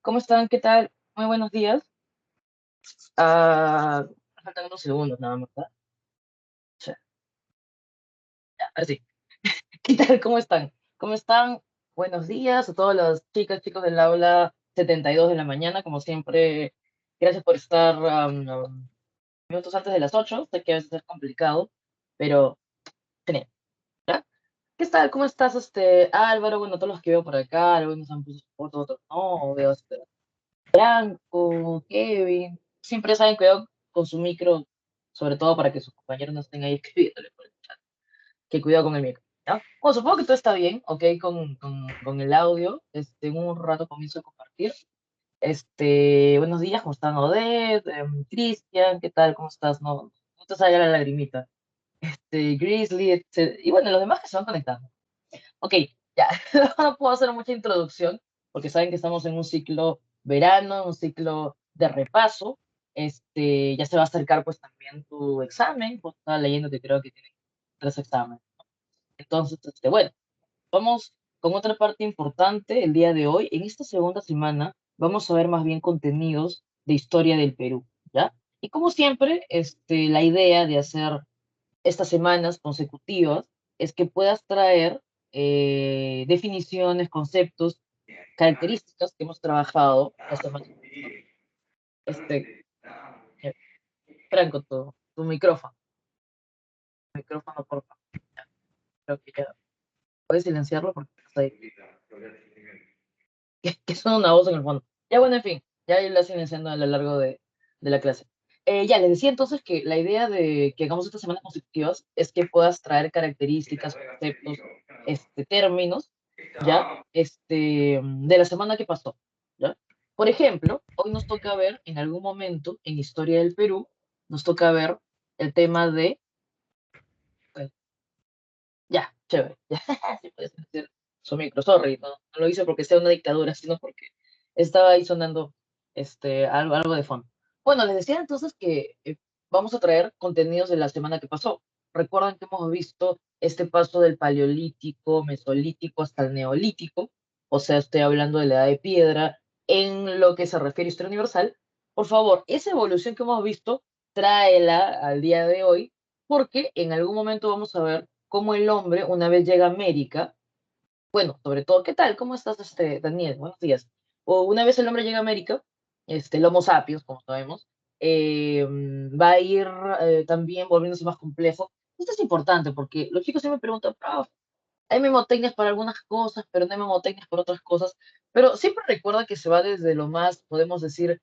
¿Cómo están? ¿Qué tal? Muy buenos días. Ah, faltan unos segundos nada más, ¿verdad? Ya, ahora sí. ¿Qué tal? ¿Cómo están? ¿Cómo están? Buenos días a todas las chicas, chicos del aula 72 de la mañana. Como siempre, gracias por estar minutos antes de las 8. Sé que a veces es complicado, pero genial, ¿ya? ¿Qué tal? ¿Cómo estás, Álvaro? Bueno, todos los que veo por acá, algunos han puesto fotos, otros no. Veo Franco, Kevin, siempre saben cuidado con su micro, sobre todo para que sus compañeros no estén ahí escribiéndole por el chat. Que cuidado con el micro, ¿ya? Bueno, supongo que todo está bien, ok, con el audio. En un rato comienzo a compartir. Buenos días, ¿cómo están, Odette? Cristian, ¿qué tal? ¿Cómo estás? No te salga la lagrimita. Grizzly, y bueno, los demás que se van conectando. Ok, ya, no puedo hacer mucha introducción porque saben que estamos en un ciclo verano, un ciclo de repaso. Ya se va a acercar pues también tu examen, pues estaba leyendo que creo que tienen 3 exámenes. Entonces, bueno, vamos con otra parte importante el día de hoy. En esta segunda semana vamos a ver más bien contenidos de historia del Perú, ¿ya? Y como siempre, la idea de hacer estas semanas consecutivas es que puedas traer definiciones, conceptos, características que hemos trabajado la semana pasada. Este, eh, Franco, tu micrófono, por favor. Creo que ya puedes silenciarlo porque está ahí. Que suena una voz en el fondo. Ya bueno, en fin, ya irla silenciando a lo largo de la clase. Ya les decía entonces que la idea de que hagamos estas semanas consecutivas es que puedas traer características, conceptos, términos, ya, de la semana que pasó, ¿ya? Por ejemplo, hoy nos toca ver en algún momento en Historia del Perú, nos toca ver el tema de, bueno, ya, chévere, ya, sí puedes decir su micro, sorry, no lo hice porque sea una dictadura, sino porque estaba ahí sonando algo de fondo. Bueno, les decía entonces que vamos a traer contenidos de la semana que pasó. Recuerdan que hemos visto este paso del paleolítico, mesolítico hasta el neolítico, o sea, estoy hablando de la edad de piedra en lo que se refiere a historia universal. Por favor, esa evolución que hemos visto, tráela al día de hoy, porque en algún momento vamos a ver cómo el hombre, una vez llega a América, bueno, sobre todo, ¿qué tal? ¿Cómo estás, Daniel? Buenos días. O una vez el hombre llega a América, el Homo sapiens, como sabemos, va a ir también volviéndose más complejo. Esto es importante porque los chicos siempre me preguntan, prof, hay memotecnias para algunas cosas, pero no hay memotecnias para otras cosas. Pero siempre recuerda que se va desde lo más, podemos decir,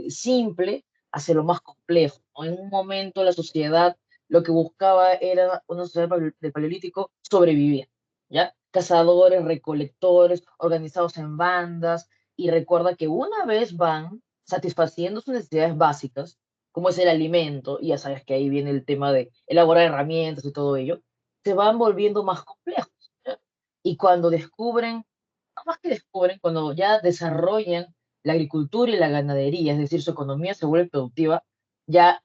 simple hacia lo más complejo, ¿no? En un momento la sociedad lo que buscaba era una sociedad del paleolítico sobrevivir, ¿ya? Cazadores, recolectores, organizados en bandas, y recuerda que una vez van satisfaciendo sus necesidades básicas, como es el alimento, y ya sabes que ahí viene el tema de elaborar herramientas y todo ello, se van volviendo más complejos, ¿ya? Y cuando descubren, no más que descubren, cuando ya desarrollan la agricultura y la ganadería, es decir, su economía se vuelve productiva, ya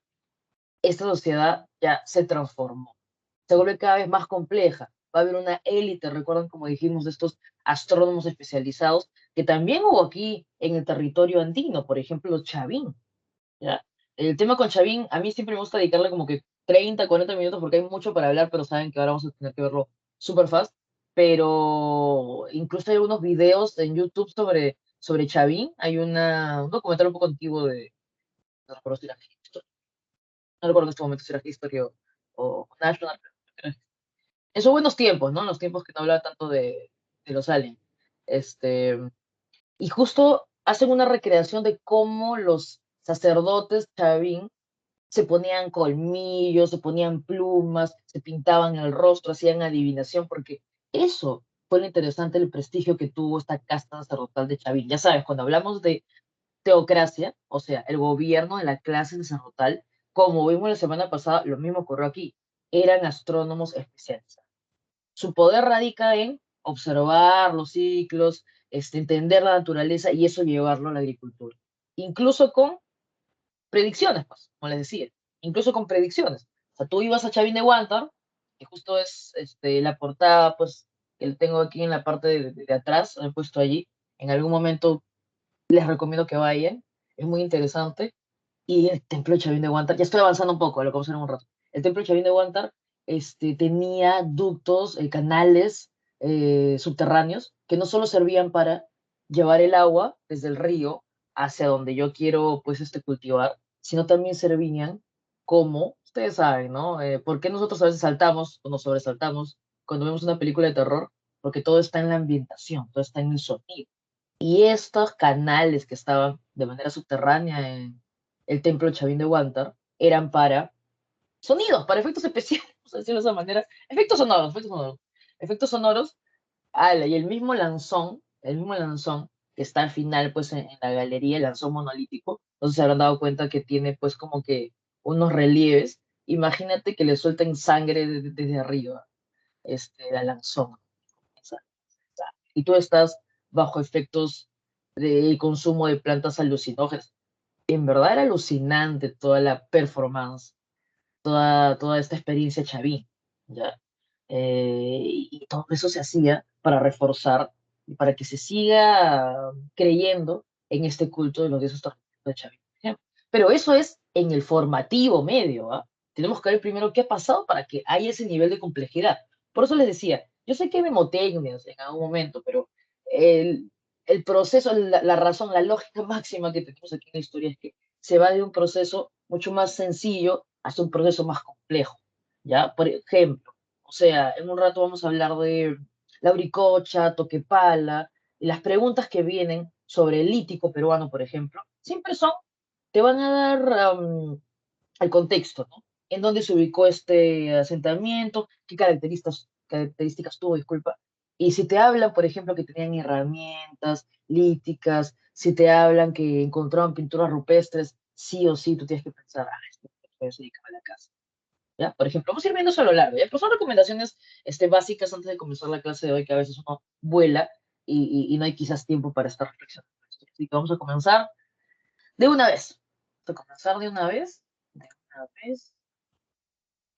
esta sociedad ya se transformó, se vuelve cada vez más compleja. Va a haber una élite, recuerdan como dijimos, de estos astrónomos especializados, que también hubo aquí en el territorio andino, por ejemplo, los Chavín, ¿ya? El tema con Chavín, a mí siempre me gusta dedicarle como que 30, 40 minutos porque hay mucho para hablar, pero saben que ahora vamos a tener que verlo súper fast. Pero incluso hay unos videos en YouTube sobre Chavín. Hay un documental un poco antiguo no recuerdo si era History, no recuerdo en este momento si era History o National. En sus buenos tiempos, ¿no? En los tiempos que no hablaba tanto de los aliens. Este, y justo hacen una recreación de cómo los sacerdotes Chavín se ponían colmillos, se ponían plumas, se pintaban el rostro, hacían adivinación, porque eso fue lo interesante, el prestigio que tuvo esta casta sacerdotal de Chavín. Ya sabes, cuando hablamos de teocracia, o sea, el gobierno de la clase sacerdotal, como vimos la semana pasada, lo mismo ocurrió aquí, eran astrónomos especializados. Su poder radica en observar los ciclos, entender la naturaleza y eso llevarlo a la agricultura. Incluso con predicciones, pues, como les decía, incluso con predicciones. O sea, tú ibas a Chavín de Huántar, que justo es la portada, pues, que lo tengo aquí en la parte de atrás, lo he puesto allí. En algún momento les recomiendo que vayan, es muy interesante. Y el templo de Chavín de Huántar, ya estoy avanzando un poco, lo vamos a ver en un rato. El templo de Chavín de Huántar tenía ductos, canales subterráneos que no solo servían para llevar el agua desde el río hacia donde yo quiero pues cultivar, sino también servían como, ustedes saben, ¿no? ¿Por qué nosotros a veces saltamos o nos sobresaltamos cuando vemos una película de terror? Porque todo está en la ambientación, todo está en el sonido. Y estos canales que estaban de manera subterránea en el templo Chavín de Huántar eran para sonidos, para efectos especiales, vamos a decirlo de esa manera. Efectos sonoros, efectos sonoros. Efectos sonoros, ala, y el mismo lanzón que está al final, pues en la galería, el lanzón monolítico, entonces se habrán dado cuenta que tiene, pues, como que unos relieves. Imagínate que le suelten sangre desde arriba, la lanzón. Y tú estás bajo efectos del consumo de plantas alucinógenas. En verdad era alucinante toda la performance, toda esta experiencia chavín, ¿ya? Y todo eso se hacía para reforzar y para que se siga creyendo en este culto de los dioses de Chavín. ¿Ya? Pero eso es en el formativo medio, ¿ah? Tenemos que ver primero qué ha pasado para que haya ese nivel de complejidad. Por eso les decía, yo sé que hay memotecnias en algún momento, pero el, el proceso, la razón, la lógica máxima que tenemos aquí en la historia es que se va de un proceso mucho más sencillo hasta un proceso más complejo, ¿ya? Por ejemplo, o sea, en un rato vamos a hablar de la Uricocha, Toquepala, y las preguntas que vienen sobre el lítico peruano, por ejemplo, siempre son, te van a dar el contexto, ¿no? En dónde se ubicó este asentamiento, qué características tuvo, disculpa. Y si te hablan, por ejemplo, que tenían herramientas líticas, si te hablan que encontraron pinturas rupestres, sí o sí tú tienes que pensar, ah, esto se dedicaba a la casa. ¿Ya? Por ejemplo, vamos a ir viendo eso a lo largo, ¿ya? Pero son recomendaciones básicas antes de comenzar la clase de hoy, que a veces uno vuela y no hay quizás tiempo para estar reflexionando. Así que vamos a comenzar de una vez. Vamos a comenzar de una vez. De una vez.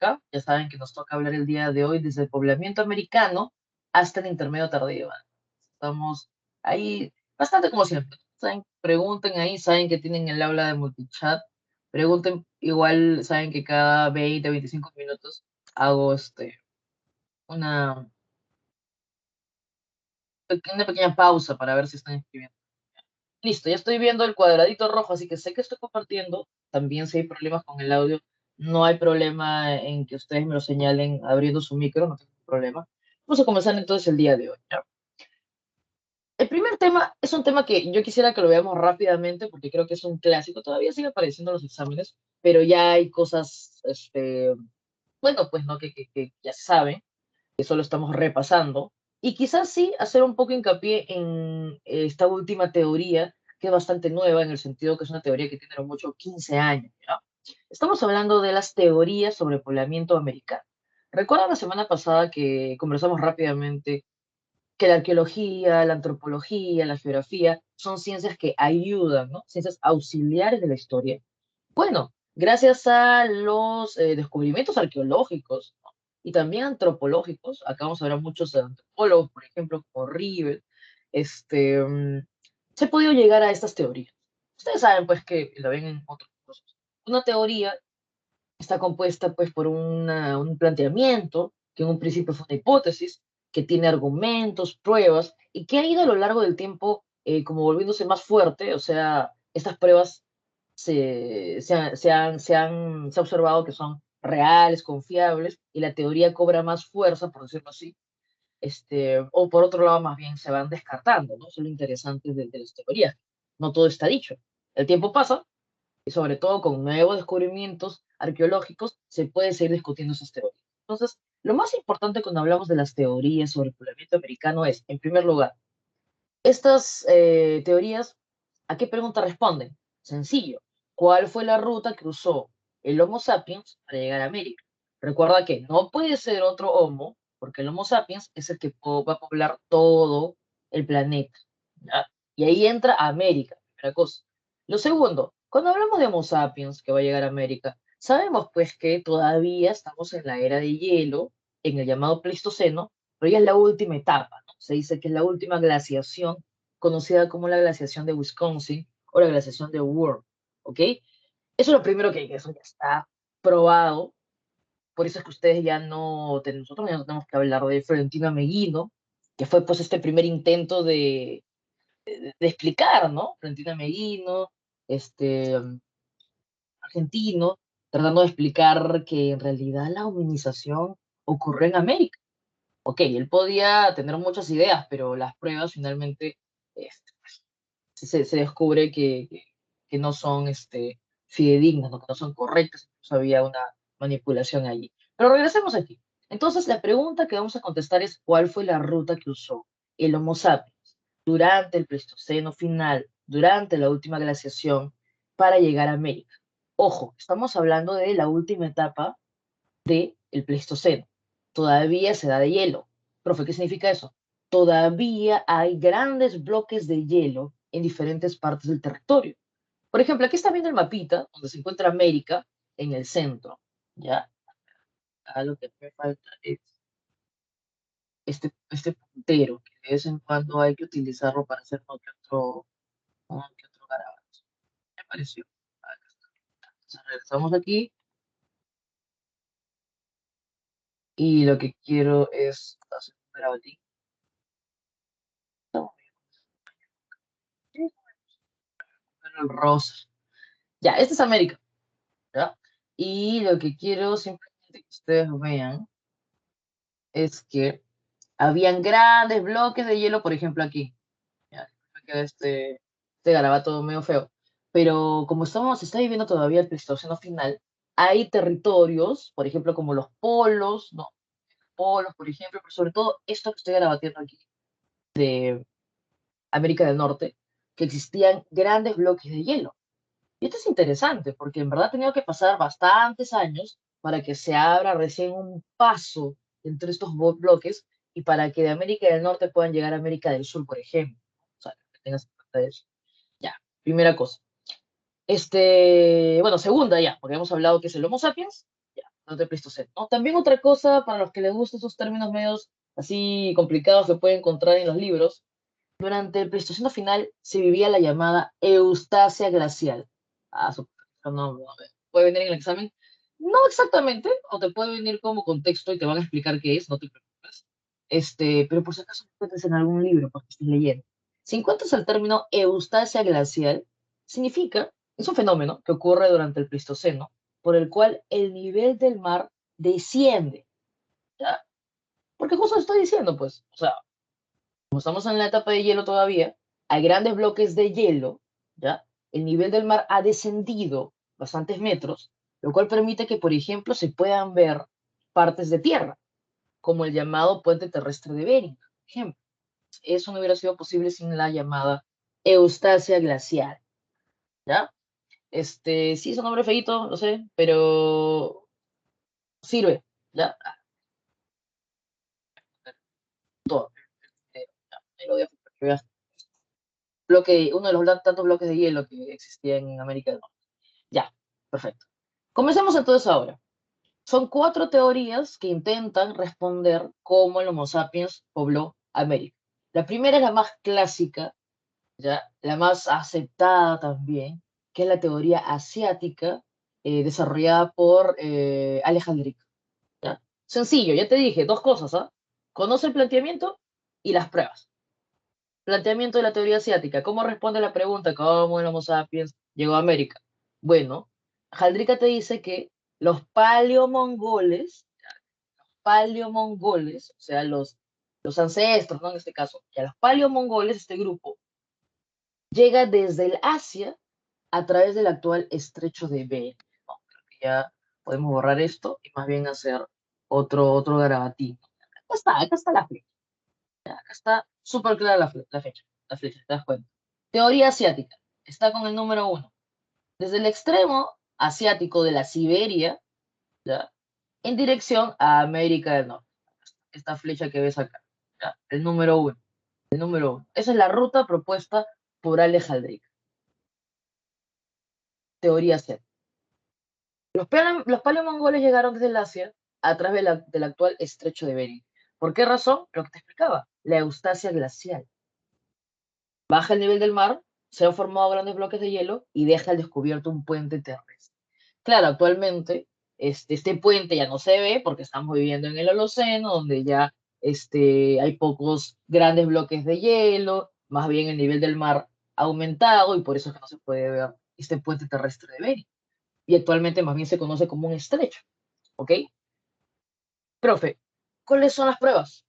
Acá. Ya saben que nos toca hablar el día de hoy desde el poblamiento americano hasta el intermedio tardío. Estamos ahí bastante como siempre. ¿Saben? Pregunten ahí, saben que tienen el aula de multichat. Pregunten, igual saben que cada 20, 25 minutos hago una, una pequeña pausa para ver si están escribiendo. Listo, ya estoy viendo el cuadradito rojo, así que sé que estoy compartiendo. También si hay problemas con el audio, no hay problema en que ustedes me lo señalen abriendo su micro, no tengo problema. Vamos a comenzar entonces el día de hoy, ¿ya? El primer tema es un tema que yo quisiera que lo veamos rápidamente porque creo que es un clásico, todavía sigue apareciendo en los exámenes, pero ya hay cosas, bueno, pues no, que ya se saben, que solo estamos repasando, y quizás sí hacer un poco hincapié en esta última teoría, que es bastante nueva en el sentido que es una teoría que tiene a lo mucho 15 años, ¿ya? Estamos hablando de las teorías sobre poblamiento americano. ¿Recuerdan la semana pasada que conversamos rápidamente que la arqueología, la antropología, la geografía son ciencias que ayudan, ¿no? Ciencias auxiliares de la historia? Bueno, gracias a los descubrimientos arqueológicos, ¿no? Y también antropológicos, acá vamos a ver a muchos antropólogos, por ejemplo, como Rivel, se ha podido llegar a estas teorías. Ustedes saben, pues, que lo ven en otros cursos. Una teoría está compuesta, pues, por un planteamiento, que en un principio fue una hipótesis, que tiene argumentos, pruebas, y que ha ido a lo largo del tiempo como volviéndose más fuerte, o sea, estas pruebas se ha observado que son reales, confiables, y la teoría cobra más fuerza, por decirlo así, o por otro lado, más bien se van descartando, ¿no? Eso es lo interesante de las teorías. No todo está dicho. El tiempo pasa, y sobre todo con nuevos descubrimientos arqueológicos, se puede seguir discutiendo esas teorías. Entonces, lo más importante cuando hablamos de las teorías sobre el poblamiento americano es, en primer lugar, estas teorías, ¿a qué pregunta responden? Sencillo. ¿Cuál fue la ruta que usó el Homo sapiens para llegar a América? Recuerda que no puede ser otro Homo, porque el Homo sapiens es el que va a poblar todo el planeta, ¿ya? Y ahí entra América, primera cosa. Lo segundo, cuando hablamos de Homo sapiens que va a llegar a América, sabemos pues que todavía estamos en la era de hielo, en el llamado Pleistoceno, pero ya es la última etapa, ¿no? Se dice que es la última glaciación conocida como la glaciación de Wisconsin o la glaciación de Würm, ¿ok? Eso es lo primero que eso ya está probado. Por eso es que ustedes ya no, nosotros ya no tenemos que hablar de Florentino Ameghino, que fue pues este primer intento de explicar, ¿no? Florentino Ameghino, argentino, tratando de explicar que en realidad la humanización ocurrió en América. Ok, él podía tener muchas ideas, pero las pruebas finalmente este, se descubre que no son fidedignas, ¿no? Que no son correctas, incluso había una manipulación allí. Pero regresemos aquí. Entonces, la pregunta que vamos a contestar es, ¿cuál fue la ruta que usó el Homo sapiens durante el Pleistoceno final, durante la última glaciación, para llegar a América? Ojo, estamos hablando de la última etapa del Pleistoceno. Todavía se da de hielo. Profe, ¿qué significa eso? Todavía hay grandes bloques de hielo en diferentes partes del territorio. Por ejemplo, aquí está viendo el mapita donde se encuentra América en el centro. ¿Ya? Acá lo que me falta es este puntero, que de vez en cuando hay que utilizarlo para hacer uno que otro garabato. Me pareció. Acá está. Entonces regresamos aquí y lo que quiero es hacer un garabatín. El rosa. Ya, este es América, ¿ya? Y lo que quiero simplemente que ustedes vean es que habían grandes bloques de hielo, por ejemplo, aquí. Ya, me queda este garabato medio feo. Pero como se está viviendo todavía el Pleistoceno final, hay territorios, por ejemplo, como los polos, ¿no? Polos, por ejemplo, pero sobre todo esto que estoy garabateando aquí, América del Norte, que existían grandes bloques de hielo. Y esto es interesante porque en verdad ha tenido que pasar bastantes años para que se abra recién un paso entre estos bloques y para que de América del Norte puedan llegar a América del Sur, por ejemplo. O sea, que tengas en cuenta eso. Ya, primera cosa. Bueno, segunda ya, porque hemos hablado que es el Homo sapiens, ya, no te Pleistoceno, ¿no? También otra cosa, para los que les gustan esos términos medios así complicados que pueden encontrar en los libros, durante el Pleistoceno final se vivía la llamada Eustasia glacial. Ah, no, puede venir en el examen. No exactamente, o te puede venir como contexto y te van a explicar qué es, no te preocupes. Pero por si acaso encuentres en algún libro para que estés leyendo. Si encuentras el término Eustasia glacial, significa, es un fenómeno que ocurre durante el Pleistoceno, por el cual el nivel del mar desciende. ¿Ya? Porque justo estoy diciendo, pues, o sea, como estamos en la etapa de hielo todavía, hay grandes bloques de hielo, ¿ya? El nivel del mar ha descendido bastantes metros, lo cual permite que, por ejemplo, se puedan ver partes de tierra, como el llamado puente terrestre de Bering, por ejemplo. Eso no hubiera sido posible sin la llamada Eustasia glacial, ¿ya? Sí, es un nombre feíto, lo sé, pero sirve, ¿ya? Todo. Ya, ahí lo dejo para que veas. Uno de los tantos bloques de hielo que existían en América del Norte. Ya, perfecto. Comencemos entonces ahora. Son cuatro teorías que intentan responder cómo el Homo sapiens pobló América. La primera es la más clásica, ya, la más aceptada también, que es la teoría asiática desarrollada por Alejandric. ¿Ya? Sencillo, ya te dije, dos cosas, ¿ah? Conoce el planteamiento y las pruebas. Planteamiento de la teoría asiática. ¿Cómo responde la pregunta cómo el Homo sapiens llegó a América? Bueno, Jaldrika te dice que los paleomongoles, o sea, los ancestros, ¿no? En este caso, ya los paleomongoles, este grupo, llega desde el Asia a través del actual estrecho de Bering. No, creo que ya podemos borrar esto y más bien hacer otro garabatín. Acá está la flecha. Acá está súper clara la fecha, la flecha, ¿te das cuenta? Teoría asiática. Está con el número uno. Desde el extremo asiático de la Siberia, ¿ya? En dirección a América del Norte. Esta flecha que ves acá, ¿ya? El número uno. El número uno. Esa es la ruta propuesta por Alejandric. Teoría asiática. Los paleomongoles llegaron desde el Asia a través del actual estrecho de Bering. ¿Por qué razón? Lo que te explicaba, la Eustasia glacial. baja el nivel del mar, se han formado grandes bloques de hielo y deja al descubierto un puente terrestre. Claro, actualmente este puente ya no se ve porque estamos viviendo en el Holoceno, donde ya hay pocos grandes bloques de hielo, más bien el nivel del mar ha aumentado y por eso es que no se puede ver este puente terrestre de Bering. Y actualmente más bien se conoce como un estrecho, ¿ok? Profe, ¿cuáles son las pruebas?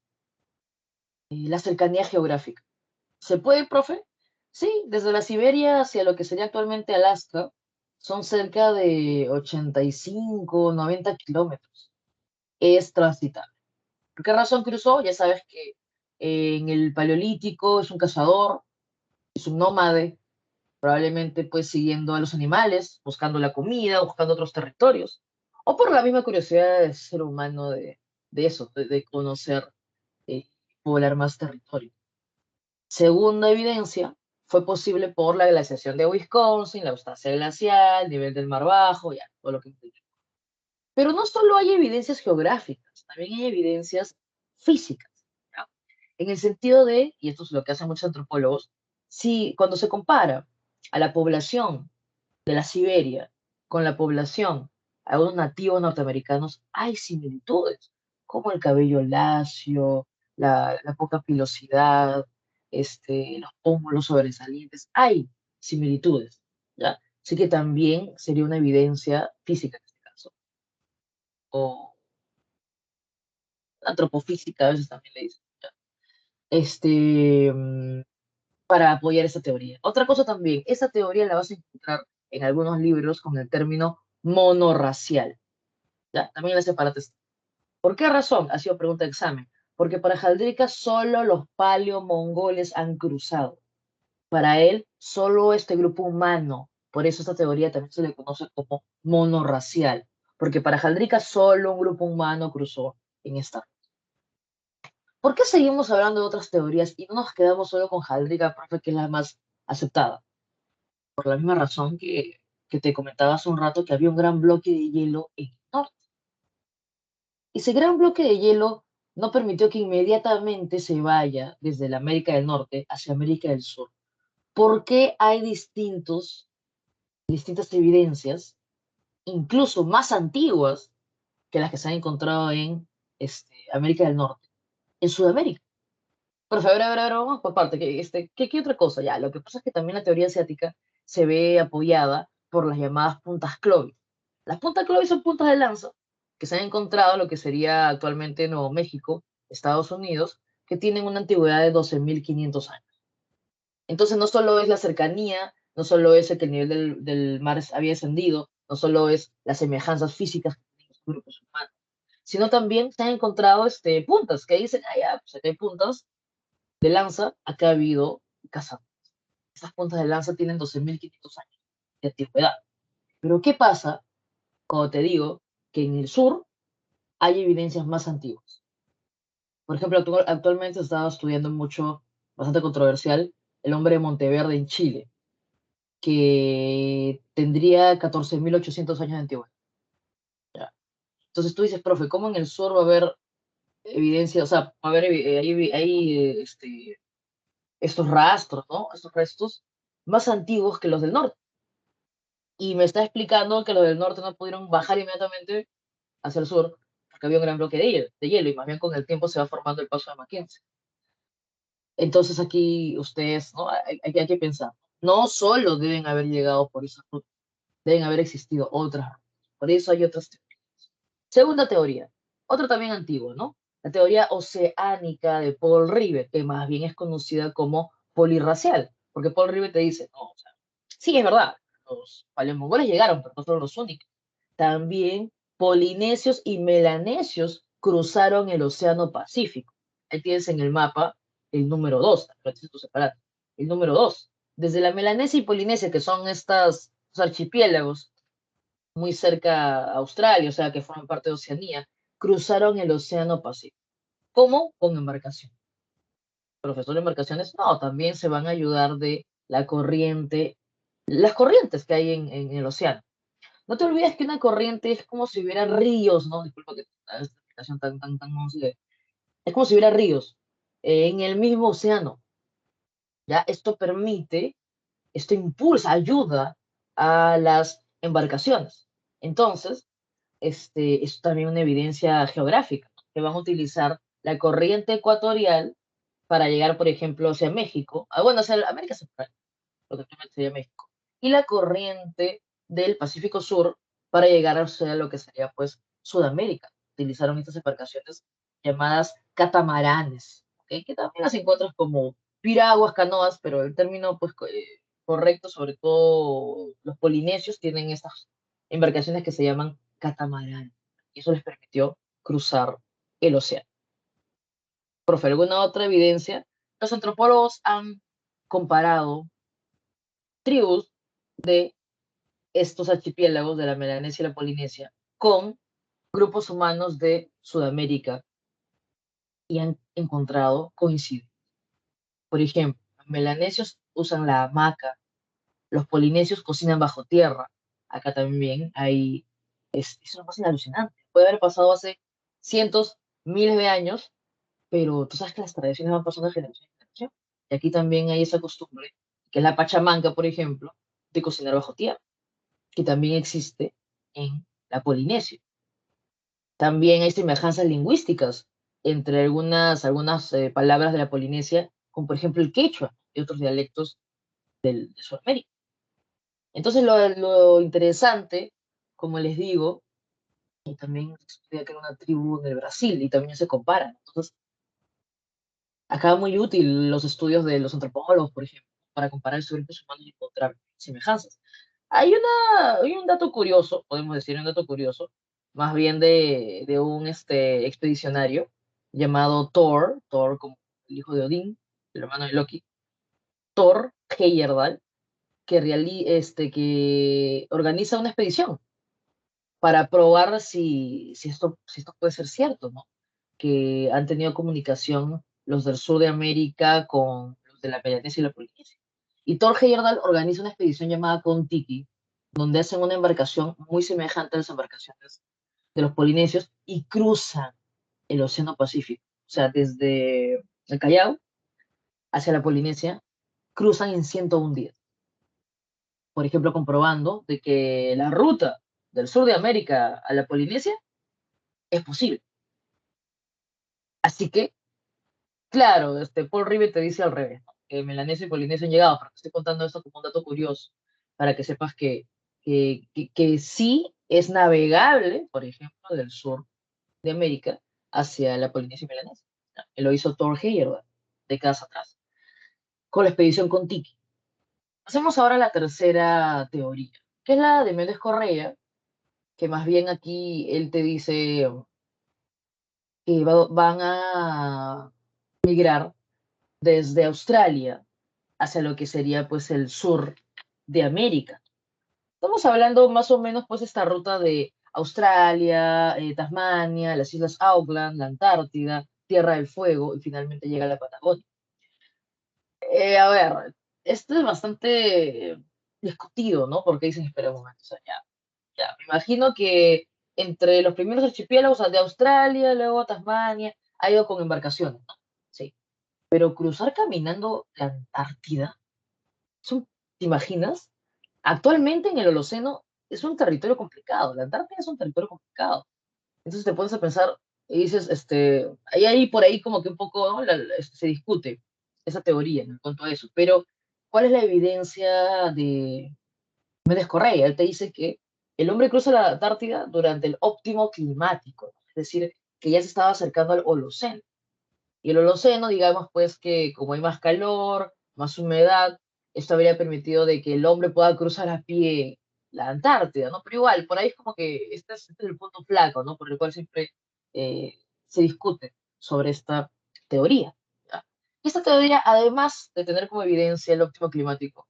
La cercanía geográfica. ¿Se puede, profe? Sí, desde la Siberia hacia lo que sería actualmente Alaska, son cerca de 85, 90 kilómetros. Es transitable. ¿Por qué razón cruzó? Ya sabes que en el Paleolítico es un cazador, es un nómade, probablemente pues siguiendo a los animales, buscando la comida, buscando otros territorios, o por la misma curiosidad del ser humano de eso, de conocer, eh, poblar más territorio. Segunda evidencia, fue posible por la glaciación de Wisconsin, la Eustasia glacial, el nivel del mar bajo, ya, todo lo que implica. Pero no solo hay evidencias geográficas, también hay evidencias físicas, ¿ya? En el sentido de, y esto es lo que hacen muchos antropólogos, si cuando se compara a la población de la Siberia con la población a unos nativos norteamericanos, hay similitudes, como el cabello lacio, la poca pilosidad, los pómulos sobresalientes, hay similitudes, ¿ya? Así que también sería una evidencia física en este caso, o antropofísica, a veces también le dicen, ¿ya? Este, mm, para apoyar esa teoría. Otra cosa también, esa teoría la vas a encontrar en algunos libros con el término monorracial, ¿ya? También la separates. ¿Por qué razón? Ha sido pregunta de examen. Porque para Jaldrika solo los paleomongoles han cruzado. Para él, solo este grupo humano. Por eso esta teoría también se le conoce como monorracial. Porque para Jaldrika solo un grupo humano cruzó en esta. ¿Por qué seguimos hablando de otras teorías y no nos quedamos solo con Jaldrika, profe, que es la más aceptada? Por la misma razón que te comentaba hace un rato que había un gran bloque de hielo en el norte. Ese gran bloque de hielo no permitió que inmediatamente se vaya desde la América del Norte hacia América del Sur. ¿Por qué hay distintas evidencias, incluso más antiguas que las que se han encontrado en América del Norte, en Sudamérica? Por favor, a ver, vamos por parte. ¿Qué otra cosa? Ya, lo que pasa es que también la teoría asiática se ve apoyada por las llamadas puntas Clovis. Las puntas Clovis son puntas de lanza que se han encontrado en lo que sería actualmente Nuevo México, Estados Unidos, que tienen una antigüedad de 12.500 años. Entonces, no solo es la cercanía, no solo es el que el nivel del mar había descendido, no solo es las semejanzas físicas que tienen los grupos humanos, sino también se han encontrado puntas que dicen, ah, ya, pues acá hay puntas de lanza, acá ha habido cazadores. Esas puntas de lanza tienen 12.500 años de antigüedad. Pero ¿qué pasa cuando te digo que en el sur hay evidencias más antiguas? Por ejemplo, actualmente se está estudiando mucho, bastante controversial, el hombre de Monteverde en Chile, que tendría 14.800 años de antigüedad. ¿Ya? Entonces tú dices, profe, ¿cómo en el sur va a haber evidencia? O sea, va a haber estos rastros, ¿no? Estos restos más antiguos que los del norte. Y me está explicando que los del norte no pudieron bajar inmediatamente hacia el sur porque había un gran bloque de hielo y más bien con el tiempo se va formando el paso de Mackenzie. Entonces aquí ustedes, ¿no? Hay que pensar, no solo deben haber llegado por esa ruta, deben haber existido otras rutas. Por eso hay otras teorías. Segunda teoría, otra también antigua, ¿no? La teoría oceánica de Paul Rivet, que más bien es conocida como polirracial, porque Paul Rivet te dice, no, o sea, sí, es verdad, los paleomongoles llegaron, pero no fueron los únicos. También polinesios y melanesios cruzaron el Océano Pacífico. Ahí tienes en el mapa el número 2, separado. El número 2. Desde la Melanesia y Polinesia, que son estos archipiélagos muy cerca a Australia, o sea, que forman parte de Oceanía, cruzaron el Océano Pacífico. ¿Cómo? Con embarcación. Profesor de embarcaciones, no, también se van a ayudar de la corriente, las corrientes que hay en el océano. No te olvides que una corriente es como si hubiera ríos, ¿no? Disculpa que esta explicación tan, no sé. Es como si hubiera ríos en el mismo océano. ¿ya? Esto impulsa, ayuda a las embarcaciones. Entonces, es también una evidencia geográfica, ¿no? Que van a utilizar la corriente ecuatorial para llegar, por ejemplo, hacia México. Bueno, hacia América Central, lo que actualmente sería México. Y la corriente del Pacífico Sur para llegar a lo que sería, pues, Sudamérica. Utilizaron estas embarcaciones llamadas catamaranes, ¿ok? Que también las encuentras como piraguas, canoas, pero el término, pues, correcto, sobre todo los polinesios tienen estas embarcaciones que se llaman catamarán. Y eso les permitió cruzar el océano. Profe, ¿alguna otra evidencia? Los antropólogos han comparado tribus de estos archipiélagos de la Melanesia y la Polinesia con grupos humanos de Sudamérica y han encontrado coincidencias. Por ejemplo, los melanesios usan la hamaca, los polinesios cocinan bajo tierra. Acá también hay, es una cosa alucinante. Puede haber pasado hace cientos, miles de años, pero tú sabes que las tradiciones van pasando de generación en generación. Y aquí también hay esa costumbre, que es la pachamanca, por ejemplo, de cocinar bajo tierra, que también existe en la Polinesia. También hay semejanzas lingüísticas entre algunas palabras de la Polinesia, como por ejemplo el quechua y otros dialectos de Sudamérica. Entonces, lo interesante, como les digo, y también estudia que era una tribu en el Brasil y también se comparan. Entonces, acá muy útil los estudios de los antropólogos, por ejemplo, para comparar sujetos humanos y encontrar semejanzas. Hay un dato curioso, podemos decir un dato curioso, más bien de un expedicionario llamado Thor como el hijo de Odín, el hermano de Loki, Thor Heyerdahl, que organiza una expedición para probar si esto puede ser cierto, ¿no? Que han tenido comunicación los del sur de América con los de la Melanesia y la Polinesia. Y Thor Heyerdahl organiza una expedición llamada Kon-Tiki, donde hacen una embarcación muy semejante a las embarcaciones de los polinesios y cruzan el Océano Pacífico. O sea, desde el Callao hacia la Polinesia, cruzan en 101 días. Por ejemplo, comprobando de que la ruta del sur de América a la Polinesia es posible. Así que, claro, Paul Rivet te dice al revés, ¿no? Que Melanesia y Polinesia han llegado, pero te estoy contando esto como un dato curioso, para que sepas que sí es navegable, por ejemplo, del sur de América hacia la Polinesia y Melanesia, ¿no? Lo hizo Thor Heyerdahl décadas atrás, con la expedición Kon-Tiki. Hacemos ahora la tercera teoría, que es la de Méndez Correa, que más bien aquí él te dice que van a migrar desde Australia hacia lo que sería pues el sur de América. Estamos hablando más o menos pues esta ruta de Australia, Tasmania, las Islas Auckland, la Antártida, Tierra del Fuego y finalmente llega a la Patagonia. A ver, esto es bastante discutido, ¿no? Porque dicen, espera un momento, o sea, ya, me imagino que entre los primeros archipiélagos, o sea, de Australia, luego Tasmania, ha ido con embarcaciones, ¿no? Sí. Pero cruzar caminando la Antártida, ¿te imaginas? Actualmente en el Holoceno es un territorio complicado, la Antártida es un territorio complicado. Entonces te pones a pensar y dices, ahí por ahí como que un poco, ¿no? Se discute esa teoría en cuanto a eso, pero ¿cuál es la evidencia de Méndez Correa? Él te dice que el hombre cruza la Antártida durante el óptimo climático, ¿no? Es decir, que ya se estaba acercando al Holoceno. Y el Holoceno, digamos, pues que como hay más calor, más humedad, esto habría permitido de que el hombre pueda cruzar a pie la Antártida, ¿no? Pero igual, por ahí es como que este es el punto flaco, ¿no? Por el cual siempre se discute sobre esta teoría, ¿ya? Y esta teoría, además de tener como evidencia el óptimo climático,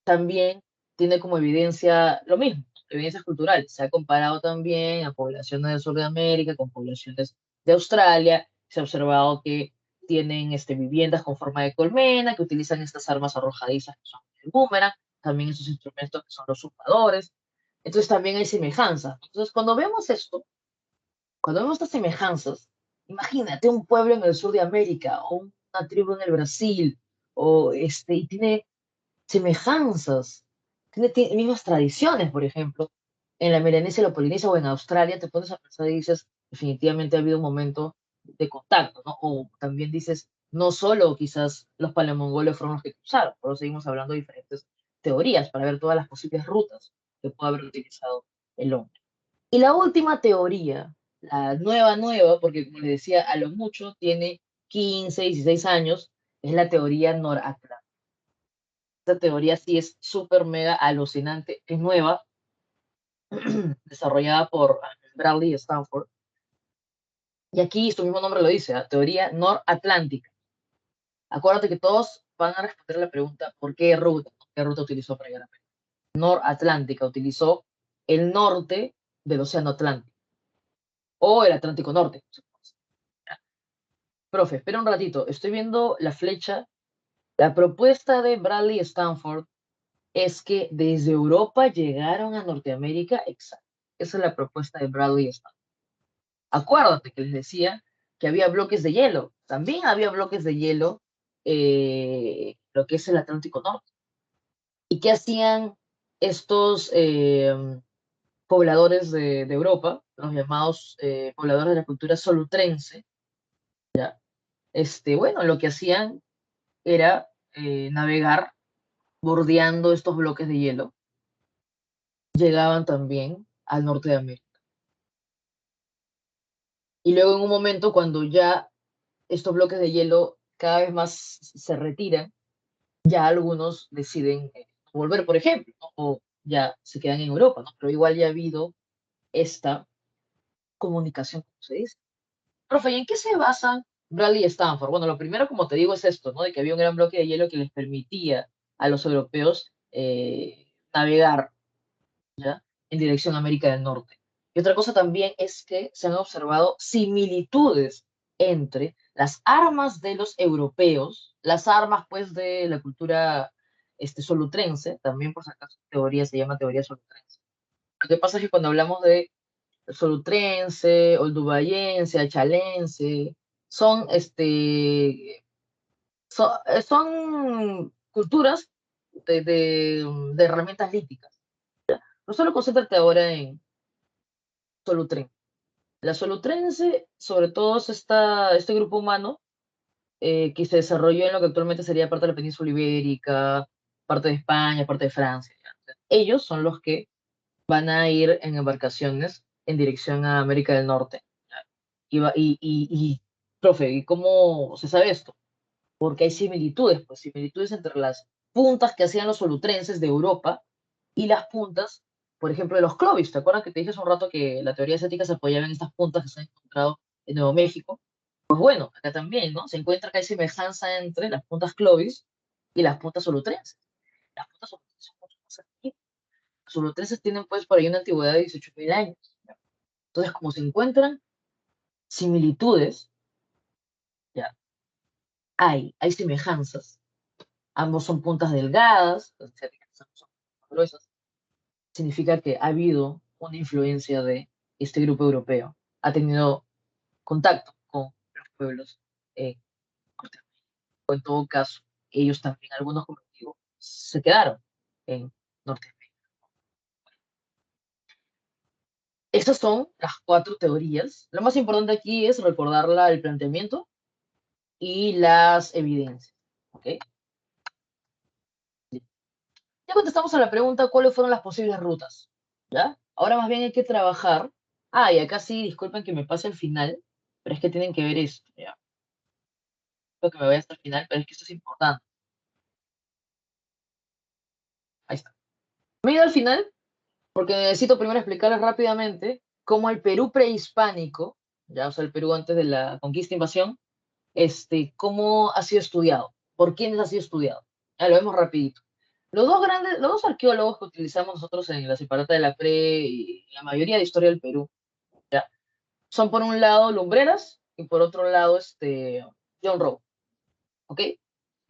también tiene como evidencia lo mismo, evidencias culturales. Se ha comparado también a poblaciones del sur de América con poblaciones de Australia. Se ha observado que tienen viviendas con forma de colmena, que utilizan estas armas arrojadizas que son el boomerang, también esos instrumentos que son los zumbadores. Entonces también hay semejanzas. Entonces cuando vemos esto, cuando vemos estas semejanzas, imagínate un pueblo en el sur de América o una tribu en el Brasil y tiene semejanzas, tiene mismas tradiciones, por ejemplo, en la Melanesia, la Polinesia o en Australia, te pones a pensar y dices, definitivamente ha habido un momento de contacto, ¿no? O también dices, no solo quizás los paleomongoles fueron los que cruzaron, pero seguimos hablando de diferentes teorías para ver todas las posibles rutas que puede haber utilizado el hombre. Y la última teoría, la nueva, porque como les decía, a lo mucho tiene 15, 16 años, es la teoría noratlántica. Esta teoría sí es súper mega alucinante, es nueva, desarrollada por Bradley y Stanford. Y aquí su mismo nombre lo dice, la teoría noratlántica. Acuérdate que todos van a responder la pregunta, ¿por qué ruta? ¿Qué ruta utilizó para llegar a América? Noratlántica utilizó el norte del Océano Atlántico o el Atlántico Norte. Profe, espera un ratito, estoy viendo la flecha. La propuesta de Bradley y Stanford es que desde Europa llegaron a Norteamérica, exacto. Esa es la propuesta de Bradley y Stanford. Acuérdate que les decía que había bloques de hielo. También había bloques de hielo, lo que es el Atlántico Norte. ¿Y qué hacían estos pobladores de Europa, los llamados pobladores de la cultura solutrense? Bueno, lo que hacían era navegar bordeando estos bloques de hielo. Llegaban también al norte de América. Y luego en un momento, cuando ya estos bloques de hielo cada vez más se retiran, ya algunos deciden volver, por ejemplo, ¿no? O ya se quedan en Europa, ¿no? Pero igual ya ha habido esta comunicación, como se dice. Profe, ¿y en qué se basan Bradley y Stanford? Bueno, lo primero, como te digo, es esto, ¿no? De que había un gran bloque de hielo que les permitía a los europeos navegar, ¿ya? En dirección a América del Norte. Y otra cosa también es que se han observado similitudes entre las armas de los europeos, las armas pues de la cultura solutrense, también por si acaso teoría se llama teoría solutrense. Lo que pasa es que cuando hablamos de solutrense, oldubayense, achalense, son, son culturas de herramientas líticas. No solo concéntrate ahora en Solutren. La Solutrense, sobre todo, es este grupo humano que se desarrolló en lo que actualmente sería parte de la península ibérica, parte de España, parte de Francia. ¿Ya? Ellos son los que van a ir en embarcaciones en dirección a América del Norte. ¿Ya? Profe, ¿y cómo se sabe esto? Porque hay similitudes, pues similitudes entre las puntas que hacían los solutrenses de Europa y las puntas, por ejemplo, de los Clovis. ¿Te acuerdas que te dije hace un rato que la teoría estética se apoyaba en estas puntas que se han encontrado en Nuevo México? Pues bueno, acá también, ¿no? Se encuentra que hay semejanza entre las puntas Clovis y las puntas solutrenses. Las puntas solutrenses son mucho más antiguas. Los solutrenses tienen, pues, por ahí una antigüedad de 18.000 años. ¿Ya? Entonces, como se encuentran similitudes, ya, hay semejanzas. Ambos son puntas delgadas, las asiáticas son gruesas. Significa que ha habido una influencia de este grupo europeo. Ha tenido contacto con los pueblos norteamericanos. O en todo caso, ellos también, algunos como digo, se quedaron en Norteamérica. Estas son las cuatro teorías. Lo más importante aquí es recordarla el planteamiento y las evidencias. ¿Ok? Ya contestamos a la pregunta, ¿cuáles fueron las posibles rutas? ¿Ya? Ahora más bien hay que trabajar. Ah, y acá sí, disculpen que me pase al final, pero es que tienen que ver esto, ¿ya? Creo que me voy hasta el final, pero es que esto es importante. Ahí está. Me he ido al final porque necesito primero explicarles rápidamente cómo el Perú prehispánico, ya, o sea, el Perú antes de la conquista e invasión, cómo ha sido estudiado, por quiénes ha sido estudiado. Ya lo vemos rapidito. Los dos arqueólogos que utilizamos nosotros en la separata de la Pre y la mayoría de historia del Perú, ¿ya? Son por un lado Lumbreras y por otro lado John Rowe, ¿ok?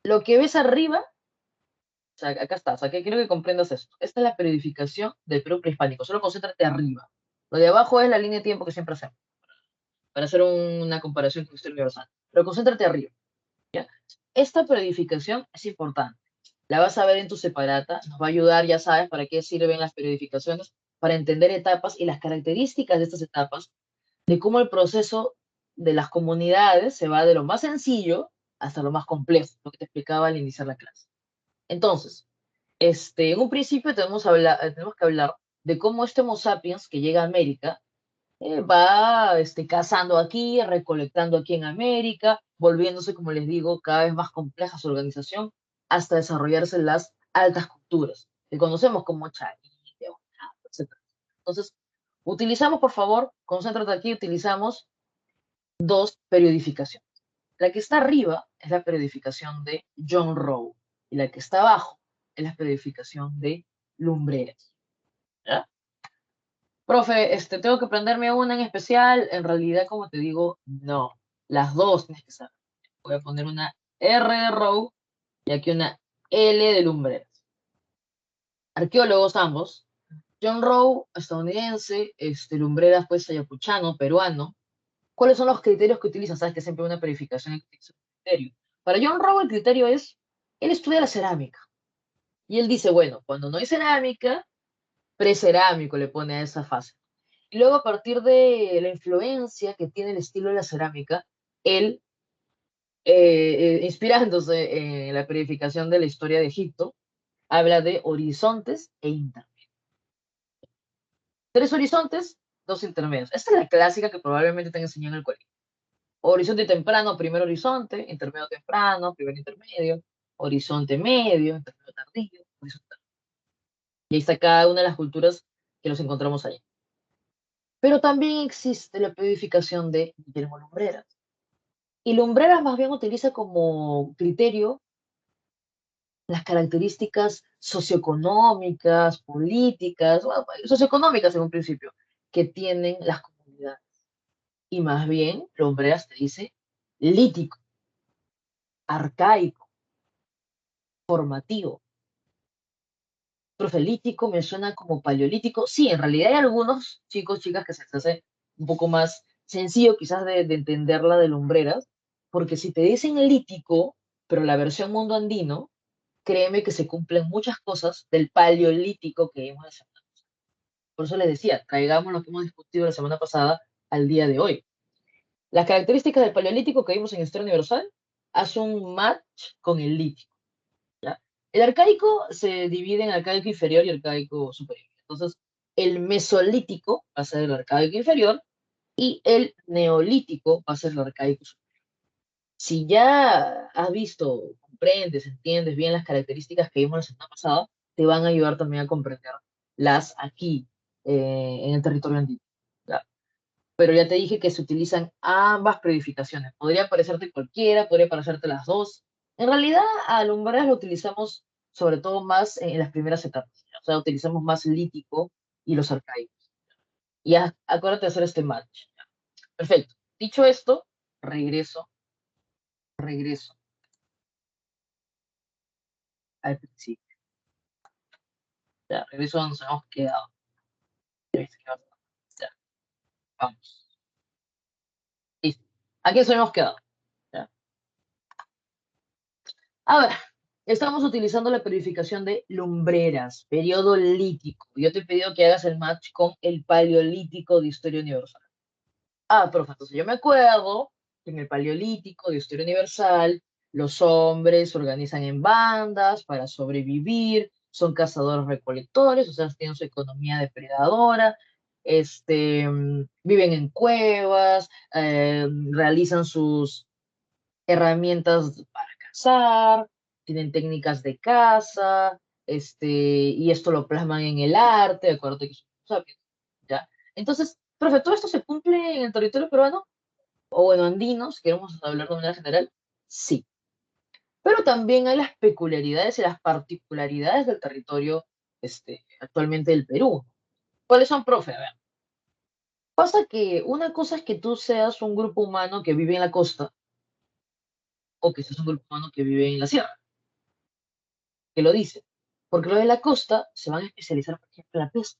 Lo que ves arriba, o sea, acá está, o sea, que quiero que comprendas esto. Esta es la periodificación del Perú prehispánico, solo concéntrate arriba. Lo de abajo es la línea de tiempo que siempre hacemos, para hacer una comparación con historia universal. Pero concéntrate arriba. Esta periodificación es importante. La vas a ver en tu separata, nos va a ayudar, ya sabes, para qué sirven las periodificaciones, para entender etapas y las características de estas etapas, de cómo el proceso de las comunidades se va de lo más sencillo hasta lo más complejo, lo que te explicaba al iniciar la clase. Entonces, en un principio tenemos que hablar de cómo este Homo sapiens que llega a América va cazando aquí, recolectando aquí en América, volviéndose, como les digo, cada vez más compleja su organización hasta desarrollarse las altas culturas, que conocemos como Chavín, etc. Entonces, utilizamos, por favor, concéntrate aquí, utilizamos dos periodificaciones. La que está arriba es la periodificación de John Rowe y la que está abajo es la periodificación de Lumbreras. ¿Ya? Profe, tengo que aprenderme una en especial. En realidad, como te digo, no. Las dos tienes que saber. Voy a poner una R de Rowe y aquí una L de Lumbreras. Arqueólogos ambos. John Rowe, estadounidense, Lumbreras, pues, ayacuchano, peruano. ¿Cuáles son los criterios que utilizan? Sabes que siempre hay una verificación y criterio. Para John Rowe el criterio es, él estudia la cerámica. Y él dice, bueno, cuando no hay cerámica, precerámico le pone a esa fase. Y luego a partir de la influencia que tiene el estilo de la cerámica, él, inspirándose en la periodificación de la historia de Egipto, habla de horizontes e intermedios. Tres horizontes, dos intermedios. Esta es la clásica que probablemente te han enseñado en el colegio. Horizonte temprano, primer horizonte, intermedio temprano, primer intermedio, horizonte medio, intermedio tardío, horizonte tardío. Y ahí está cada una de las culturas que los encontramos ahí. Pero también existe la periodificación de Guillermo Lumbreras. Y Lumbreras más bien utiliza como criterio las características socioeconómicas, políticas, bueno, socioeconómicas en un principio, que tienen las comunidades. Y más bien, Lumbreras te dice lítico, arcaico, formativo. Profelítico me suena como paleolítico. Sí, en realidad hay algunos chicos, chicas que se les hace un poco más sencillo quizás de entender la de Lumbreras, porque si te dicen lítico, pero la versión mundo andino, créeme que se cumplen muchas cosas del paleolítico que vimos la semana pasada. Por eso les decía, traigamos lo que hemos discutido la semana pasada al día de hoy. Las características del paleolítico que vimos en Historia Universal hacen un match con el lítico. ¿Ya? El arcaico se divide en arcaico inferior y arcaico superior. Entonces, el mesolítico va a ser el arcaico inferior y el neolítico va a ser el arcaico superior. Si ya has visto, comprendes, entiendes bien las características que vimos la semana pasada, te van a ayudar también a comprender las aquí, en el territorio andino. ¿Ya? Pero ya te dije que se utilizan ambas periodificaciones. Podría parecerte cualquiera, podría parecerte las dos. En realidad, a Lumbreras lo utilizamos sobre todo más en las primeras etapas. ¿Ya? O sea, utilizamos más el lítico y los arcaicos. Y acuérdate de hacer este match. ¿Ya? Perfecto. Dicho esto, regreso al principio. Ya, regreso a donde nos hemos quedado. Ya viste que ya, vamos. Listo. Aquí nos hemos quedado. ¿Ya? Ahora, estamos utilizando la periodificación de Lumbreras, periodo lítico. Yo te he pedido que hagas el match con el paleolítico de Historia Universal. Ah, profe, entonces yo me acuerdo que en el paleolítico de Historia Universal los hombres se organizan en bandas para sobrevivir, son cazadores-recolectores, o sea, tienen su economía depredadora, viven en cuevas, realizan sus herramientas para cazar, tienen técnicas de caza, y esto lo plasman en el arte, de acuerdo que son sapiens, ¿ya? Entonces, profe, ¿todo esto se cumple en el territorio peruano? O bueno, andino, si queremos hablar de manera general, sí. Pero también hay las peculiaridades y las particularidades del territorio, actualmente del Perú. ¿Cuáles son, profe? A ver, pasa que una cosa es que tú seas un grupo humano que vive en la costa o que seas un grupo humano que vive en la sierra, que lo dice. Porque los de la costa se van a especializar, por ejemplo, en la pesca.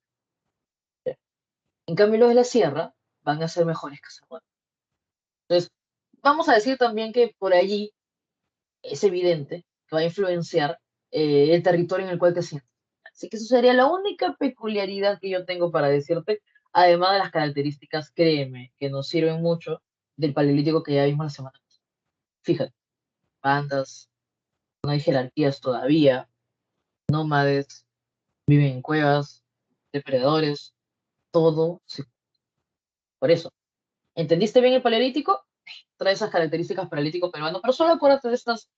En cambio, los de la sierra van a ser mejores cazadores. Entonces, vamos a decir también que por allí es evidente que va a influenciar el territorio en el cual te sientes. Así que eso sería la única peculiaridad que yo tengo para decirte, además de las características, créeme, que nos sirven mucho del paleolítico que ya vimos la semana pasada. Fíjate, bandas, no hay jerarquías todavía, nómades, viven en cuevas, depredadores, todo. Por eso, ¿entendiste bien el paleolítico? Trae esas características paleolítico peruano, pero solo acuérdate de estas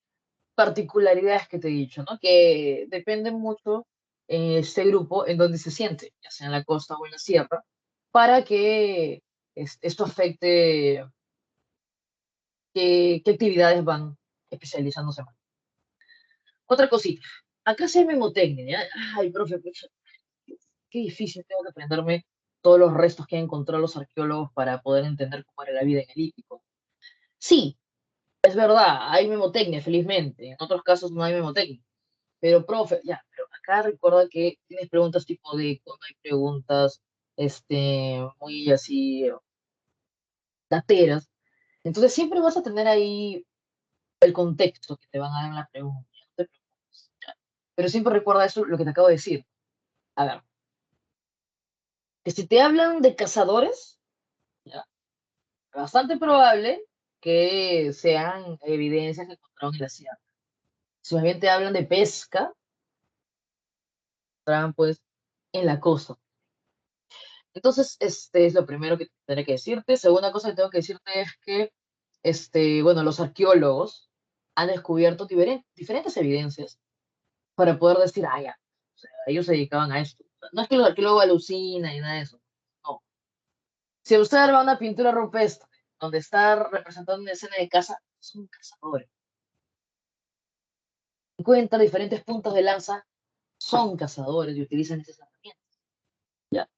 particularidades que te he dicho, ¿no? Que dependen mucho en este grupo en donde se siente, ya sea en la costa o en la sierra, para que esto afecte qué actividades van especializándose más. Otra cosita, acá se hay memotecnia, ¿ya? Ay, profe, pucha, qué difícil tengo que aprenderme todos los restos que han encontrado los arqueólogos para poder entender cómo era la vida en el Lítico. Sí, es verdad, hay memotecnia, felizmente. En otros casos no hay memotecnia. Pero, profe, ya, pero acá recuerda que tienes preguntas tipo de, cuando hay preguntas, muy así, dateras. Entonces siempre vas a tener ahí el contexto que te van a dar en la pregunta. No te preocupes, ya. Pero siempre recuerda eso, lo que te acabo de decir. A ver, que si te hablan de cazadores, ya, bastante probable que sean evidencias que encontraron en la sierra. Si más bien te hablan de pesca, estarán pues en la costa. Entonces, este es lo primero que tendré que decirte. Segunda cosa que tengo que decirte es que, bueno, los arqueólogos han descubierto diferentes evidencias para poder decir, ah, ya, o sea, ellos se dedicaban a esto. O sea, no es que los arqueólogos alucinan y nada de eso. No. Si observa una pintura rupestre donde está representando una escena de caza, son cazadores. Encuentra diferentes puntos de lanza, son cazadores y utilizan esas herramientas. ¿Ya?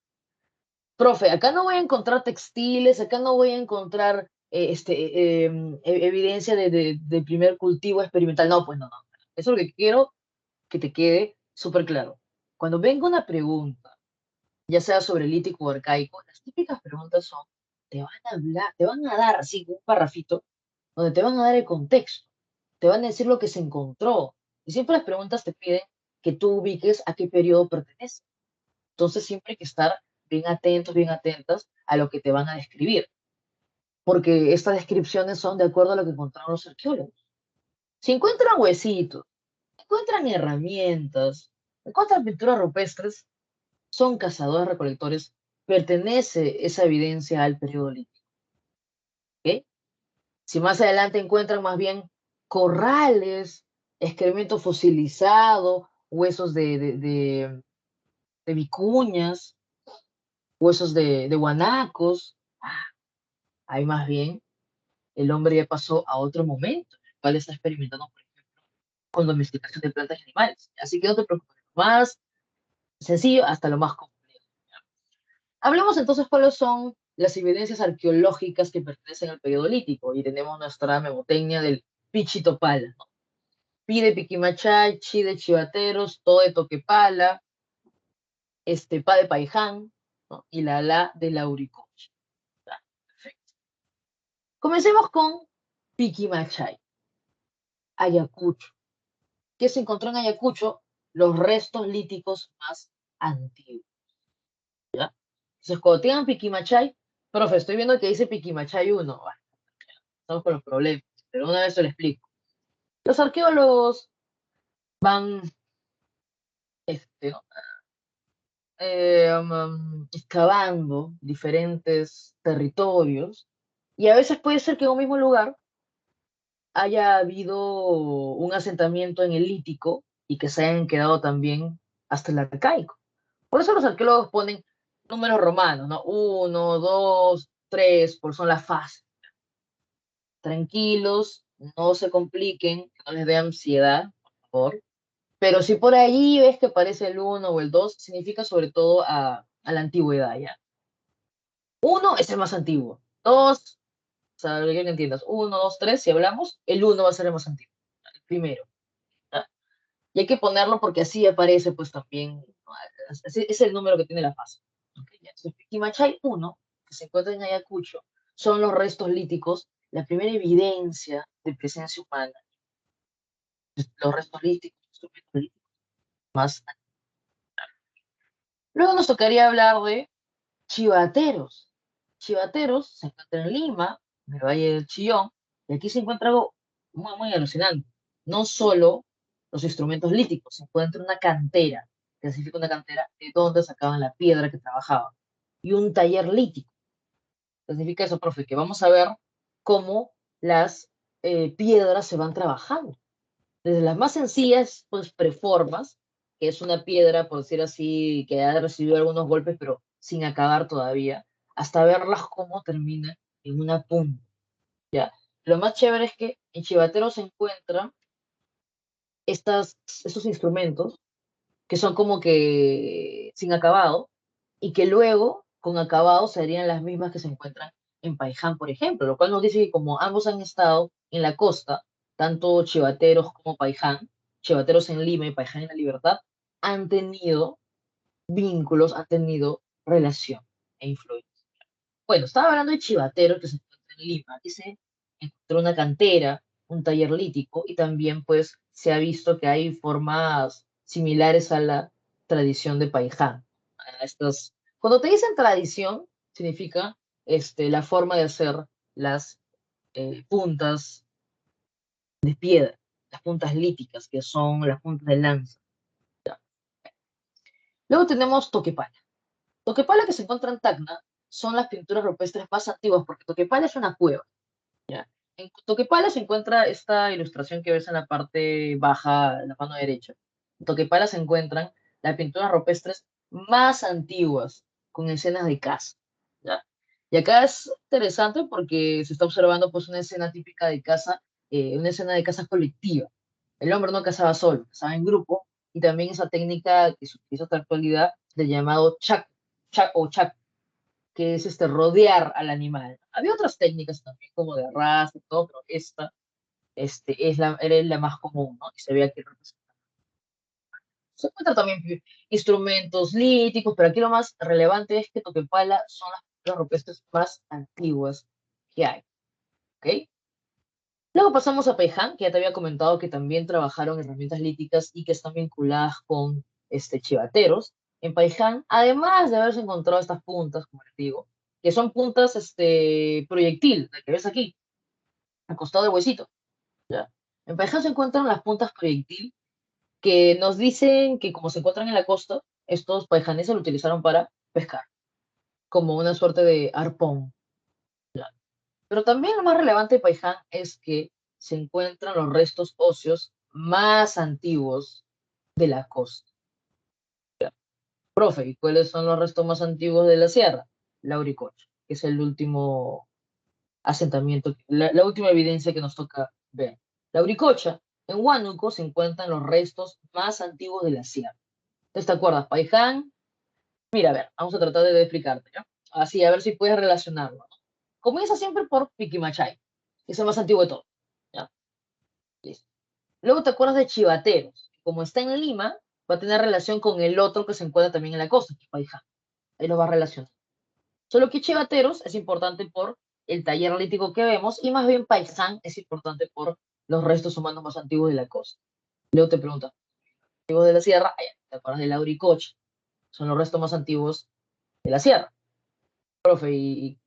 Profe, acá no voy a encontrar textiles, acá no voy a encontrar evidencia de primer cultivo experimental. No, pues no, no. Eso es lo que quiero que te quede súper claro. Cuando venga una pregunta, ya sea sobre lítico o arcaico, las típicas preguntas son, te van a hablar, te van a dar así un parrafito donde te van a dar el contexto, te van a decir lo que se encontró. Y siempre las preguntas te piden que tú ubiques a qué periodo pertenece. Entonces siempre hay que estar bien atentos, bien atentas a lo que te van a describir, porque estas descripciones son de acuerdo a lo que encontraron los arqueólogos. Si encuentran huesitos, encuentran herramientas, encuentran pinturas rupestres, son cazadores recolectores, pertenece esa evidencia al periodo lítico. ¿Ok? Si más adelante encuentran más bien corrales, excremento fosilizado, huesos de vicuñas, huesos de guanacos, ahí más bien el hombre ya pasó a otro momento, en el cual está experimentando, por ejemplo, con domesticación de plantas y animales. Así que no te preocupes, más sencillo hasta lo más complejo. Hablemos entonces cuáles son las evidencias arqueológicas que pertenecen al periodo lítico. Y tenemos nuestra memotecnia del Pichitopala, ¿no? Pi de Piquimachay, Chi de Chivateros, To de Toquepala, Pa de Paiján, ¿no? Y la de Lauricocha. Perfecto. Comencemos con Piquimachay, Ayacucho. ¿Qué se encontró en Ayacucho? Los restos líticos más antiguos. ¿Ya? Entonces, cuando tengan Piquimachay, profe, estoy viendo que dice Piquimachay 1. Bueno, estamos con los problemas, pero una vez se lo explico. Los arqueólogos van ¿no? Excavando diferentes territorios y a veces puede ser que en un mismo lugar haya habido un asentamiento en el lítico y que se hayan quedado también hasta el arcaico. Por eso los arqueólogos ponen números romanos, ¿no? Uno, dos, tres, por son las fases. Tranquilos, no se compliquen, no les dé ansiedad, por favor. Pero si por allí ves que aparece el uno o el 2 significa sobre todo a la antigüedad, ¿ya? Uno es el más antiguo. Dos, o sea, lo que entiendas. Uno, dos, tres, si hablamos, el uno va a ser el más antiguo, el primero. ¿Ya? Y hay que ponerlo porque así aparece, pues también, ¿no? Así es el número que tiene la fase. ¿Ok? Ya. Entonces, Piquimachay 1, que se encuentra en Ayacucho, son los restos líticos, la primera evidencia de presencia humana. los restos líticos, instrumentos líticos más. Luego nos tocaría hablar de chivateros. Chivateros se encuentra en Lima, en el Valle del Chillón, y aquí se encuentra algo muy, muy alucinante. No solo los instrumentos líticos, se encuentra una cantera, que significa una cantera de donde sacaban la piedra que trabajaban, y un taller lítico. ¿Qué significa eso, profe? Que vamos a ver cómo las piedras se van trabajando. Desde las más sencillas, pues preformas, que es una piedra, por decir así, que ha recibido algunos golpes, pero sin acabar todavía, hasta verlas cómo terminan en una punta, ¿ya? Lo más chévere es que en Chivatero se encuentran estos instrumentos que son como que sin acabado y que luego con acabado serían las mismas que se encuentran en Paiján, por ejemplo, lo cual nos dice que como ambos han estado en la costa, tanto Chivateros como Paiján, Chivateros en Lima y Paiján en La Libertad, han tenido vínculos, han tenido relación e influencia. Bueno, estaba hablando de Chivateros que se encuentra en Lima. Aquí se encontró una cantera, un taller lítico y también pues se ha visto que hay formas similares a la tradición de Paiján. Cuando te dicen tradición, significa la forma de hacer las puntas de piedra, las puntas líticas, que son las puntas de lanza. Luego tenemos Toquepala. Toquepala, que se encuentra en Tacna, son las pinturas rupestres más antiguas, porque Toquepala es una cueva. ¿Ya? En Toquepala se encuentra esta ilustración que ves en la parte baja, en la mano derecha. En Toquepala se encuentran las pinturas rupestres más antiguas, con escenas de caza. ¿Ya? Y acá es interesante porque se está observando pues una escena típica de caza, una escena de caza colectiva. El hombre no cazaba solo, cazaba en grupo, y también esa técnica que se utiliza hasta la actualidad del llamado chac o chac, que es rodear al animal. Había otras técnicas también, como de arrastre y todo, pero esta era la más común, ¿no? Y se veía que se encuentran también instrumentos líticos, pero aquí lo más relevante es que Toquepala son las rupestres más antiguas que hay, ¿ok? Luego pasamos a Peján, que ya te había comentado que también trabajaron herramientas líticas y que están vinculadas con chivateros. En Paiján, además de haberse encontrado estas puntas, como les digo, que son puntas proyectil, la que ves aquí, al costado del huesito. ¿Ya? En Paiján se encuentran las puntas proyectil que nos dicen que como se encuentran en la costa, estos paijaneses lo utilizaron para pescar, como una suerte de arpón. ¿Ya? Pero también lo más relevante de Paiján es que se encuentran los restos óseos más antiguos de la costa. Profe, ¿y cuáles son los restos más antiguos de la sierra? Lauricocha, que es el último asentamiento, la última evidencia que nos toca ver. Lauricocha, en Huánuco se encuentran los restos más antiguos de la sierra. ¿Te acuerdas? Paiján. Mira, a ver, vamos a tratar de explicarte, ¿ya? Así, a ver si puedes relacionarlo, ¿no? Comienza siempre por Piquimachay, que es el más antiguo de todos. ¿Ya? Listo. Luego te acuerdas de Chivateros. Como está en Lima, va a tener relación con el otro que se encuentra también en la costa, que es Paiján. Ahí lo va a relacionar. Solo que Chivateros es importante por el taller lítico que vemos y más bien Paiján es importante por los restos humanos más antiguos de la costa. Luego te pregunta, antiguos de la sierra, te acuerdas de Lauricocha, son los restos más antiguos de la sierra. Profe, y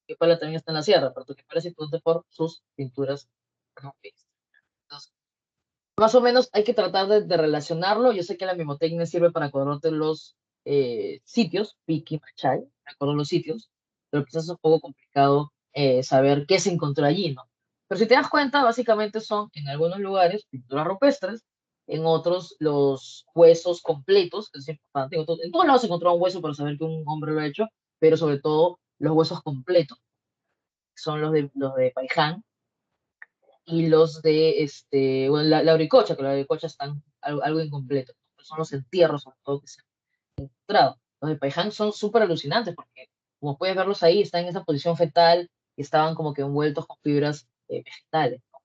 Toquepala también está en la sierra, pero Toquepala es importante por sus pinturas rupestres. Entonces, más o menos hay que tratar de relacionarlo. Yo sé que la mnemotecnia sirve para acordarte los sitios, Piki, Machay, me acuerdo los sitios, pero quizás es un poco complicado saber qué se encontró allí, ¿no? Pero si te das cuenta, básicamente son en algunos lugares pinturas rupestres, en otros los huesos completos, que es importante. En todos lados se encontró un hueso para saber que un hombre lo ha hecho, pero sobre todo los huesos completos, que son los de Paiján y los de bueno, la Auricocha, que la Auricocha están algo incompletos. Son los entierros, sobre todo, que se han encontrado. Los de Paiján son súper alucinantes porque, como puedes verlos ahí, están en esa posición fetal y estaban como que envueltos con fibras vegetales, ¿no?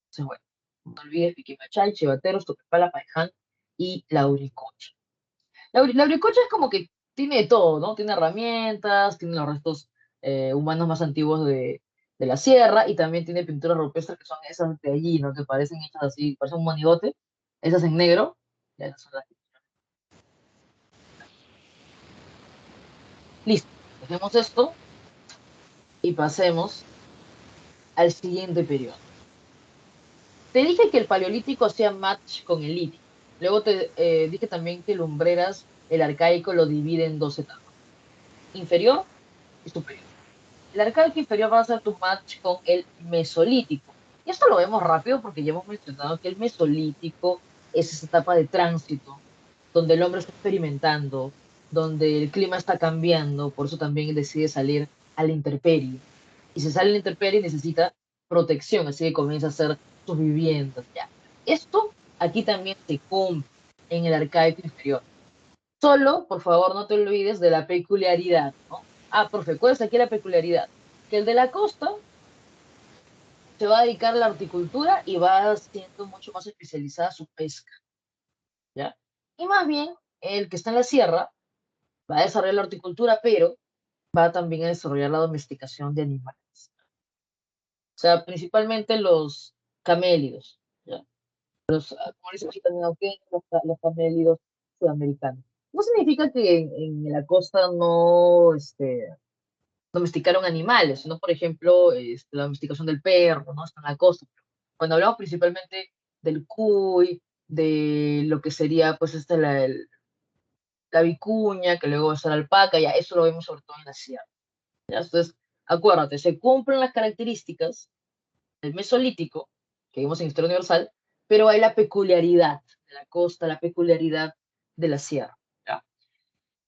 Entonces, bueno, no te olvides Piquimachay, Chivateros, Toquepala, Paiján y la Auricocha. La Auricocha es como que tiene de todo, ¿no? Tiene herramientas, tiene los restos humanos más antiguos de de la sierra, y también tiene pinturas rupestres que son esas de allí, ¿no? Que parecen hechas así, parecen un monigote, esas en negro. Ya esas son las... Listo, dejemos esto y pasemos al siguiente periodo. Te dije que el paleolítico hacía match con el lítico. Luego te dije también que Lumbreras, el arcaico, lo divide en dos etapas, inferior y superior. El arcaico inferior va a ser tu match con el mesolítico. Y esto lo vemos rápido porque ya hemos mencionado que el mesolítico es esa etapa de tránsito, donde el hombre está experimentando, donde el clima está cambiando, por eso también decide salir a la intemperie. Y si sale a la intemperie necesita protección, así que comienza a hacer sus viviendas. Ya. Esto aquí también se cumple en el arcaico inferior. Solo, por favor, no te olvides de la peculiaridad, ¿no? Ah, profe, ¿cuál es aquí la peculiaridad? Que el de la costa se va a dedicar a la horticultura y va siendo mucho más especializada su pesca, ¿ya? Y más bien, el que está en la sierra va a desarrollar la horticultura, pero va también a desarrollar la domesticación de animales. O sea, principalmente los camélidos, ¿ya? Como dice aquí también, aunque los camélidos sudamericanos. No significa que en la costa no, domesticaron animales, sino, por ejemplo, la domesticación del perro, ¿no? Está en la costa. Cuando hablamos principalmente del cuy, de lo que sería, pues, la vicuña, que luego va a ser alpaca, ya eso lo vemos sobre todo en la sierra. ¿Ya? Entonces, acuérdate, se cumplen las características del Mesolítico, que vimos en Historia Universal, pero hay la peculiaridad de la costa, la peculiaridad de la sierra. ¿Ya?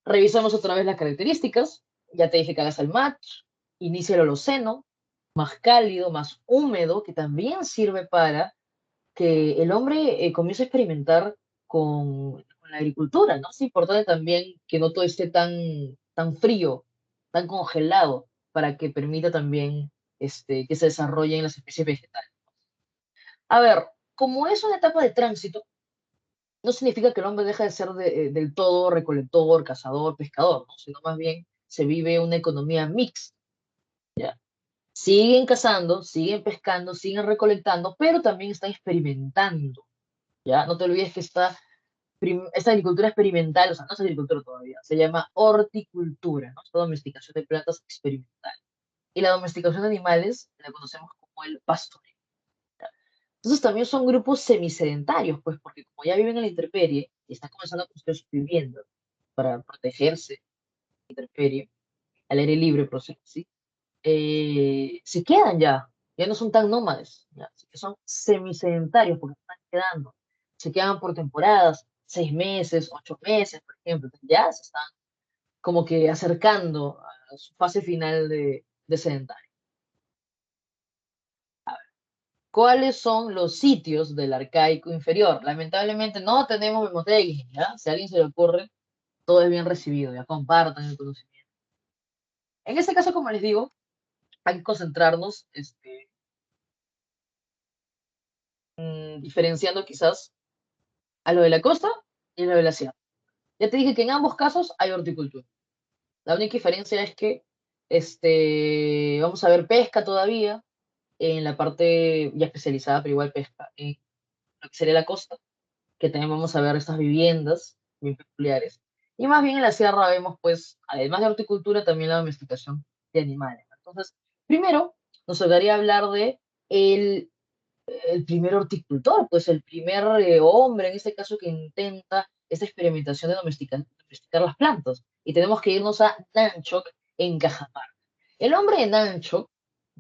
Revisamos otra vez las características. Ya te dije que hagas el match. Inicia el Holoceno, más cálido, más húmedo, que también sirve para que el hombre comience a experimentar con la agricultura, ¿no? Es importante también que no todo esté tan frío, tan congelado, para que permita también que se desarrollen las especies vegetales. A ver, como es una etapa de tránsito, no significa que el hombre deja de ser del todo recolector, cazador, pescador, ¿no? Sino más bien se vive una economía mixta, ¿ya? Siguen cazando, siguen pescando, siguen recolectando, pero también están experimentando, ¿ya? No te olvides que esta agricultura experimental, o sea, no es agricultura todavía, se llama horticultura, ¿no? Esta domesticación de plantas experimental. Y la domesticación de animales la conocemos como el pastoreo. Entonces también son grupos semisedentarios, pues, porque como ya viven en la intemperie y están comenzando a construir sus viviendas para protegerse de la intemperie, al aire libre, por decirlo así, se quedan ya no son tan nómades, ya, así que son semisedentarios porque se están quedando, se quedan por temporadas, 6 meses, 8 meses, por ejemplo, entonces ya se están como que acercando a su fase final de sedentario. ¿Cuáles son los sitios del arcaico inferior? Lamentablemente no tenemos memotécnica, ¿ya? Si a alguien se le ocurre, todo es bien recibido, ya compartan el conocimiento. En este caso, como les digo, hay que concentrarnos, diferenciando quizás a lo de la costa y a lo de la sierra. Ya te dije que en ambos casos hay horticultura. La única diferencia es que vamos a ver pesca todavía en la parte ya especializada, pero igual pesca en lo que sería la costa, que también vamos a ver estas viviendas bien peculiares. Y más bien en la sierra vemos, pues, además de horticultura, también la domesticación de animales. Entonces, primero, nos tocaría hablar de el primer horticultor, pues el primer hombre, en este caso, que intenta esta experimentación de domesticar las plantas. Y tenemos que irnos a Nanchok, en Cajamarca. El hombre de Nanchok,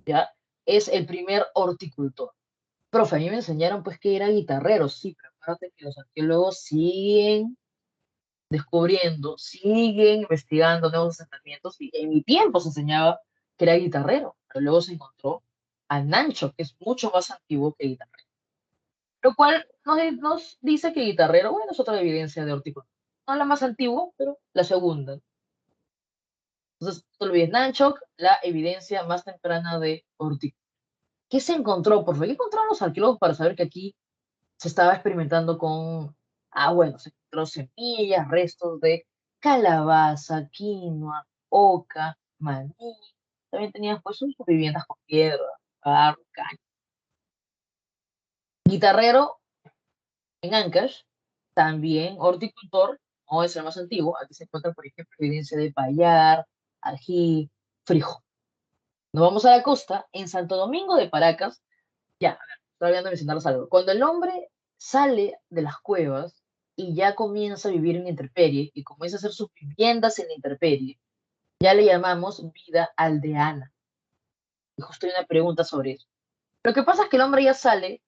¿ya? Es el primer horticultor. Profe, a mí me enseñaron pues que era guitarrero, sí, pero acuérdate que los arqueólogos siguen descubriendo, siguen investigando nuevos asentamientos y en mi tiempo se enseñaba que era guitarrero, pero luego se encontró a Nancho, que es mucho más antiguo que guitarrero. Lo cual nos dice que guitarrero, bueno, es otra evidencia de horticultura. No la más antigua, pero la segunda. Entonces, no olvides, Nanchok, la evidencia más temprana de horticultura. ¿Qué se encontró? Por favor, ¿qué encontraron los arqueólogos para saber que aquí se estaba experimentando con, bueno, se encontró semillas, restos de calabaza, quinoa, oca, maní? también tenían pues sus viviendas con piedra, barro, caña. Guitarrero en Ancash, también horticultor, no es el más antiguo, aquí se encuentra, por ejemplo, evidencia de payar, ají, frijol. Nos vamos a la costa, en Santo Domingo de Paracas, ya, a ver, todavía no mencionarles algo. Cuando el hombre sale de las cuevas y ya comienza a vivir en la intemperie y comienza a hacer sus viviendas en la intemperie, ya le llamamos vida aldeana. Y justo hay una pregunta sobre eso. Lo que pasa es que el hombre ya sale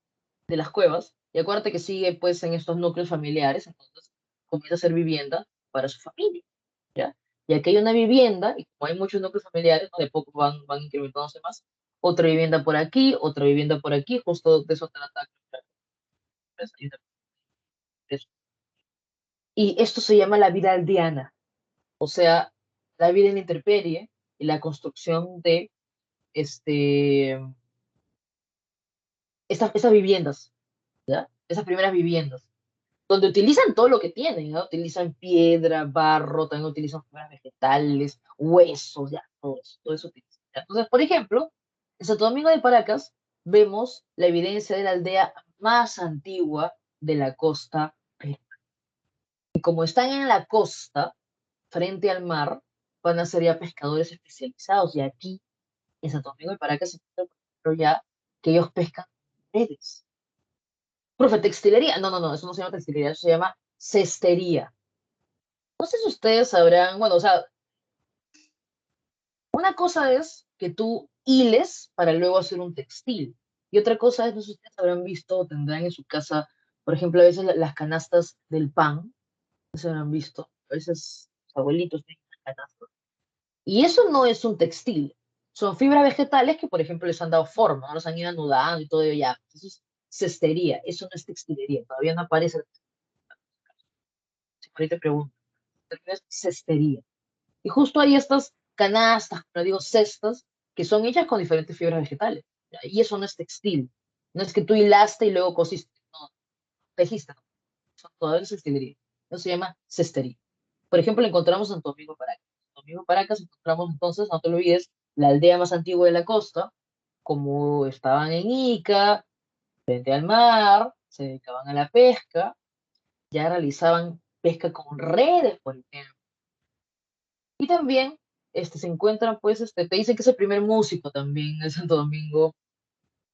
de las cuevas y acuérdate que sigue pues en estos núcleos familiares, entonces comienza a hacer vivienda para su familia, ¿ya? Y aquí hay una vivienda, y como hay muchos núcleos familiares, de poco van incrementándose más, otra vivienda por aquí, justo de eso trata. Y esto se llama la vida aldeana, o sea, la vida en la intemperie y la construcción de este, estas viviendas, ¿ya? Esas primeras viviendas, donde utilizan todo lo que tienen, ¿no? Utilizan piedra, barro, también utilizan fibras vegetales, huesos, ya, todo eso utilizan. ¿Ya? Entonces, por ejemplo, en Santo Domingo de Paracas vemos la evidencia de la aldea más antigua de la costa peruana. Y como están en la costa, frente al mar, van a ser ya pescadores especializados. Y aquí, en Santo Domingo de Paracas, se encuentra, por ejemplo, ya que ellos pescan redes. Profe, textilería. No, no, no, eso no se llama textilería, eso se llama cestería. No sé si ustedes sabrán, bueno, o sea, una cosa es que tú hiles para luego hacer un textil. Y otra cosa es, no sé si ustedes habrán visto o tendrán en su casa, por ejemplo, a veces las canastas del pan, no se habrán visto, a veces los abuelitos tienen canastas. Y eso no es un textil, son fibras vegetales que, por ejemplo, les han dado forma, ¿no? Los han ido anudando y todo ello ya. Eso es cestería, eso no es textilería, todavía no aparece. Si ahorita te pregunto, es cestería. Y justo hay estas canastas, no digo cestas, que son hechas con diferentes fibras vegetales. ¿Ya? Y eso no es textil. No es que tú hilaste y luego cosiste. No, tejiste. No. Eso todo es textilería. Eso se llama cestería. Por ejemplo, encontramos en Santo Domingo Paracas. En Santo Domingo Paracas encontramos entonces, no te lo olvides, la aldea más antigua de la costa, como estaban en Ica, frente al mar, se dedicaban a la pesca, ya realizaban pesca con redes, por ejemplo. Y también se encuentran, pues, te dicen que es el primer músico también en Santo Domingo,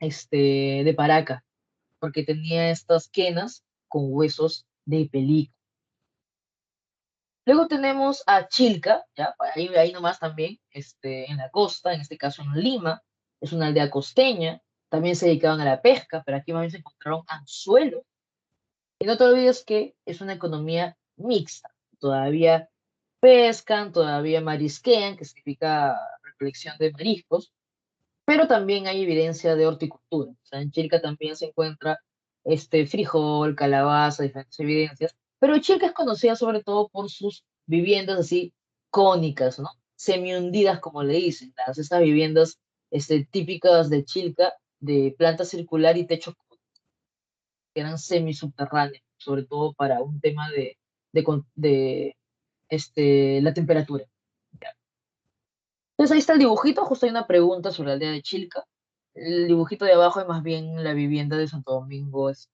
de Paraca, porque tenía estas quenas con huesos de pelícano. Luego tenemos a Chilca, ya, ahí nomás también, en la costa, en este caso en Lima, es una aldea costeña, también se dedicaban a la pesca, pero aquí más bien se encontraron anzuelos. Y no te olvides que es una economía mixta, todavía pescan, todavía marisquean, que significa recolección de mariscos, pero también hay evidencia de horticultura. O sea, en Chilca también se encuentra frijol, calabaza, diferentes evidencias, pero Chilca es conocida sobre todo por sus viviendas así cónicas, ¿no? Semi-hundidas, como le dicen, estas viviendas típicas de Chilca, de planta circular y techo cónico, que eran semisubterráneos, sobre todo para un tema de la temperatura. Entonces ahí está el dibujito, justo hay una pregunta sobre la aldea de Chilca. El dibujito de abajo es más bien la vivienda de Santo Domingo. Es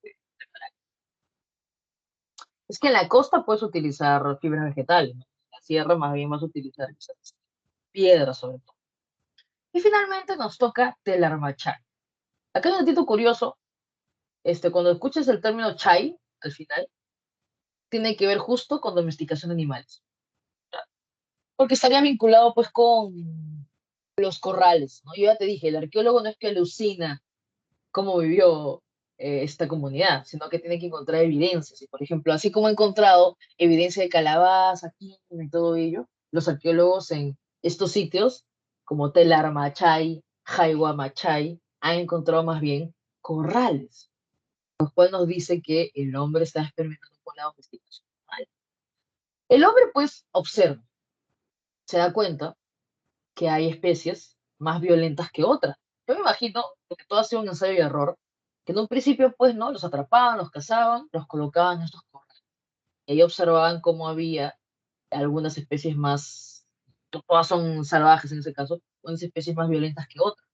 que en la costa puedes utilizar fibras vegetales, ¿no? En la sierra más bien vas a utilizar quizás piedras sobre todo. Y finalmente nos toca Telarmachay. Acá hay un datito curioso, cuando escuches el término chay al final, tiene que ver justo con domesticación de animales, ¿ya? Porque estaría vinculado pues con los corrales, ¿no? Yo ya te dije, el arqueólogo no es que alucina cómo vivió esta comunidad, sino que tiene que encontrar evidencias. Y, por ejemplo, así como he encontrado evidencia de calabaza, quina y todo ello, los arqueólogos en estos sitios, como Telarmachay, Jayguamachay, han encontrado más bien corrales, lo cual nos dice que el hombre está experimentando con la domesticación animal. El hombre, pues, observa, se da cuenta que hay especies más violentas que otras. Yo me imagino que todo ha sido un ensayo y error, que en un principio, pues, ¿no? Los atrapaban, los cazaban, los colocaban en estos corrales. Y ahí observaban cómo había algunas especies más, todas son salvajes en ese caso, unas especies más violentas que otras.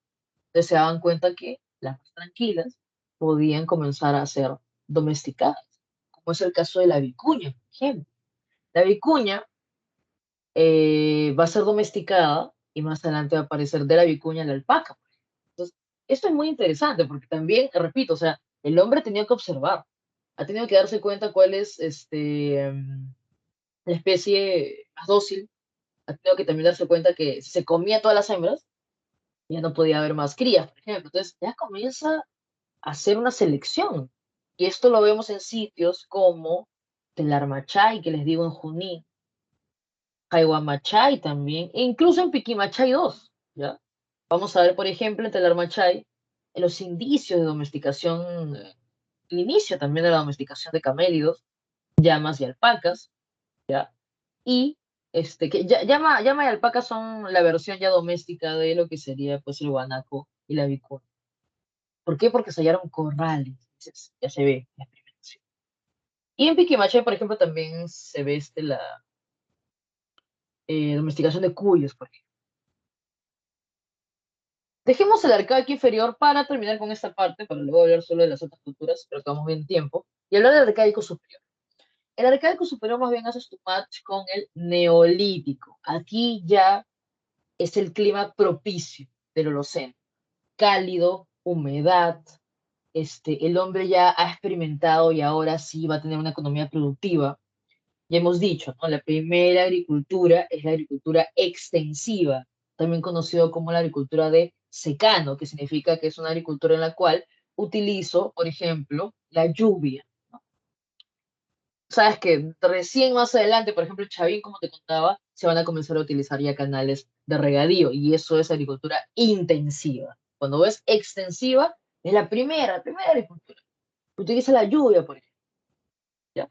Entonces se daban cuenta que las más tranquilas podían comenzar a ser domesticadas, como es el caso de la vicuña, por ejemplo. La vicuña va a ser domesticada y más adelante va a aparecer de la vicuña la alpaca. Entonces, esto es muy interesante porque también, repito, o sea, el hombre ha tenido que observar, ha tenido que darse cuenta cuál es la especie más dócil, ha tenido que también darse cuenta que si se comía todas las hembras, ya no podía haber más crías, por ejemplo. Entonces, ya comienza a hacer una selección. Y esto lo vemos en sitios como Telarmachay, que les digo en Junín, Caihuamachay también, e incluso en Piquimachay 2, ¿ya? Vamos a ver, por ejemplo, en Telarmachay, en los indicios de domesticación, el inicio también de la domesticación de camélidos, llamas y alpacas, y que llama y alpaca son la versión ya doméstica de lo que sería pues el guanaco y la vicuña. ¿Por qué? Porque se hallaron corrales, entonces, ya se ve la experimentación. Y en Piquimachay, por ejemplo, también se ve la domesticación de cuyos, por ejemplo. Dejemos el arcaico inferior para terminar con esta parte, para luego hablar solo de las otras culturas, pero que vamos bien tiempo, y hablar del arcaico superior. El arcaico superior más bien hace tu match con el neolítico. Aquí ya es el clima propicio del Holoceno, cálido, humedad, el hombre ya ha experimentado y ahora sí va a tener una economía productiva. Ya hemos dicho, ¿no? La primera agricultura es la agricultura extensiva, también conocido como la agricultura de secano, que significa que es una agricultura en la cual utilizo, por ejemplo, la lluvia. Sabes que recién más adelante, por ejemplo, Chavín, como te contaba, se van a comenzar a utilizar ya canales de regadío y eso es agricultura intensiva. Cuando ves extensiva, es la primera agricultura. Utiliza la lluvia, por ejemplo. ¿Ya?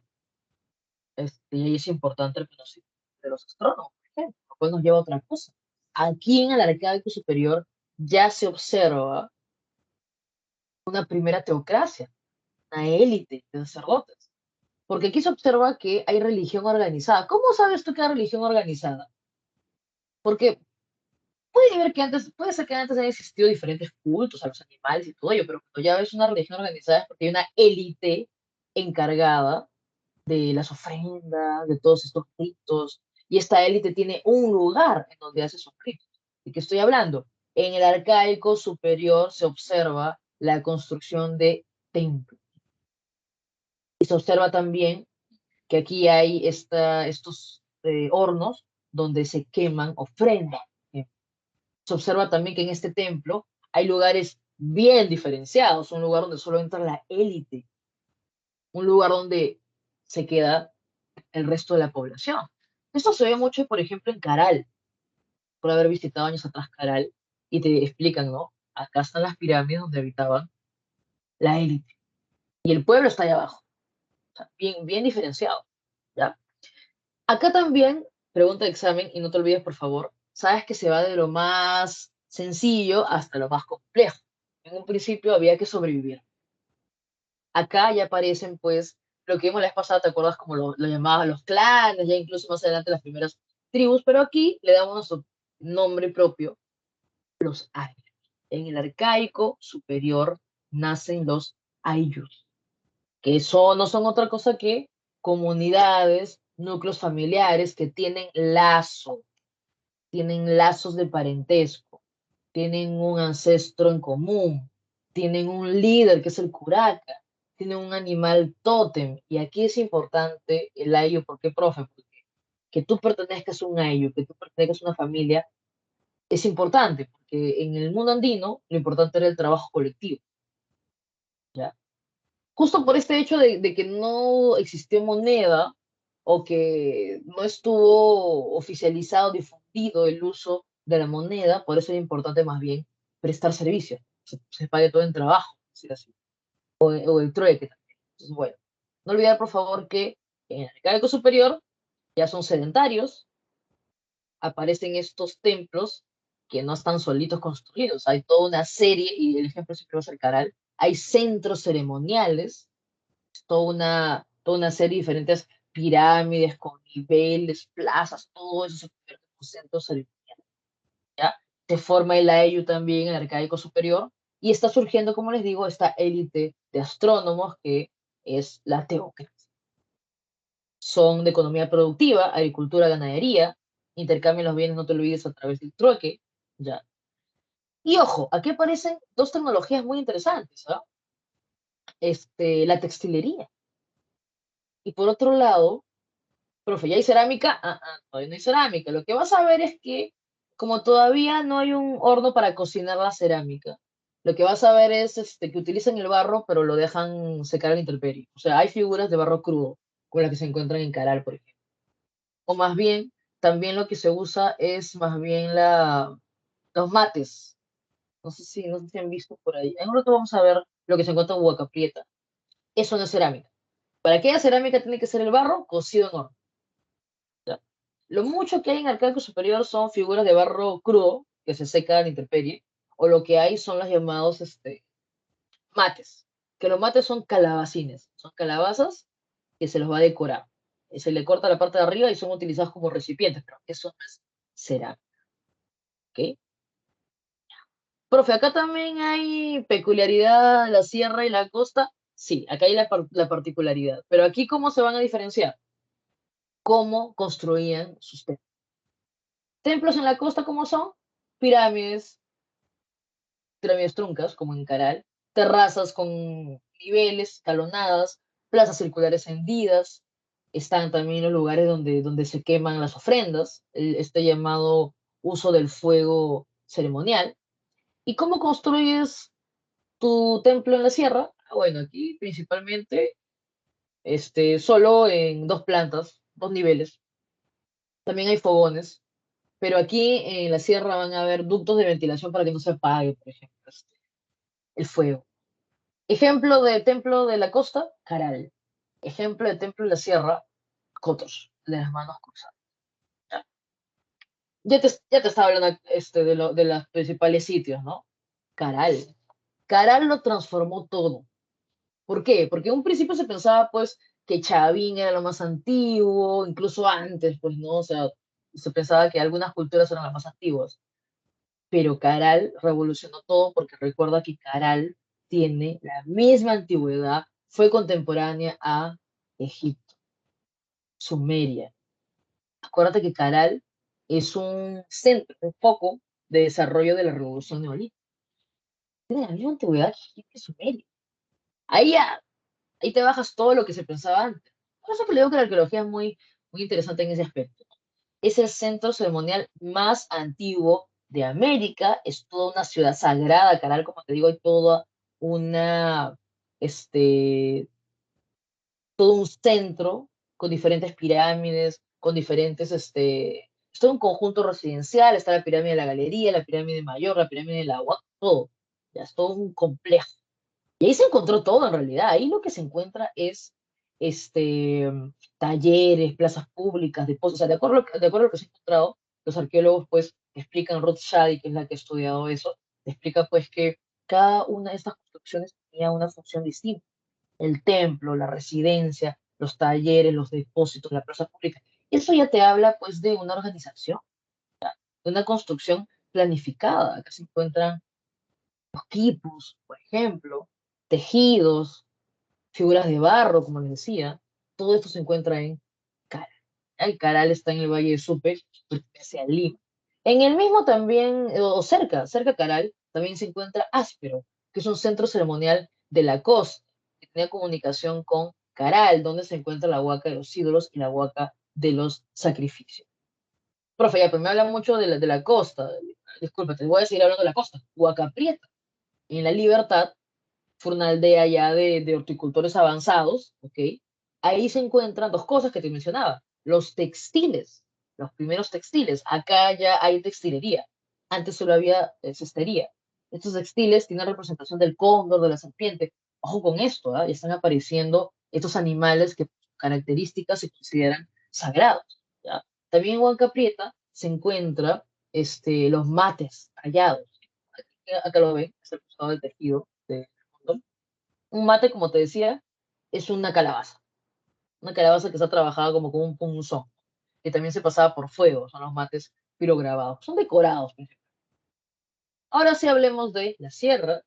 Y ahí es importante el conocimiento de los astrónomos, por ejemplo, lo cual nos lleva a otra cosa. Aquí en el arcaico superior ya se observa una primera teocracia, una élite de sacerdotes. Porque aquí se observa que hay religión organizada. ¿Cómo sabes tú que hay religión organizada? Porque puede ser que antes hayan existido diferentes cultos a los animales y todo ello, pero cuando ya ves una religión organizada es porque hay una élite encargada de las ofrendas, de todos estos ritos, y esta élite tiene un lugar en donde hace sus ritos. ¿De qué estoy hablando? En el arcaico superior se observa la construcción de templos. Y se observa también que aquí hay estos hornos donde se queman ofrendas. Se observa también que en este templo hay lugares bien diferenciados, un lugar donde solo entra la élite, un lugar donde se queda el resto de la población. Esto se ve mucho, por ejemplo, en Caral, por haber visitado años atrás Caral, y te explican, ¿no? Acá están las pirámides donde habitaban la élite, y el pueblo está allá abajo, o sea, bien, bien diferenciado, ¿ya? Acá también, pregunta de examen, y no te olvides, por favor, sabes que se va de lo más sencillo hasta lo más complejo. En un principio había que sobrevivir. Acá ya aparecen, pues, lo que vimos la vez pasada, ¿te acuerdas? Como lo llamaban los clanes, ya incluso más adelante las primeras tribus, pero aquí le damos nuestro nombre propio, los ayllus. En el arcaico superior nacen los ayllus, que no son otra cosa que comunidades, núcleos familiares que tienen lazos de parentesco, tienen un ancestro en común, tienen un líder que es el curaca, tienen un animal tótem. Y aquí es importante el ayu, ¿por qué, profe? Porque que tú pertenezcas a un ayu, que tú pertenezcas a una familia, es importante, porque en el mundo andino lo importante era el trabajo colectivo, ¿ya? Justo por este hecho de que no existió moneda o que no estuvo oficializado, difundido el uso de la moneda, por eso es importante más bien prestar servicios, se pague todo en trabajo, así, o el trueque también. Entonces, bueno, no olvidar por favor que en el arcaico superior ya son sedentarios, aparecen estos templos que no están solitos construidos, hay toda una serie, y el ejemplo siempre va a ser Caral, hay centros ceremoniales, toda una serie de diferentes pirámides con niveles, plazas, todo eso se convierte en un centro ceremonial, ¿ya? Se forma el Aeyu también, el arcaico superior, y está surgiendo, como les digo, esta élite de astrónomos que es la teocracia. Son de economía productiva, agricultura, ganadería, intercambian los bienes, no te olvides, a través del trueque, ya. Y ojo, aquí aparecen dos tecnologías muy interesantes, ¿ah? La textilería. Y por otro lado, profe, ¿ya hay cerámica? Todavía no hay cerámica. Lo que vas a ver es que, como todavía no hay un horno para cocinar la cerámica, lo que vas a ver es que utilizan el barro, pero lo dejan secar a la intemperie. O sea, hay figuras de barro crudo, como las que se encuentran en Caral, por ejemplo. O más bien, también lo que se usa es más bien los mates. No sé si han visto por ahí. En un rato vamos a ver lo que se encuentra en Huaca Prieta. Eso no es cerámica. Para que haya cerámica tiene que ser el barro cocido en horno. Lo mucho que hay en Arcaico Superior son figuras de barro crudo que se seca a la intemperie, o lo que hay son los llamados mates, que los mates son calabacines, son calabazas que se los va a decorar. Se le corta la parte de arriba y son utilizados como recipientes, pero eso no es cerámica, ¿ok? Profe, acá también hay peculiaridad de la sierra y la costa. Sí, acá hay la particularidad, pero aquí ¿cómo se van a diferenciar? ¿Cómo construían sus templos? Templos en la costa, ¿cómo son? Pirámides, pirámides truncas, como en Caral, terrazas con niveles, escalonadas, plazas circulares hendidas, están también los lugares donde se queman las ofrendas, este llamado uso del fuego ceremonial. ¿Y cómo construyes tu templo en la sierra? Bueno, aquí principalmente solo en dos plantas, dos niveles. También hay fogones, pero aquí en la sierra van a haber ductos de ventilación para que no se apague, por ejemplo, el fuego. Ejemplo de templo de la costa, Caral. Ejemplo de templo de la sierra, Cotos, de las manos cruzadas. Ya, ya te estaba hablando de los principales sitios, ¿no? Caral. Caral lo transformó todo. ¿Por qué? Porque en un principio se pensaba, pues, que Chavín era lo más antiguo, incluso antes, pues, ¿no? O sea, se pensaba que algunas culturas eran las más antiguas. Pero Caral revolucionó todo porque recuerda que Caral tiene la misma antigüedad, fue contemporánea a Egipto, Sumeria. Acuérdate que Caral es un centro, un foco de desarrollo de la revolución neolítica. Tiene la misma antigüedad que Egipto y Sumeria. Ahí ya, ahí te bajas todo lo que se pensaba antes. Por eso que le digo que la arqueología es muy, muy interesante en ese aspecto. Es el centro ceremonial más antiguo de América, es toda una ciudad sagrada, Caral, como te digo, hay toda una, este, todo un centro con diferentes pirámides, con diferentes, es todo un conjunto residencial, está la pirámide de la Galería, la pirámide mayor, la pirámide del agua, todo, ya es todo un complejo. Y ahí se encontró todo en realidad. Ahí lo que se encuentra es talleres, plazas públicas, depósitos. O sea, de acuerdo a lo que se ha encontrado, los arqueólogos pues explican, Ruth Shady, que es la que ha estudiado eso, explica pues que cada una de estas construcciones tenía una función distinta. El templo, la residencia, los talleres, los depósitos, la plaza pública. Eso ya te habla pues de una organización, de una construcción planificada. Acá se encuentran los quipus, por ejemplo, tejidos, figuras de barro, como les decía, todo esto se encuentra en Caral. El Caral está en el Valle de Supe, pertenece a Lima. En el mismo también, o cerca a Caral, también se encuentra Áspero, que es un centro ceremonial de la costa, que tiene comunicación con Caral, donde se encuentra la huaca de los ídolos y la huaca de los sacrificios. Profe, ya, pues me habla mucho de la costa. Disculpe, te voy a seguir hablando de la costa. Huaca Prieta, en la Libertad, fue una aldea ya de horticultores avanzados, ¿ok? Ahí se encuentran dos cosas que te mencionaba, los textiles, los primeros textiles. Acá ya hay textilería, antes solo había cestería. Estos textiles tienen representación del cóndor, de la serpiente. Ojo con esto, ¿ah? Ya están apareciendo estos animales que por sus características se consideran sagrados, ¿ya? También en Huanca Prieta se encuentra los mates tallados. Acá lo ven, es el costado del tejido de fondo. Un mate, como te decía, es una calabaza que está trabajada como con un punzón, que también se pasaba por fuego, son los mates pirograbados, son decorados, por ejemplo. Ahora sí hablemos de la sierra.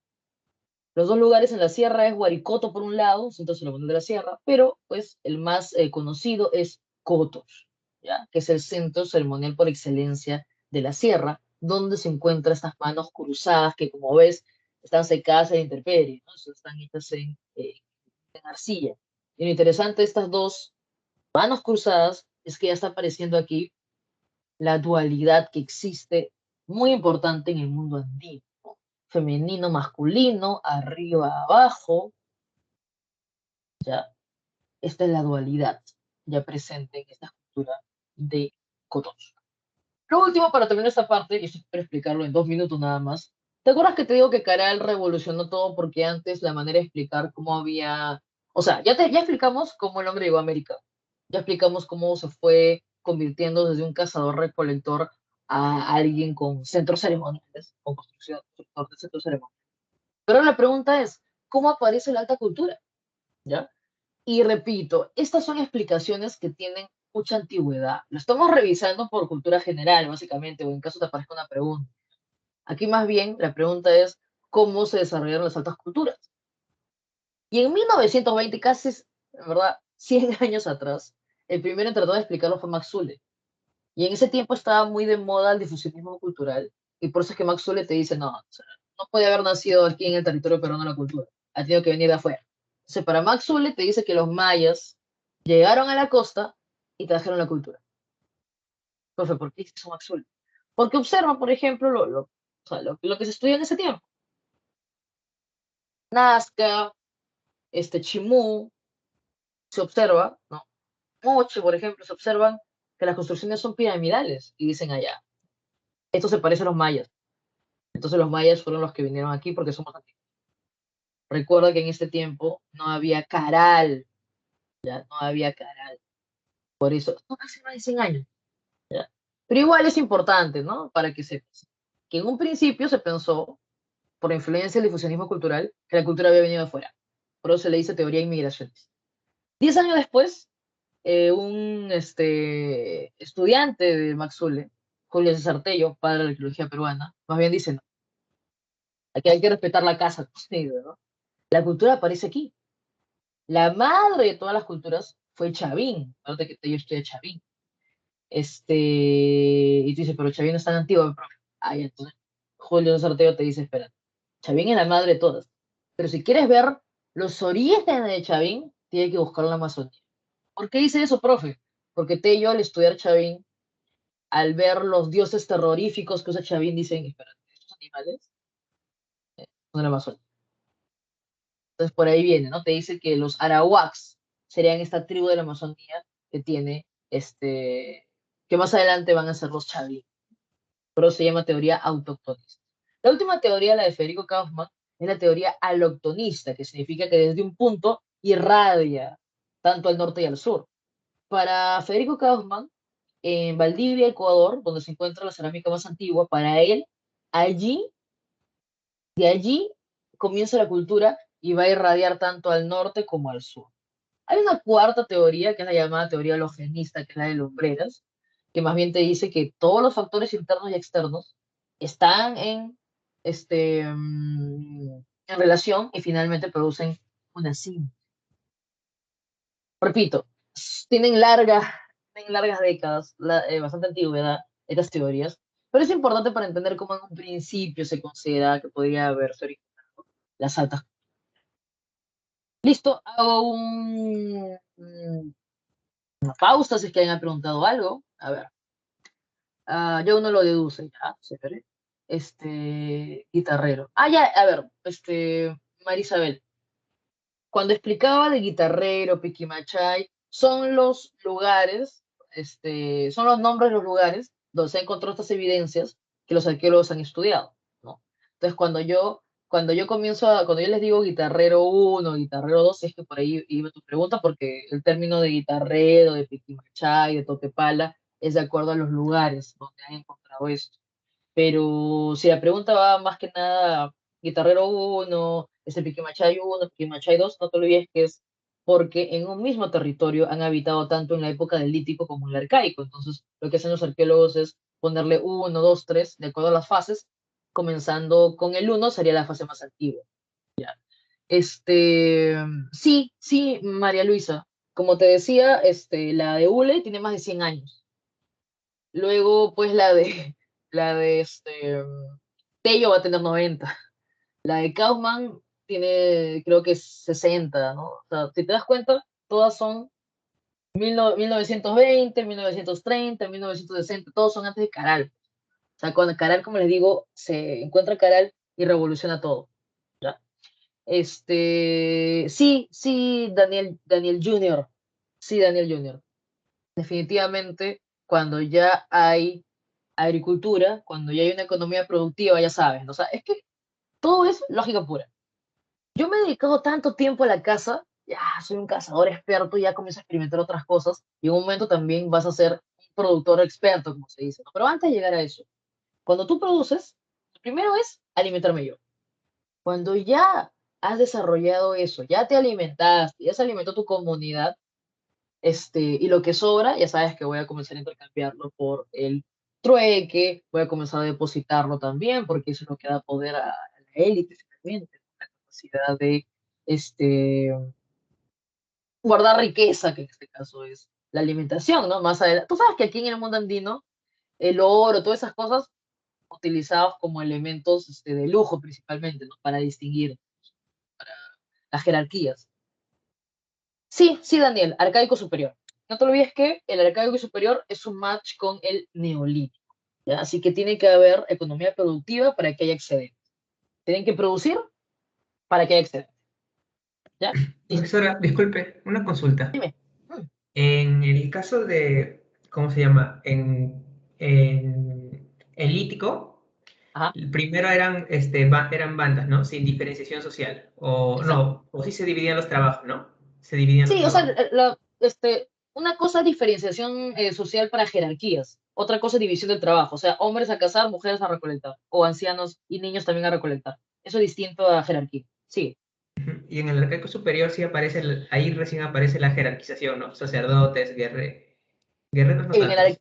Los dos lugares en la sierra es Huaricoto por un lado, centro ceremonial de la sierra, pero pues el más conocido es Cotos, ¿ya? Que es el centro ceremonial por excelencia de la sierra, donde se encuentran estas manos cruzadas que, como ves, están secadas en intemperie, ¿no? Están hechas en arcilla. Y lo interesante de estas dos manos cruzadas es que ya está apareciendo aquí la dualidad que existe muy importante en el mundo andino, ¿no? Femenino, masculino, arriba, abajo, ¿ya? Esta es la dualidad ya presente en esta cultura de Kotosh. Lo último, para terminar esta parte, y esto espero explicarlo en 2 minutos nada más. ¿Te acuerdas que te digo que Caral revolucionó todo porque antes la manera de explicar cómo había... O sea, ya explicamos cómo el hombre llegó a América. Ya explicamos cómo se fue convirtiendo desde un cazador-recolector a alguien con centros ceremoniales, con constructor de centros ceremoniales. Pero la pregunta es, ¿cómo aparece la alta cultura? ¿Ya? Y repito, estas son explicaciones que tienen mucha antigüedad. Lo estamos revisando por cultura general, básicamente, o en caso te aparezca una pregunta. Aquí más bien la pregunta es cómo se desarrollaron las altas culturas. Y en 1920, casi, en verdad, 100 años atrás, el primero en tratar de explicarlo fue Max Zulle. Y en ese tiempo estaba muy de moda el difusionismo cultural. Y por eso es que Max Zulle te dice, no, o sea, no puede haber nacido aquí en el territorio peruano la cultura. Ha tenido que venir de afuera. Entonces, para Max Zulle te dice que los mayas llegaron a la costa y trajeron la cultura. Profe, ¿por qué dice eso Max Zulle? Porque observa, por ejemplo, o sea, lo que se estudia en ese tiempo. Nazca, Chimú, se observa, ¿no? Moche, por ejemplo, se observan que las construcciones son piramidales y dicen allá, esto se parece a los mayas. Entonces los mayas fueron los que vinieron aquí porque somos antiguos. Recuerda que en este tiempo no había caral, ya no había caral. Por eso, no, hace más de 100 años. ¿Ya? Pero igual es importante, ¿no? Para que sepas que en un principio se pensó, por influencia del difusionismo cultural, que la cultura había venido de afuera. Por eso se le dice teoría de inmigraciones. 10 años después, un estudiante de Max Zulle, Julio César Tello, padre de la arqueología peruana, más bien dice, no, aquí hay que respetar la casa, ¿no? La cultura aparece aquí. La madre de todas las culturas fue Chavín. Ahorita que yo estudié Chavín. Y tú dices, pero Chavín no es tan antiguo, profe. Ay, entonces Julio Sarteo te dice, espera, Chavín es la madre de todas. Pero si quieres ver los orígenes de Chavín, tienes que buscar la Amazonía. ¿Por qué dice eso, profe? Porque Tello, al estudiar Chavín, al ver los dioses terroríficos que usa Chavín, dicen, espera, estos animales son la Amazonía. Entonces por ahí viene, ¿no? Te dice que los arawaks serían esta tribu de la Amazonía que tiene, que más adelante van a ser los chaví. Pero se llama teoría autoctonista. La última teoría, la de Federico Kauffman, es la teoría aloctonista, que significa que desde un punto irradia tanto al norte y al sur. Para Federico Kauffman, en Valdivia, Ecuador, donde se encuentra la cerámica más antigua, para él, allí de allí comienza la cultura y va a irradiar tanto al norte como al sur. Hay una cuarta teoría, que es la llamada teoría halogenista, que es la de Lumbreras, que más bien te dice que todos los factores internos y externos están en relación y finalmente producen una síntesis. Repito, tienen largas décadas, bastante antigüedad, estas teorías, pero es importante para entender cómo en un principio se considera que podría haberse originado las altas. Listo, hago una pausa si es que hayan preguntado algo. A ver, ya uno lo deduce, ya, chévere. Guitarrero. Ah, ya, a ver, Marisabel, cuando explicaba de guitarrero, Piquimachay, son los lugares, son los nombres de los lugares donde se han encontrado estas evidencias que los arqueólogos han estudiado, ¿no? Entonces, cuando yo les digo guitarrero uno, guitarrero 2, es que por ahí iba tu pregunta, porque el término de guitarrero, de Piquimachay, de Toquepala, es de acuerdo a los lugares donde han encontrado esto. Pero si la pregunta va más que nada, guitarrero uno, Piquimachay uno, Piquimachay 2, no te olvides que es porque en un mismo territorio han habitado tanto en la época del lítico como en el arcaico. Entonces, lo que hacen los arqueólogos es ponerle uno, 2, 3, de acuerdo a las fases, comenzando con el uno sería la fase más antigua. Este, sí, sí, María Luisa. Como te decía, la de Ule tiene más de 100 años. Luego, pues la de Tello va a tener 90. La de Kaufman tiene, creo que 60, ¿no? O sea, si te das cuenta, todas son 1920, 1930, 1960, todos son antes de Caral. O sea, cuando Caral, como les digo, se encuentra Caral y revoluciona todo. ¿Ya? Sí, sí, Daniel Junior. Sí, Daniel Junior. Definitivamente, cuando ya hay agricultura, cuando ya hay una economía productiva, ya sabes, ¿no? O sea, es que todo es lógica pura. Yo me he dedicado tanto tiempo a la casa, ya soy un cazador experto, ya comienzo a experimentar otras cosas, y en un momento también vas a ser un productor experto, como se dice, ¿no? Pero antes de llegar a eso, cuando tú produces, lo primero es alimentarme yo. Cuando ya has desarrollado eso, ya te alimentaste, ya se alimentó tu comunidad, y lo que sobra, ya sabes que voy a comenzar a intercambiarlo por el trueque, voy a comenzar a depositarlo también, porque eso es lo que da poder a la élite, finalmente, la capacidad de este, guardar riqueza, que en este caso es la alimentación, ¿no? Más adelante. Tú sabes que aquí en el mundo andino, el oro, todas esas cosas, utilizados como elementos de lujo principalmente, ¿no? Para distinguir las jerarquías. Sí, sí, Daniel, arcaico superior. No te olvides que el arcaico superior es un match con el neolítico, ¿ya? Así que tiene que haber economía productiva para que haya excedente. Tienen que producir para que haya excedente, ¿ya? Listo. Profesora, disculpe, una consulta. Dime. Mm, En el caso de, ¿cómo se llama? En el lítico, ajá, primero eran bandas, ¿no? Sin diferenciación social. O exacto. no, o sí se dividían los trabajos, ¿no? Se dividían los Sí, o sea, trabajos. una cosa es diferenciación social para jerarquías, otra cosa es división del trabajo, o sea, hombres a cazar, mujeres a recolectar, o ancianos y niños también a recolectar. Eso es distinto a jerarquía. Sí. Ujú. Y en el arcaico superior sí aparece, ahí recién aparece la jerarquización, ¿no? Sacerdotes, guerreros no En el, tantos. ar-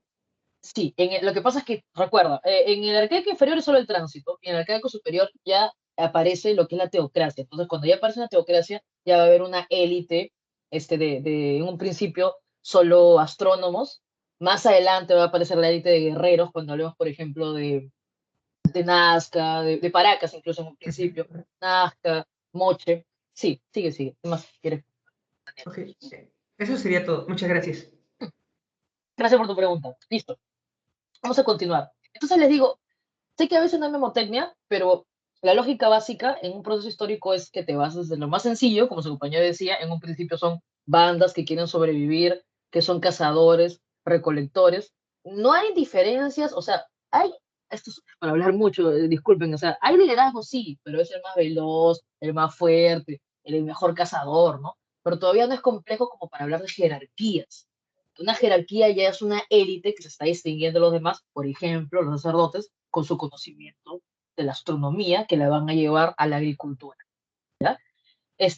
sí, lo que pasa es que, recuerda, en el arcaico inferior es solo el tránsito, y en el arcaico superior ya aparece lo que es la teocracia. Entonces, cuando ya aparece una teocracia, ya va a haber una élite, en un principio, solo astrónomos. Más adelante va a aparecer la élite de guerreros, cuando hablemos, por ejemplo, de Nazca, de Paracas, incluso en un principio. Ujú. Nazca, Moche. Sí, sigue, sigue. ¿Qué más quieres? Ok, eso sería todo. Muchas gracias. Gracias por tu pregunta. Listo. Vamos a continuar. Entonces les digo, sé que a veces no hay memotecnia, pero la lógica básica en un proceso histórico es que te basas de lo más sencillo, como su compañero decía, en un principio son bandas que quieren sobrevivir, que son cazadores, recolectores. No hay diferencias, o sea, esto es para hablar mucho, disculpen, o sea, hay liderazgo, sí, pero es el más veloz, el más fuerte, el mejor cazador, ¿no? Pero todavía no es complejo como para hablar de jerarquías. Una jerarquía ya es una élite que se está distinguiendo de los demás, por ejemplo, los sacerdotes, con su conocimiento de la astronomía que la van a llevar a la agricultura, ¿ya?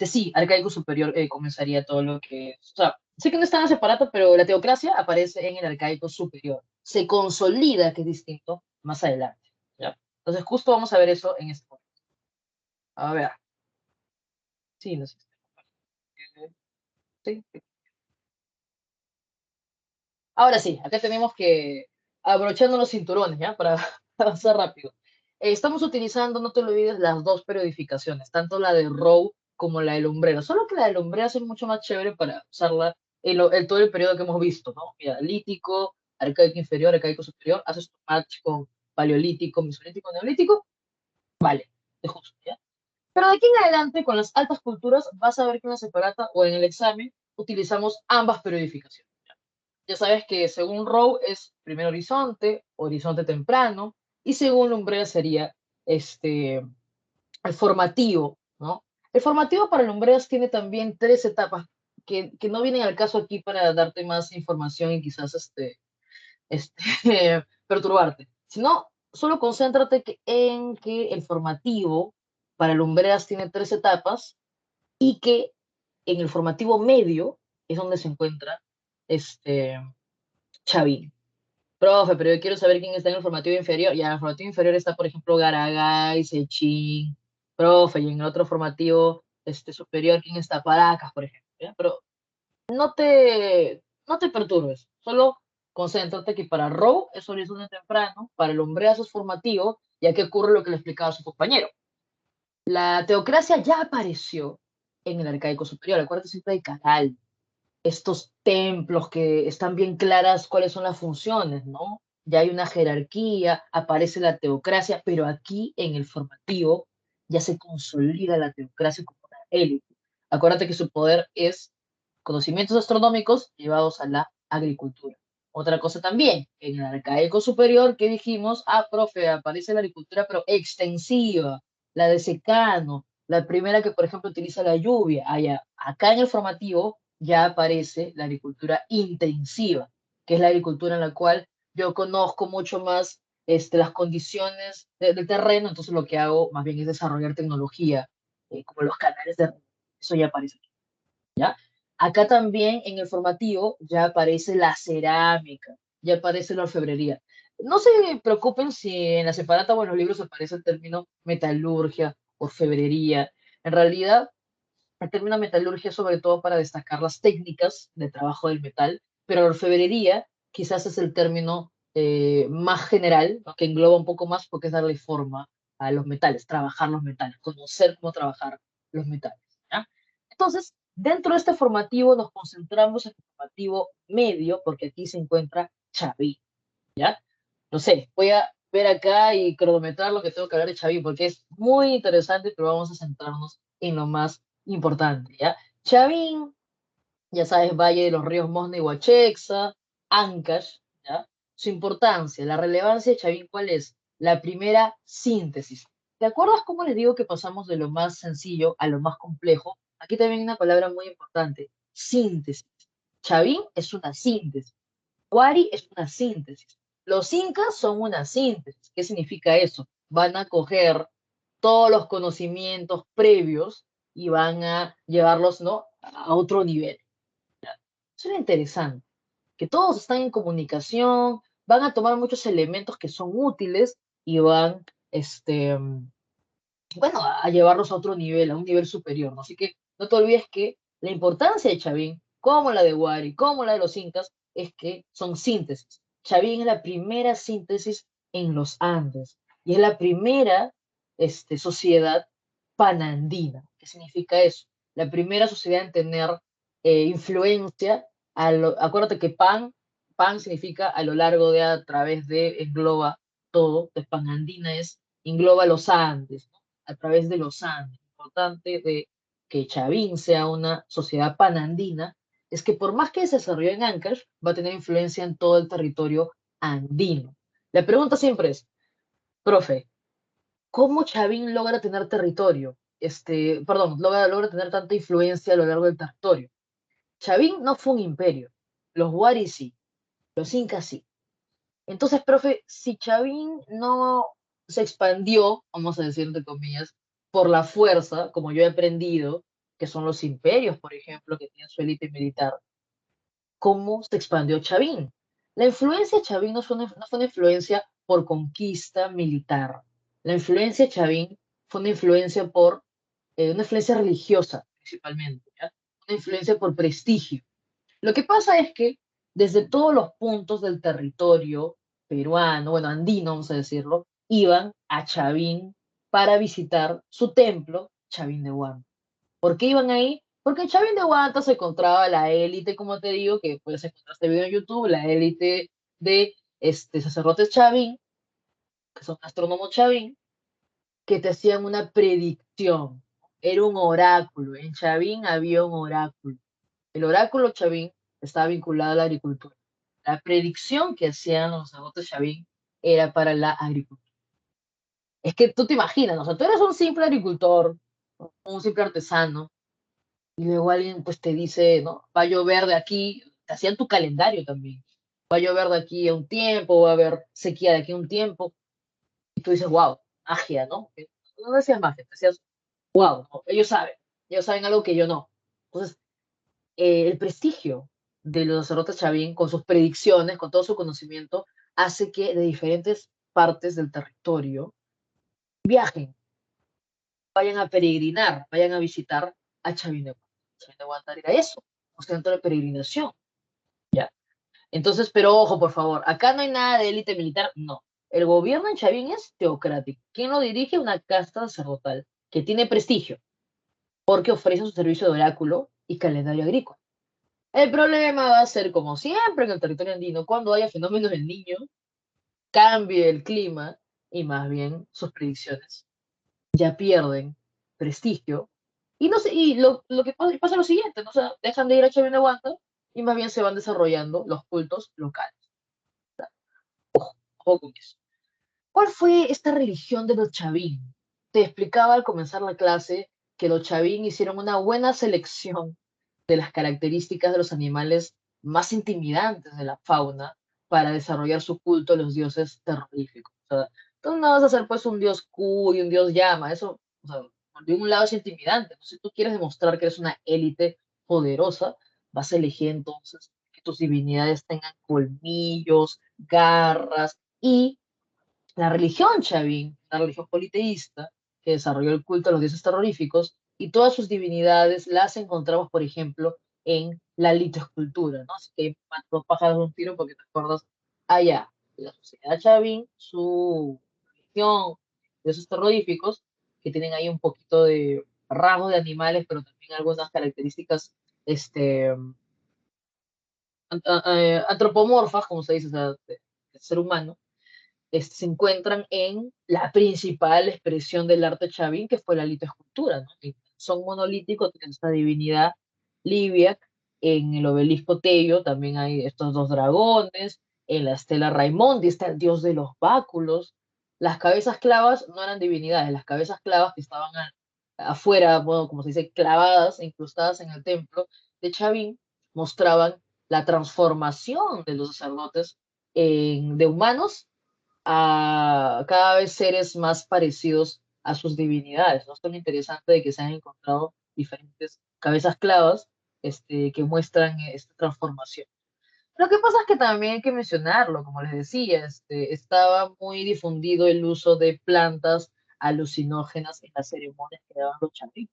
Sí, arcaico superior comenzaría todo lo que es. O sea, sé que no están separados, pero la teocracia aparece en el arcaico superior. Se consolida, que es distinto, más adelante, ¿ya? Entonces, justo vamos a ver eso en este momento. A ver, sí, no sé. Sí, sí. Ahora sí, acá tenemos que abrochando los cinturones, ¿ya? Para avanzar rápido. Estamos utilizando, no te lo olvides, las dos periodificaciones, tanto la de Row como la de Lumbrera. Solo que la de Lumbrera es mucho más chévere para usarla en todo el periodo que hemos visto, ¿no? Mira, lítico, arcaico inferior, arcaico superior, haces tu match con paleolítico, mesolítico, neolítico, vale, de justo, ¿ya? Pero de aquí en adelante, con las altas culturas, vas a ver que en la separata o en el examen utilizamos ambas periodificaciones. Ya sabes que según Rowe es primer horizonte, horizonte temprano, y según Lumbrera sería el formativo, ¿no? El formativo para Lumbreras tiene también tres etapas que no vienen al caso aquí para darte más información y quizás este, perturbarte, sino solo concéntrate en que el formativo para Lumbreras tiene tres etapas y que en el formativo medio es donde se encuentra este, Chavín. Profe, pero yo quiero saber quién está en el formativo inferior. Ya en el formativo inferior está, por ejemplo, Garagay, Sechín, profe, y en el otro formativo superior, ¿quién está? Paracas, por ejemplo. ¿Ya? Pero no te perturbes, solo concéntrate que para Row es horizonte temprano, para el hombreazo es formativo, y aquí ocurre lo que le explicaba su compañero. La teocracia ya apareció en el arcaico superior, acuérdate siempre de Caral, estos templos que están bien claras cuáles son las funciones, ¿no? Ya hay una jerarquía, aparece la teocracia, pero aquí en el formativo ya se consolida la teocracia como una élite. Acuérdate que su poder es conocimientos astronómicos llevados a la agricultura. Otra cosa también, en el arcaico superior que dijimos, profe, aparece la agricultura, pero extensiva, la de secano, la primera que, por ejemplo, utiliza la lluvia. Allá, acá en el formativo ya aparece la agricultura intensiva, que es la agricultura en la cual yo conozco mucho más las condiciones del terreno, entonces lo que hago más bien es desarrollar tecnología, como los canales de... Eso ya aparece aquí, ¿ya? Acá también en el formativo ya aparece la cerámica, ya aparece la orfebrería. No se preocupen si en la separata o en los libros aparece el término metalurgia, orfebrería. En realidad, el término metalurgia sobre todo para destacar las técnicas de trabajo del metal, pero la orfebrería quizás es el término más general, ¿no? Que engloba un poco más porque es darle forma a los metales, trabajar los metales, conocer cómo trabajar los metales. ¿Ya? Entonces, dentro de este formativo nos concentramos en el formativo medio porque aquí se encuentra Xavi, ¿ya? No sé, voy a ver acá y cronometrar lo que tengo que hablar de Xavi porque es muy interesante, pero vamos a centrarnos en lo más importante, ¿ya? Chavín, ya sabes, Valle de los Ríos Mosna y Huachexa, Ancash, ¿ya? Su importancia, la relevancia de Chavín, ¿cuál es? La primera síntesis. ¿Te acuerdas cómo les digo que pasamos de lo más sencillo a lo más complejo? Aquí también hay una palabra muy importante, síntesis. Chavín es una síntesis. Wari es una síntesis. Los incas son una síntesis. ¿Qué significa eso? Van a coger todos los conocimientos previos y van a llevarlos, ¿no? A otro nivel. Eso es interesante, que todos están en comunicación, van a tomar muchos elementos que son útiles y van, bueno, a llevarlos a otro nivel, a un nivel superior, ¿no? Así que no te olvides que la importancia de Chavín, como la de Wari, como la de los incas, es que son síntesis. Chavín es la primera síntesis en los Andes y es la primera sociedad panandina. ¿Qué significa eso? La primera sociedad en tener influencia, acuérdate que pan significa a lo largo de, a través de, engloba todo, entonces panandina es, engloba los Andes, ¿no? A través de los Andes. Lo importante de que Chavín sea una sociedad panandina es que por más que se desarrolle en Ancash, va a tener influencia en todo el territorio andino. La pregunta siempre es, profe, ¿cómo Chavín logra tener territorio? Perdón, logra tener tanta influencia a lo largo del territorio. Chavín no fue un imperio, los Huaris sí, los Incas sí. Entonces, profe, si Chavín no se expandió, vamos a decir entre comillas, por la fuerza, como yo he aprendido, que son los imperios, por ejemplo, que tienen su élite militar, ¿cómo se expandió Chavín? La influencia de Chavín no fue una influencia por conquista militar. La influencia de Chavín fue una influencia religiosa, principalmente, ¿ya? Una influencia por prestigio. Lo que pasa es que desde todos los puntos del territorio peruano, bueno, andino, vamos a decirlo, iban a Chavín para visitar su templo, Chavín de Huanta. ¿Por qué iban ahí? Porque en Chavín de Huanta se encontraba la élite, como te digo, que puedes encontrar este video en YouTube, la élite de sacerdotes Chavín, que son astrónomos Chavín, que te hacían una predicción. Era un oráculo. En Chavín había un oráculo. El oráculo Chavín estaba vinculado a la agricultura. La predicción que hacían los sacerdotes Chavín era para la agricultura. Es que tú te imaginas, o sea, tú eres un simple agricultor, un simple artesano, y luego alguien pues te dice, ¿no? Va a llover de aquí, te hacían tu calendario también. Va a llover de aquí a un tiempo, va a haber sequía de aquí a un tiempo, y tú dices, wow, magia, ¿no? No decías magia, decías, wow, ¿no? Ellos saben algo que yo no. Entonces, el prestigio de los sacerdotes Chavín con sus predicciones, con todo su conocimiento, hace que de diferentes partes del territorio viajen, vayan a peregrinar, vayan a visitar a Chavine. Chavine era eso, un centro de peregrinación, ¿ya? Entonces, pero ojo, por favor, acá no hay nada de élite militar, no. El gobierno en Chavín es teocrático. ¿Quién lo dirige? Una casta sacerdotal que tiene prestigio porque ofrece su servicio de oráculo y calendario agrícola. El problema va a ser, como siempre en el territorio andino, cuando haya fenómenos del niño, cambie el clima y más bien sus predicciones ya pierden prestigio. Y no sé, y lo que pasa es lo siguiente, ¿no? O sea, dejan de ir a Chavín-Aguanta y más bien se van desarrollando los cultos locales. Ojo con eso. ¿Cuál fue esta religión de los Chavín? Te explicaba al comenzar la clase que los Chavín hicieron una buena selección de las características de los animales más intimidantes de la fauna para desarrollar su culto a los dioses terroríficos. O sea, tú no vas a ser pues un dios Ku y un dios llama, eso, o sea, de un lado es intimidante. ¿No? Si tú quieres demostrar que eres una élite poderosa, vas a elegir entonces que tus divinidades tengan colmillos, garras y la religión Chavín, la religión politeísta, que desarrolló el culto a los dioses terroríficos, y todas sus divinidades las encontramos, por ejemplo, en la litoescultura, ¿no? Así que dos pájaros de un tiro porque te acuerdas allá, la sociedad Chavín, su religión, dioses terroríficos, que tienen ahí un poquito de rasgos de animales, pero también algunas características este, antropomorfas, como se dice, o sea, de ser humano se encuentran en la principal expresión del arte chavín, que fue la litoescultura, ¿no? En son monolítico, tiene esta divinidad libia, en el obelisco Tello también hay estos dos dragones, en la estela Raimondi está el dios de los báculos, las cabezas clavas no eran divinidades, las cabezas clavas que estaban afuera, bueno, como se dice, clavadas, incrustadas en el templo de Chavín, mostraban la transformación de los sacerdotes de humanos a cada vez seres más parecidos a sus divinidades. ¿No? Esto es lo interesante de que se han encontrado diferentes cabezas clavas que muestran esta transformación. Lo que pasa es que también hay que mencionarlo, como les decía, estaba muy difundido el uso de plantas alucinógenas en las ceremonias que daban los chamíes.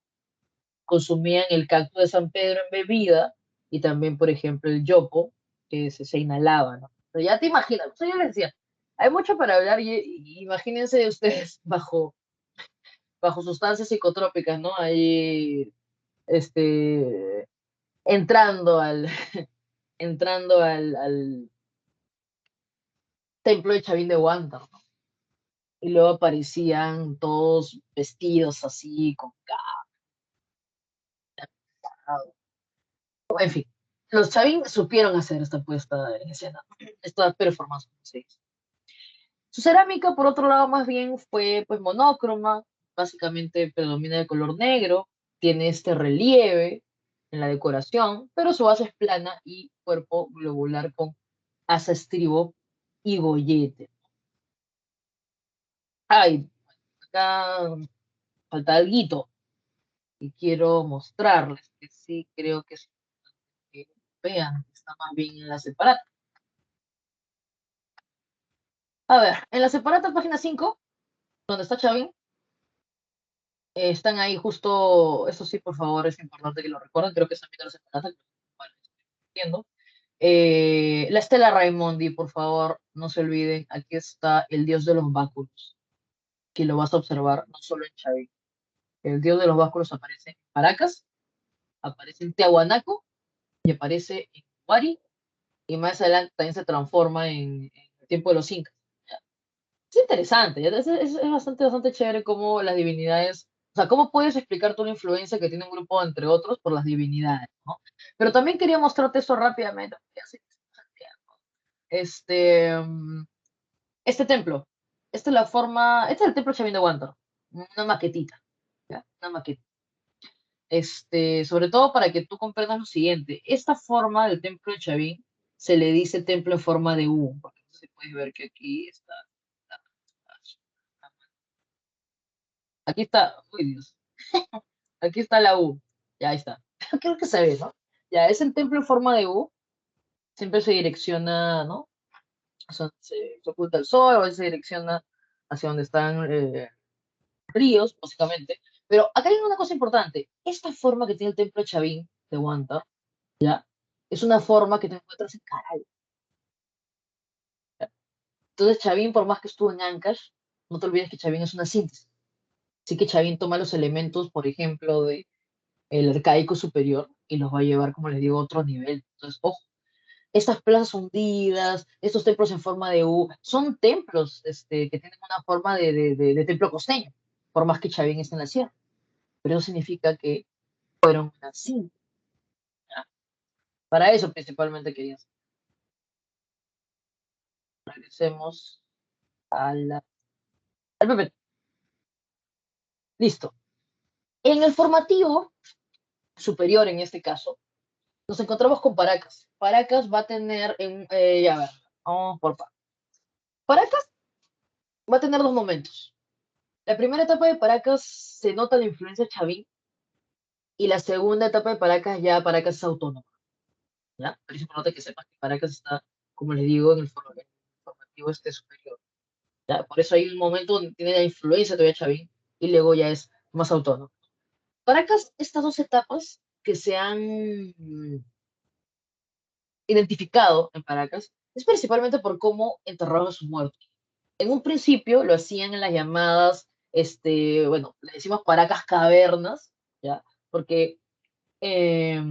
Consumían el cactus de San Pedro en bebida y también, por ejemplo, el yopo, que se inhalaba, ¿no? Pero ya te imaginas, o sea, yo les decía, hay mucho para hablar y imagínense ustedes bajo sustancias psicotrópicas, ¿no? Ahí, entrando al, entrando al templo de Chavín de Huántar, ¿no? Y luego aparecían todos vestidos así, con cacao. En fin, los Chavín supieron hacer esta puesta en escena, esta performance, como se dice. Su cerámica, por otro lado, más bien fue pues monócroma, básicamente predomina de color negro, tiene este relieve en la decoración, pero su base es plana y cuerpo globular con asa estribo y gollete. Ay, acá falta algo y quiero mostrarles que sí creo que sí, que vean, está más bien en la separata. A ver, en la separata, página 5 donde está Chavín, están ahí justo, eso sí, por favor, es importante que lo recuerden, creo que es también de la separata, bueno, entiendo. La estela Raimondi, por favor, no se olviden, aquí está el dios de los báculos, que lo vas a observar no solo en Chavín. El dios de los báculos aparece en Paracas, aparece en Tiahuanaco y aparece en Huari, y más adelante también se transforma en el tiempo de los incas. Es interesante, ¿ya? Es bastante, bastante chévere cómo las divinidades, o sea, cómo puedes explicar tú la influencia que tiene un grupo, entre otros, por las divinidades, ¿no? Pero también quería mostrarte eso rápidamente. Porque así, Este, mm, este templo, esta es la forma, este es el templo Chavín de Huántar, una maquetita, ¿ya? Una maqueta. Sobre todo para que tú comprendas lo siguiente, esta forma del templo de Chavín se le dice templo en forma de U, porque se puede ver que aquí aquí está, uy Dios, aquí está la U, ya ahí está, creo que se ve, ¿no? Ya es el templo en forma de U, siempre se direcciona, ¿no? se oculta el sol, a veces se direcciona hacia donde están ríos, básicamente. Pero acá hay una cosa importante. Esta forma que tiene el templo de Chavín, de Huanta, ¿ya? Es una forma que te encuentras en Caral. ¿Ya? Entonces, Chavín, por más que estuvo en Ancash, no te olvides que Chavín es una síntesis. Así que Chavín toma los elementos, por ejemplo, de el arcaico superior y los va a llevar, como les digo, a otro nivel. Entonces, ojo, estas plazas hundidas, estos templos en forma de U, son templos que tienen una forma de templo costeño, por más que Chavín esté en la sierra. Pero eso significa que fueron así. ¿Ya? Para eso principalmente querían. Regresemos al PP. Listo. En el formativo superior, en este caso, nos encontramos con Paracas. Paracas va a tener, ya a ver, vamos por partes. Paracas va a tener dos momentos. La primera etapa de Paracas se nota la influencia chavín y la segunda etapa de Paracas ya Paracas es autónoma. ¿Ya? Pero es importante que sepas que Paracas está, como les digo, en el formativo superior. ¿Ya? Por eso hay un momento donde tiene la influencia todavía chavín y luego ya es más autónomo. Paracas, estas dos etapas que se han identificado en Paracas es principalmente por cómo enterraban a sus muertos. En un principio lo hacían en las llamadas, bueno, le decimos Paracas cavernas, ¿ya? Porque eh,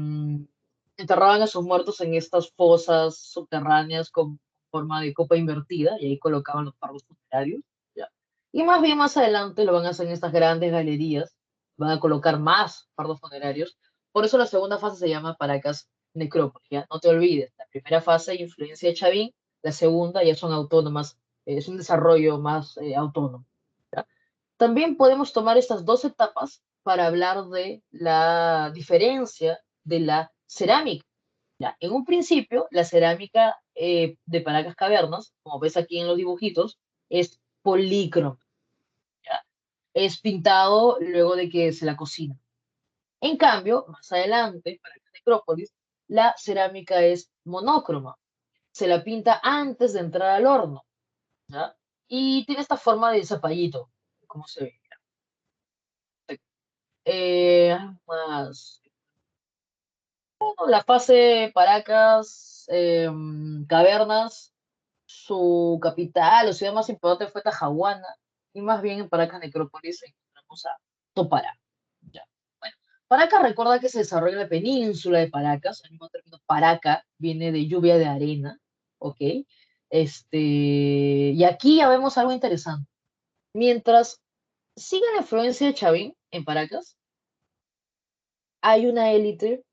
enterraban a sus muertos en estas fosas subterráneas con forma de copa invertida y ahí colocaban los fardos funerarios, ¿ya? Y más bien más adelante lo van a hacer en estas grandes galerías, van a colocar más fardos funerarios. Por eso la segunda fase se llama Paracas Necrópolis, ¿ya? No te olvides, la primera fase, influencia de Chavín, la segunda ya son autónomas, es un desarrollo más autónomo. ¿Ya? También podemos tomar estas dos etapas para hablar de la diferencia de la cerámica. ¿Ya? En un principio, la cerámica de Paracas Cavernas, como ves aquí en los dibujitos, es polícromo. ¿Ya? Es pintado luego de que se la cocina. En cambio, más adelante, para la necrópolis, la cerámica es monócroma. Se la pinta antes de entrar al horno. ¿Ya? Y tiene esta forma de zapallito, como se ve. Más. Bueno, la fase Paracas, Cavernas, su capital o ciudad más importante fue Tajahuana, y más bien en Paracas Necrópolis encontramos a Topará. Ya. Bueno, Paracas recuerda que se desarrolla en la península de Paracas, el mismo término Paraca viene de lluvia de arena, ¿ok? Y aquí ya vemos algo interesante. Mientras sigue la influencia de Chavín en Paracas, hay una élite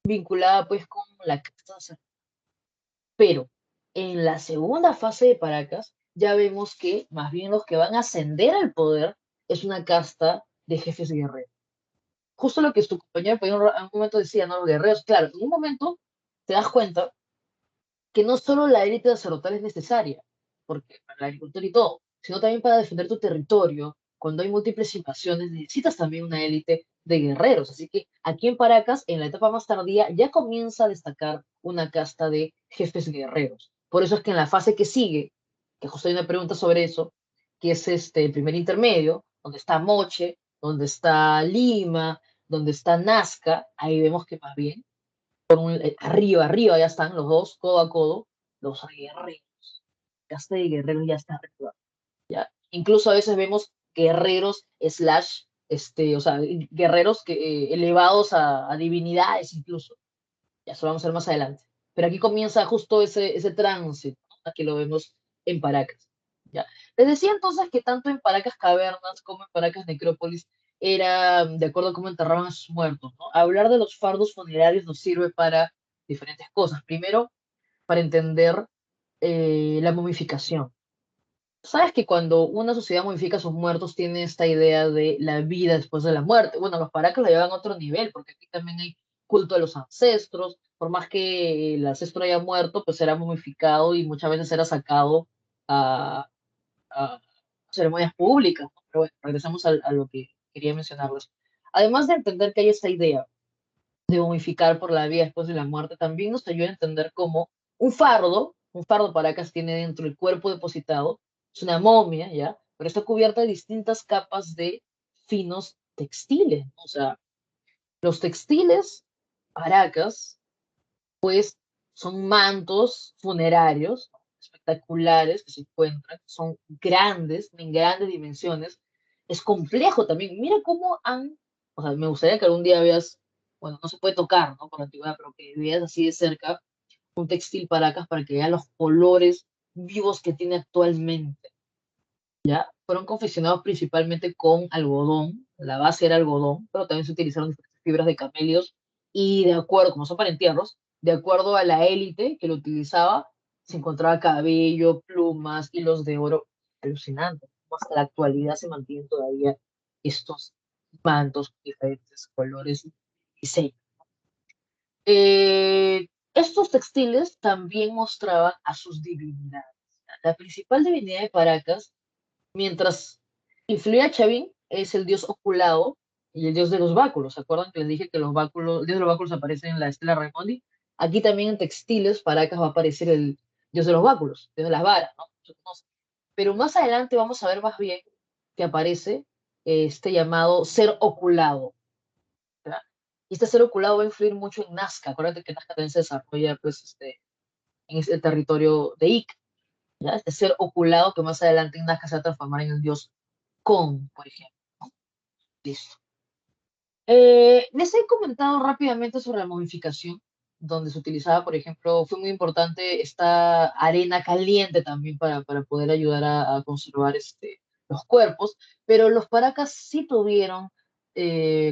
vinculada pues con la casa. Pero en la segunda fase de Paracas ya vemos que más bien los que van a ascender al poder es una casta de jefes guerreros. Justo lo que tu compañero en un momento decía, ¿no? Los guerreros, claro, en un momento te das cuenta que no solo la élite sacerdotal es necesaria, porque para la agricultura y todo, sino también para defender tu territorio. Cuando hay múltiples invasiones, necesitas también una élite de guerreros. Así que aquí en Paracas, en la etapa más tardía, ya comienza a destacar una casta de jefes guerreros. Por eso es que en la fase que sigue, que justo hay una pregunta sobre eso, que es el primer intermedio, donde está Moche, donde está Lima, donde está Nazca, ahí vemos que más bien arriba ya están los dos, codo a codo, los guerreros. Casta de guerreros ya está arriba. ¿Ya? Incluso a veces vemos guerreros slash, o sea, guerreros elevados a divinidades incluso. Ya eso lo vamos a ver más adelante. Pero aquí comienza justo ese tránsito, ¿no? Aquí lo vemos en Paracas. ¿Ya? Les decía entonces que tanto en Paracas Cavernas como en Paracas Necrópolis era de acuerdo a cómo enterraban a sus muertos, ¿no? Hablar de los fardos funerarios nos sirve para diferentes cosas. Primero, para entender la momificación. Sabes que cuando una sociedad momifica a sus muertos tiene esta idea de la vida después de la muerte. Bueno, los paracas la llevan a otro nivel, porque aquí también hay culto a los ancestros. Por más que el ancestro haya muerto, pues era momificado y muchas veces era sacado a ceremonias públicas, ¿no? Pero bueno, regresamos a lo que quería mencionarles. Además de entender que hay esta idea de momificar por la vida después de la muerte, también nos ayuda a entender cómo un fardo Un fardo Paracas tiene dentro el cuerpo depositado, es una momia, ¿ya? Pero está cubierta de distintas capas de finos textiles. O sea, los textiles Paracas, pues, son mantos funerarios espectaculares que se encuentran, son grandes, en grandes dimensiones. Es complejo también. Mira cómo han, o sea, me gustaría que algún día veas, bueno, no se puede tocar, ¿no? Por la antigüedad, pero que veas así de cerca un textil Paracas para que vean los colores vivos que tiene actualmente. ¿Ya? Fueron confeccionados principalmente con algodón, la base era algodón, pero también se utilizaron diferentes fibras de camelios y de acuerdo, como son para entierros, de acuerdo a la élite que lo utilizaba, se encontraba cabello, plumas, hilos de oro, alucinante. Hasta la actualidad se mantienen todavía estos mantos con diferentes colores y diseños. Estos textiles también mostraban a sus divinidades. La principal divinidad de Paracas, mientras influía a Chavín, es el dios oculado y el dios de los báculos. ¿Se acuerdan que les dije que los báculos, el dios de los báculos aparece en la estela Raimondi? Aquí también en textiles, Paracas va a aparecer el dios de los báculos, dios de las varas, ¿no? Pero más adelante vamos a ver más bien que aparece este llamado ser oculado. ¿Ya? Y este ser oculado va a influir mucho en Nazca. Acuérdate que Nazca también se desarrolla pues, en ese territorio de Ica. ¿Ya? Este ser oculado que más adelante en Nazca se va a transformar en el dios Con, por ejemplo. Listo. Les he comentado rápidamente sobre la momificación, donde se utilizaba, por ejemplo, fue muy importante esta arena caliente también para poder ayudar a conservar los cuerpos, pero los paracas sí tuvieron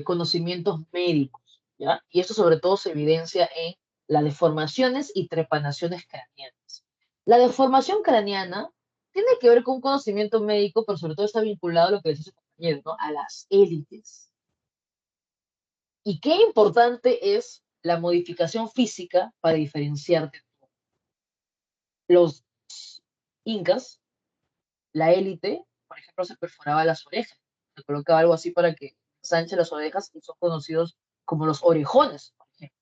conocimientos médicos, ¿ya? Y esto sobre todo se evidencia en las deformaciones y trepanaciones craneanas. La deformación craneana tiene que ver con un conocimiento médico, pero sobre todo está vinculado a lo que decía su compañero, ¿no? A las élites. Y qué importante es la modificación física para diferenciarte. Los incas, la élite, por ejemplo, se perforaba las orejas, se colocaba algo así para que ensanche las orejas y son conocidos como los orejones, por ejemplo.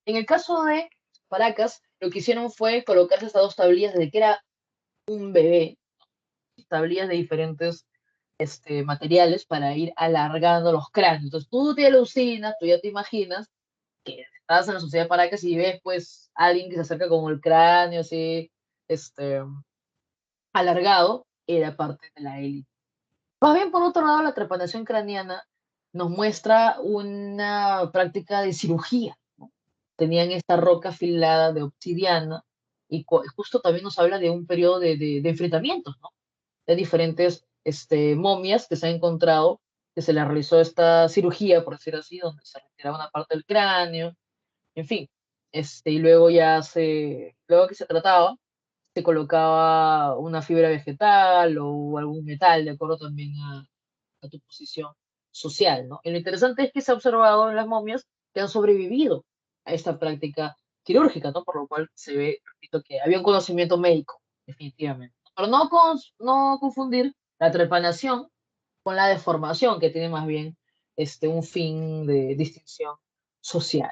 En el caso de Paracas, lo que hicieron fue colocarse estas dos tablillas desde que era un bebé, tablillas de diferentes materiales para ir alargando los cráneos. Entonces tú te alucinas, tú ya te imaginas que estás en la sociedad para que si ves pues alguien que se acerca con el cráneo así, este, alargado, era parte de la élite. Más bien, por otro lado, la trepanación craneana nos muestra una práctica de cirugía, ¿no? Tenían esta roca afilada de obsidiana y justo también nos habla de un periodo de enfrentamientos, ¿no? De diferentes momias que se han encontrado, que se le realizó esta cirugía, por decir así, donde se retiraba una parte del cráneo, en fin, y luego luego que se trataba, se colocaba una fibra vegetal o algún metal, de acuerdo también a tu posición social, ¿no? Y lo interesante es que se ha observado en las momias que han sobrevivido a esta práctica quirúrgica, ¿no? Por lo cual se ve, repito, que había un conocimiento médico, definitivamente. Pero no confundir la trepanación con la deformación, que tiene más bien un fin de distinción social.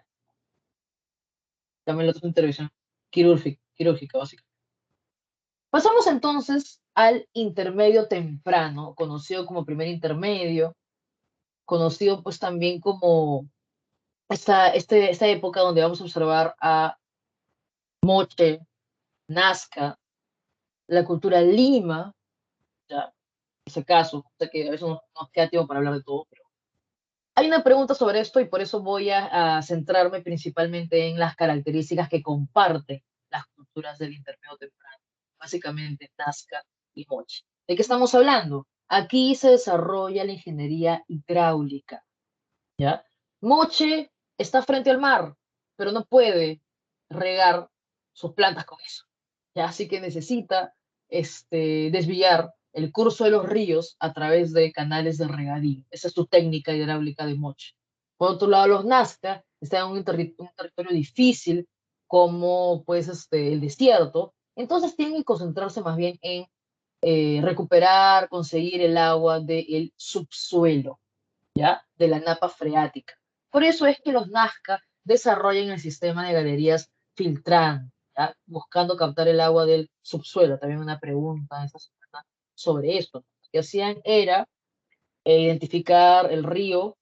También la otra intervención quirúrgica, básicamente. Pasamos entonces al intermedio temprano, conocido como primer intermedio, conocido pues también como esta época donde vamos a observar a Moche, Nazca, la cultura Lima, ya, en ese caso, sé que a veces no nos queda tiempo para hablar de todo, pero hay una pregunta sobre esto y por eso voy a centrarme principalmente en las características que comparten las culturas del intermedio temprano, básicamente Nazca y Moche. ¿De qué estamos hablando? Aquí se desarrolla la ingeniería hidráulica, ¿ya? Moche está frente al mar, pero no puede regar sus plantas con eso, ¿ya? Así que necesita desviar el curso de los ríos a través de canales de regadío. Esa es su técnica hidráulica de Moche. Por otro lado, los Nazca están en un territorio difícil como pues el desierto, entonces tienen que concentrarse más bien en recuperar, conseguir el agua del subsuelo, ¿ya? De la napa freática. Por eso es que los Nazca desarrollan el sistema de galerías filtrantes, ¿ya? Buscando captar el agua del subsuelo. También una pregunta esta semana sobre esto. Lo que hacían era identificar el río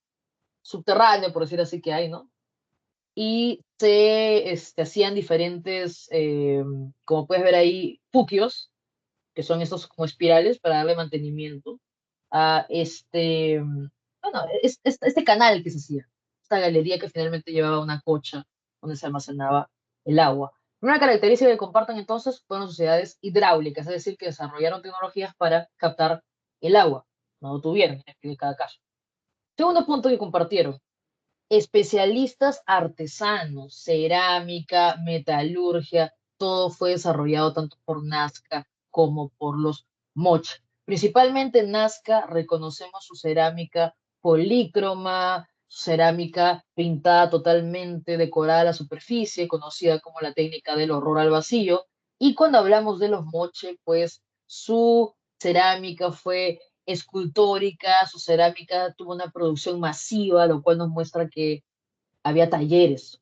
subterráneo, por decir así, que hay, ¿no? Y se hacían diferentes, como puedes ver ahí, puquios, que son estos como espirales para darle mantenimiento a bueno, este canal que se hacía, esta galería que finalmente llevaba una cocha donde se almacenaba el agua. Una característica que comparten entonces fueron sociedades hidráulicas, es decir, que desarrollaron tecnologías para captar el agua. No lo tuvieron en cada caso. Segundo punto que compartieron, especialistas artesanos, cerámica, metalurgia, todo fue desarrollado tanto por Nazca como por los Moche. Principalmente en Nazca reconocemos su cerámica polícroma, su cerámica pintada totalmente, decorada a la superficie, conocida como la técnica del horror al vacío. Y cuando hablamos de los Moche, pues su cerámica fue escultórica, su cerámica tuvo una producción masiva, lo cual nos muestra que había talleres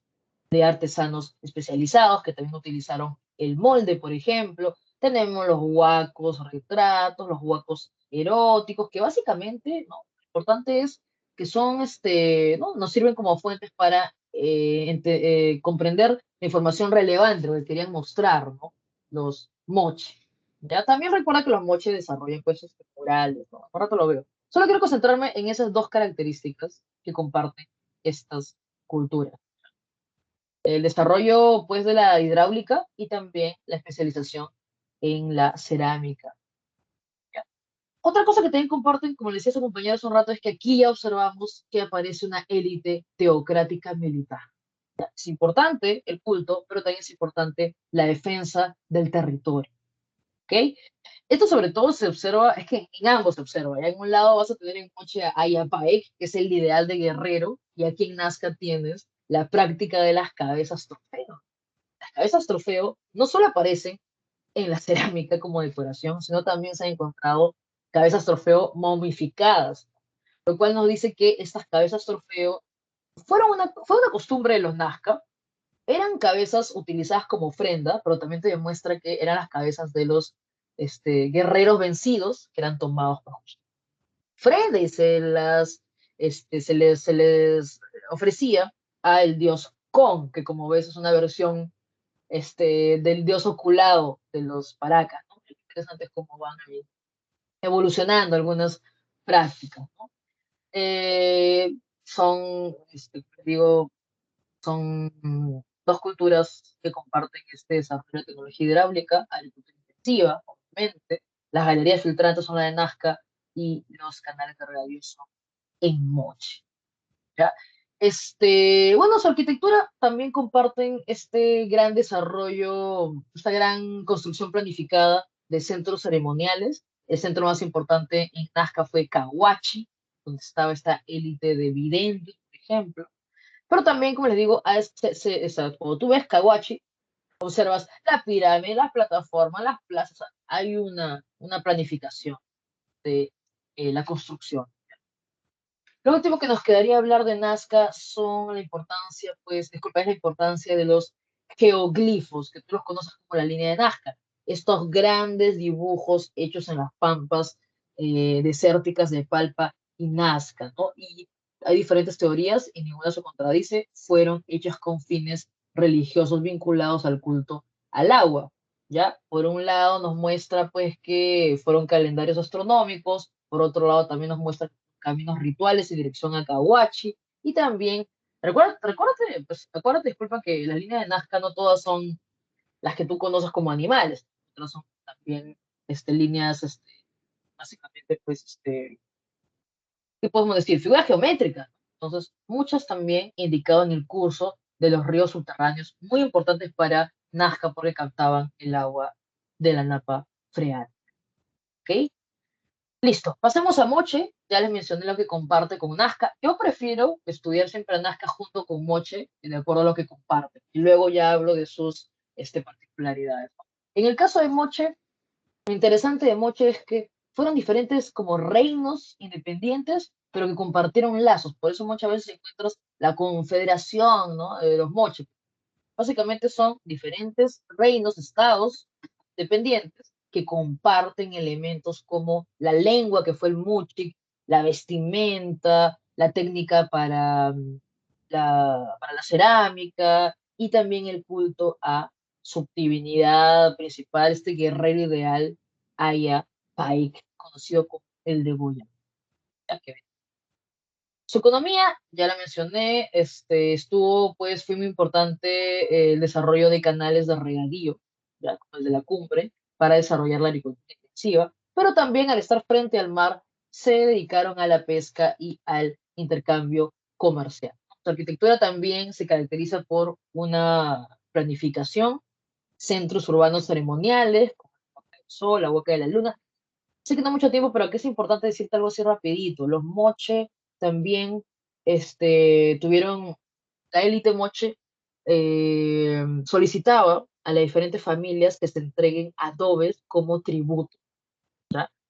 de artesanos especializados que también utilizaron el molde, por ejemplo. Tenemos los huacos retratos, los huacos eróticos, que básicamente, ¿no? Lo importante es que son, ¿no? Nos sirven como fuentes para comprender la información relevante, lo que querían mostrar, ¿no? Los moche. Ya también recuerda que los moche desarrollan cosas murales, ¿no? Por rato lo veo. Solo quiero concentrarme en esas dos características que comparten estas culturas. El desarrollo, pues, de la hidráulica y también la especialización en la cerámica. ¿Ya? Otra cosa que también comparten, como le decía a su compañero hace un rato, es que aquí ya observamos que aparece una élite teocrática militar. ¿Ya? Es importante el culto, pero también es importante la defensa del territorio. ¿Ok? Esto sobre todo se observa, es que en ambos se observa. ¿Ya? En un lado vas a tener en coche a Ayapaek, que es el ideal de guerrero, y aquí en Nazca tienes la práctica de las cabezas trofeo. Las cabezas trofeo no solo aparecen en la cerámica como decoración, sino también se han encontrado cabezas trofeo momificadas, lo cual nos dice que estas cabezas trofeo fue una costumbre de los Nazca, eran cabezas utilizadas como ofrenda, pero también te demuestra que eran las cabezas de los guerreros vencidos que eran tomados por ofrenda y se les ofrecía al dios Kon, que como ves es una versión del dios oculado de los paracas, ¿no? Es interesante cómo van ahí evolucionando algunas prácticas, ¿no? Son, digo, son dos culturas que comparten este desarrollo de tecnología hidráulica, agricultura intensiva, obviamente. Las galerías filtrantes son la de Nazca y los canales de regadío son en Moche. ¿Ya? Bueno, su arquitectura también comparten este gran desarrollo, esta gran construcción planificada de centros ceremoniales. El centro más importante en Nazca fue Cahuachi, donde estaba esta élite de videntes, por ejemplo. Pero también, como les digo, cuando tú ves Cahuachi, observas la pirámide, las plataformas, las plazas, hay una planificación de la construcción. Lo último que nos quedaría hablar de Nazca son la importancia, pues, disculpa, es la importancia de los geoglifos, que tú los conoces como la línea de Nazca. Estos grandes dibujos hechos en las pampas desérticas de Palpa y Nazca, ¿no? Y hay diferentes teorías y ninguna se contradice, fueron hechas con fines religiosos vinculados al culto al agua, ¿ya? Por un lado nos muestra, pues, que fueron calendarios astronómicos, por otro lado también nos muestra caminos rituales en dirección a Cahuachi, y también, acuérdate, disculpa, que las líneas de Nazca no todas son las que tú conoces como animales, otras son también líneas, básicamente, pues, ¿qué podemos decir? Figuras geométricas. Entonces, muchas también indicado en el curso de los ríos subterráneos, muy importantes para Nazca porque captaban el agua de la napa freática. ¿Ok? Listo, pasemos a Moche. Ya les mencioné lo que comparte con Nazca. Yo prefiero estudiar siempre a Nazca junto con Moche, de acuerdo a lo que comparte. Y luego ya hablo de sus particularidades. En el caso de Moche, lo interesante de Moche es que fueron diferentes como reinos independientes, pero que compartieron lazos. Por eso muchas veces encuentras la confederación, ¿no? De los Moche. Básicamente son diferentes reinos, estados dependientes que comparten elementos como la lengua, que fue el muchik, la vestimenta, la técnica para la cerámica y también el culto a su divinidad principal, este guerrero ideal, Aya Paik, conocido como el de Goya. Su economía, ya la mencioné, fue muy importante el desarrollo de canales de regadío, ya como el de la cumbre, para desarrollar la agricultura intensiva, pero también al estar frente al mar, se dedicaron a la pesca y al intercambio comercial. Su arquitectura también se caracteriza por una planificación, centros urbanos ceremoniales, como el Sol, la Boca de la Luna. Sé que no mucho tiempo, pero que es importante decirte algo así rapidito. Los moche también tuvieron, la élite moche solicitaba a las diferentes familias que se entreguen adobes como tributo.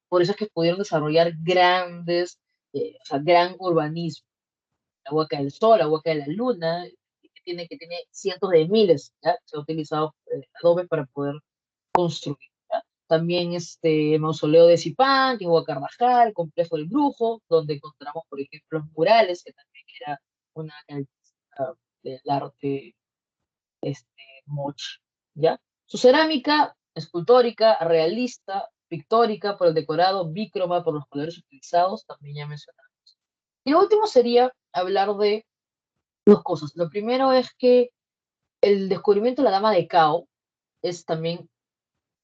Por eso es que pudieron desarrollar o sea, gran urbanismo. La Huaca del Sol, la Huaca de la Luna, que tiene cientos de miles, ¿ya? Se ha utilizado adobes para poder construir. ¿Ya? También el mausoleo de Zipán, que es Huaca Carvajal, el complejo del Brujo, donde encontramos, por ejemplo, los murales, que también era una característica del arte moche, ¿ya? Su cerámica escultórica, realista, pictórica por el decorado, bícroma por los colores utilizados, también ya mencionamos. Y lo último sería hablar de dos cosas. Lo primero es que el descubrimiento de la dama de Cao es también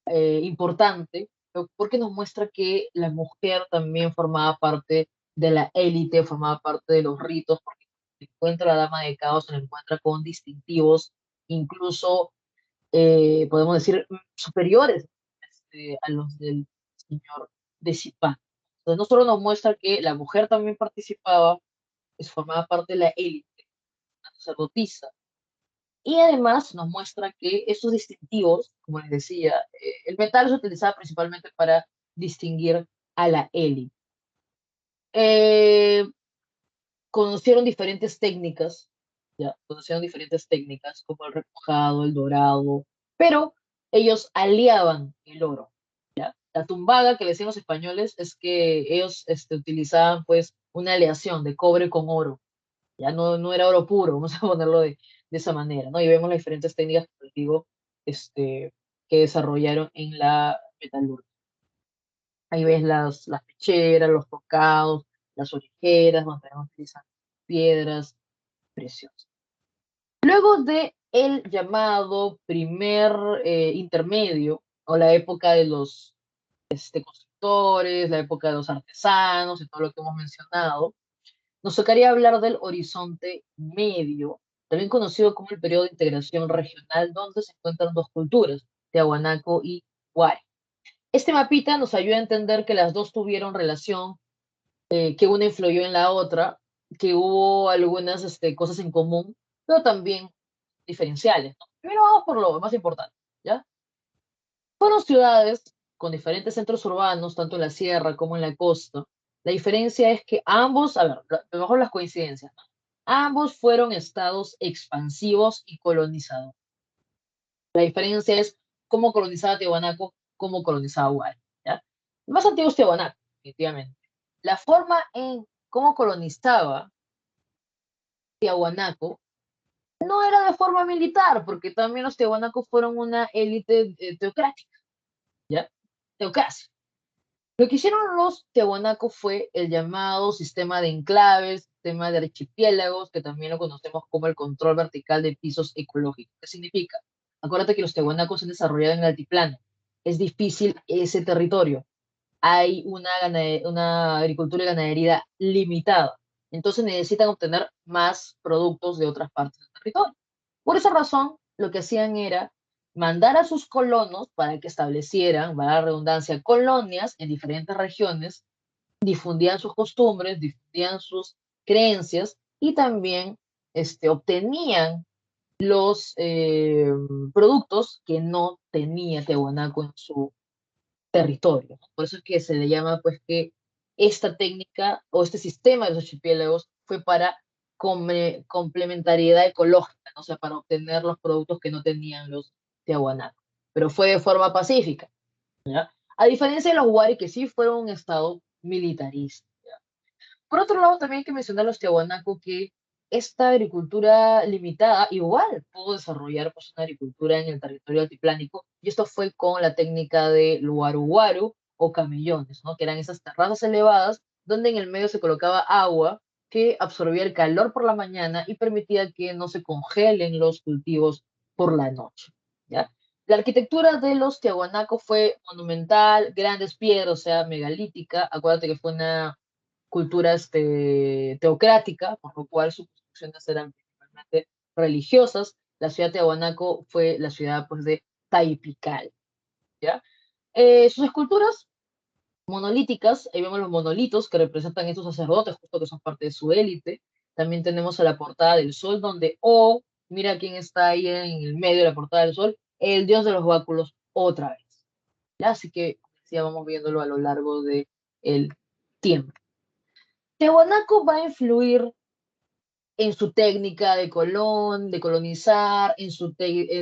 importante porque nos muestra que la mujer también formaba parte de la élite, formaba parte de los ritos, porque se encuentra la dama de Cao, se la encuentra con distintivos, incluso podemos decir superiores a los del señor de Zipán. Entonces no solo nos muestra que la mujer también participaba, pues formaba parte de la élite, la sacerdotisa, y además nos muestra que estos distintivos, como les decía, el metal se utilizaba principalmente para distinguir a la élite. Eh, conocieron diferentes técnicas, ya, conocieron diferentes técnicas como el repujado, el dorado, pero ellos aliaban el oro. ¿Ya? La tumbaga que le decían los españoles es que ellos utilizaban pues una aleación de cobre con oro, ya no era oro puro, vamos a ponerlo de esa manera, ¿no? Y vemos las diferentes técnicas, como digo, que desarrollaron en la metalurgia. Ahí ves las pecheras, los tocados, las orejeras, donde también utilizan piedras preciosas. Luego de el llamado primer intermedio, o la época de los constructores, la época de los artesanos y todo lo que hemos mencionado, nos tocaría hablar del Horizonte Medio, también conocido como el periodo de integración regional, donde se encuentran dos culturas, Tiahuanaco y Huari. Este mapita nos ayuda a entender que las dos tuvieron relación, que una influyó en la otra, que hubo algunas cosas en común, pero también diferenciales, ¿no? Primero vamos por lo más importante, ¿ya? Fueron ciudades con diferentes centros urbanos, tanto en la sierra como en la costa. La diferencia es que ambos, a ver, a lo mejor las coincidencias, ¿no? Ambos fueron estados expansivos y colonizadores. La diferencia es cómo colonizaba Tiahuanaco, cómo colonizaba Huari, ¿ya? El más antiguo es Tiahuanaco, definitivamente. La forma en cómo colonizaba Tiahuanaco no era de forma militar, porque también los tiahuanacos fueron una élite teocrática, ¿ya? Teocracia. Lo que hicieron los tiahuanacos fue el llamado sistema de enclaves, sistema de archipiélagos, que también lo conocemos como el control vertical de pisos ecológicos. ¿Qué significa? Acuérdate que los tiahuanacos se han desarrollado en el altiplano. Es difícil ese territorio. Hay una agricultura y ganadería limitada. Entonces necesitan obtener más productos de otras partes del territorio. Por esa razón, lo que hacían era mandar a sus colonos para que establecieran, para la redundancia, colonias en diferentes regiones, difundían sus costumbres, difundían sus creencias y también obtenían los productos que no tenía Tiahuanaco en su territorio. ¿No? Por eso es que se le llama pues que esta técnica o este sistema de los archipiélagos fue para complementariedad ecológica, ¿no? O sea, para obtener los productos que no tenían los tiahuanacos. Pero fue de forma pacífica, ¿ya? A diferencia de los Wari, que sí fueron un estado militarista. Por otro lado, también hay que mencionar a los tiahuanacos que esta agricultura limitada igual pudo desarrollar pues, una agricultura en el territorio altiplánico, y esto fue con la técnica de luaru o camellones, ¿no? Que eran esas terrazas elevadas donde en el medio se colocaba agua que absorbía el calor por la mañana y permitía que no se congelen los cultivos por la noche, ¿ya? La arquitectura de los tiahuanacos fue monumental, grandes piedras, o sea, megalítica. Acuérdate que fue una cultura teocrática, por lo cual sus construcciones eran principalmente religiosas. La ciudad de Tiahuanaco fue la ciudad pues, de Taipical, ¿ya? Sus esculturas monolíticas, ahí vemos los monolitos que representan estos sacerdotes, justo que son parte de su élite. También tenemos a la portada del sol, donde, oh, mira quién está ahí en el medio de la portada del sol, el dios de los báculos, otra vez. ¿Ya? Así que ya vamos viéndolo a lo largo del tiempo. Tiahuanaco va a influir en su técnica de colonizar,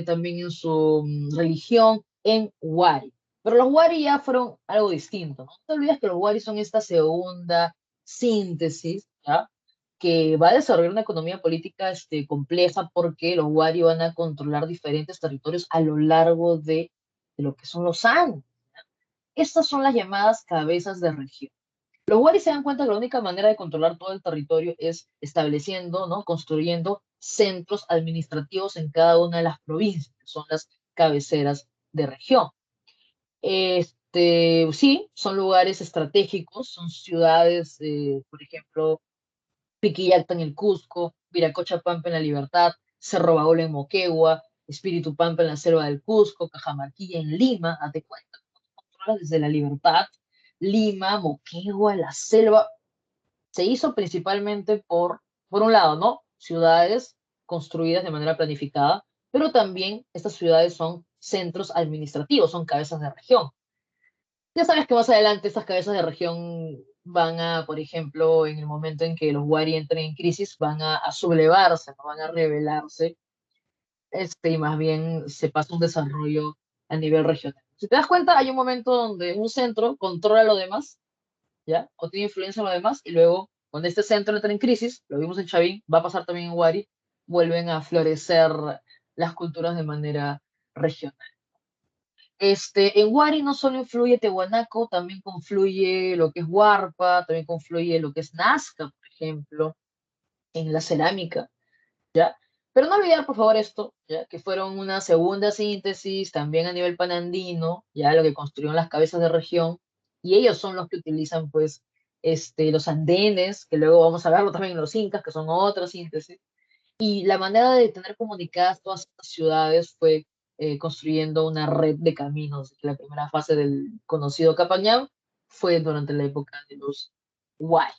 también en su religión, en Wari. Pero los Wari ya fueron algo distinto, ¿no? No te olvides que los Wari son esta segunda síntesis, ¿ya? Que va a desarrollar una economía política compleja porque los Wari van a controlar diferentes territorios a lo largo de lo que son los Andes. Estas son las llamadas cabezas de región. Los Wari se dan cuenta que la única manera de controlar todo el territorio es estableciendo, ¿no? Construyendo centros administrativos en cada una de las provincias, que son las cabeceras de región. Sí, son lugares estratégicos, son ciudades, por ejemplo, Piquillacta en el Cusco, Viracocha Pampa en la Libertad, Cerro Baola en Moquegua, Espíritu Pampa en la selva del Cusco, Cajamarquilla en Lima, date cuenta, controlas desde la Libertad, Lima, Moquegua, la selva, se hizo principalmente por un lado, ¿no? Ciudades construidas de manera planificada, pero también estas ciudades son centros administrativos, son cabezas de región. Ya sabes que más adelante estas cabezas de región van a, por ejemplo, en el momento en que los Wari entren en crisis, van a sublevarse, no van a rebelarse, y más bien se pasa un desarrollo a nivel regional. Si te das cuenta, hay un momento donde un centro controla lo demás, ¿ya? O tiene influencia en lo demás, y luego, cuando este centro entra en crisis, lo vimos en Chavín, va a pasar también en Wari, vuelven a florecer las culturas de manera regional. En Wari no solo influye Tehuanaco, también confluye lo que es Huarpa, también confluye lo que es Nazca, por ejemplo, en la cerámica, ¿ya? Pero no olvidar, por favor, esto, ¿ya? Que fueron una segunda síntesis, también a nivel panandino, ya lo que construyeron las cabezas de región, y ellos son los que utilizan, pues, los andenes, que luego vamos a verlo también en los incas, que son otra síntesis, y la manera de tener comunicadas todas estas ciudades fue construyendo una red de caminos. La primera fase del conocido Capañán fue durante la época de los Huay,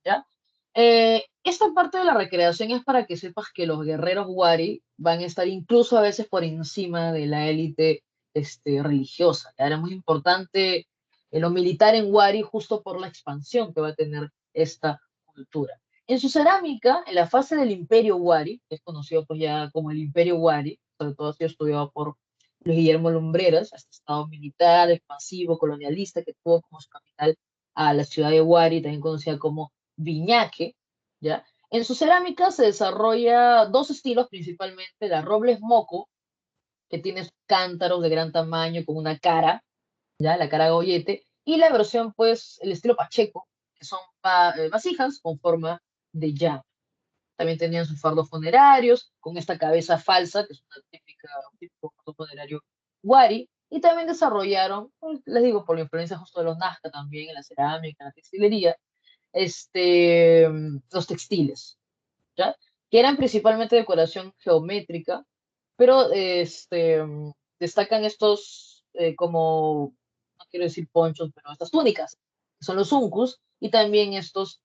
¿ya? Esta parte de la recreación es para que sepas que los guerreros Wari van a estar incluso a veces por encima de la élite religiosa. Era muy importante lo militar en Wari justo por la expansión que va a tener esta cultura. En su cerámica, en la fase del Imperio Wari, que es conocido pues ya como el Imperio Wari, sobre todo ha sido estudiado por Luis Guillermo Lumbreras, este estado militar, expansivo, colonialista, que tuvo como su capital a la ciudad de Wari, también conocida como Viñaque, ¿ya? En su cerámica se desarrolla dos estilos principalmente, la robles moco, que tiene cántaros de gran tamaño con una cara, ¿ya? La cara gollete, y la versión, pues, el estilo pacheco, que son vasijas con forma de llama. También tenían sus fardos funerarios, con esta cabeza falsa, que es una un típico fardo funerario wari, y también desarrollaron, pues, les digo, por la influencia justo de los Nazca también en la cerámica, en la textilería, los textiles, ¿ya? Que eran principalmente decoración geométrica, pero destacan estos como, no quiero decir ponchos, pero estas túnicas, que son los uncus, y también estos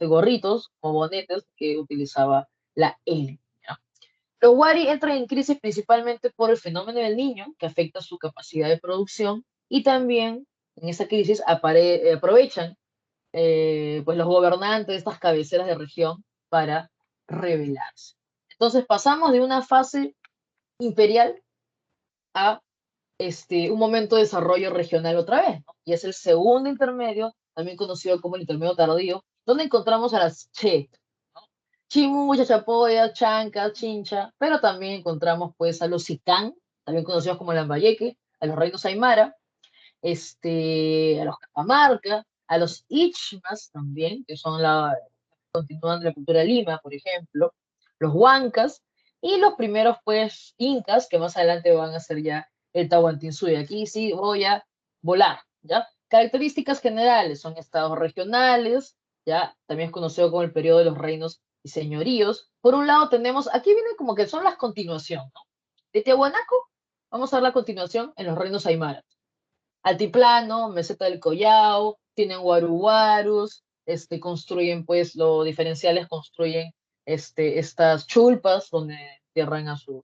gorritos o bonetes que utilizaba la élite. ¿Ya? Los Wari entran en crisis principalmente por el fenómeno del niño, que afecta su capacidad de producción, y también en esa crisis aprovechan pues los gobernantes de estas cabeceras de región para rebelarse. Entonces pasamos de una fase imperial a un momento de desarrollo regional otra vez, ¿no? Y es el segundo intermedio, también conocido como el intermedio tardío, donde encontramos a las Chet, ¿no? Chimú, Chachapoya, Chanca, Chincha, pero también encontramos pues a los Sicán, también conocidos como Lambayeque, a los reinos Aymara, a los Cajamarca, a los Ichmas también, que son continúan de la cultura de Lima, por ejemplo, los Huancas, y los primeros, pues, Incas, que más adelante van a ser ya el Tahuantinsuyo. Aquí sí voy a volar, ¿ya? Características generales, son estados regionales, ¿ya? También es conocido como el periodo de los reinos y señoríos. Por un lado tenemos, aquí viene como que son las continuaciones, ¿no? De Tiahuanaco, vamos a ver la continuación en los reinos aymaras. Altiplano, meseta del Collao, tienen guaruguarus, construyen pues los diferenciales, construyen estas chulpas donde tierran a sus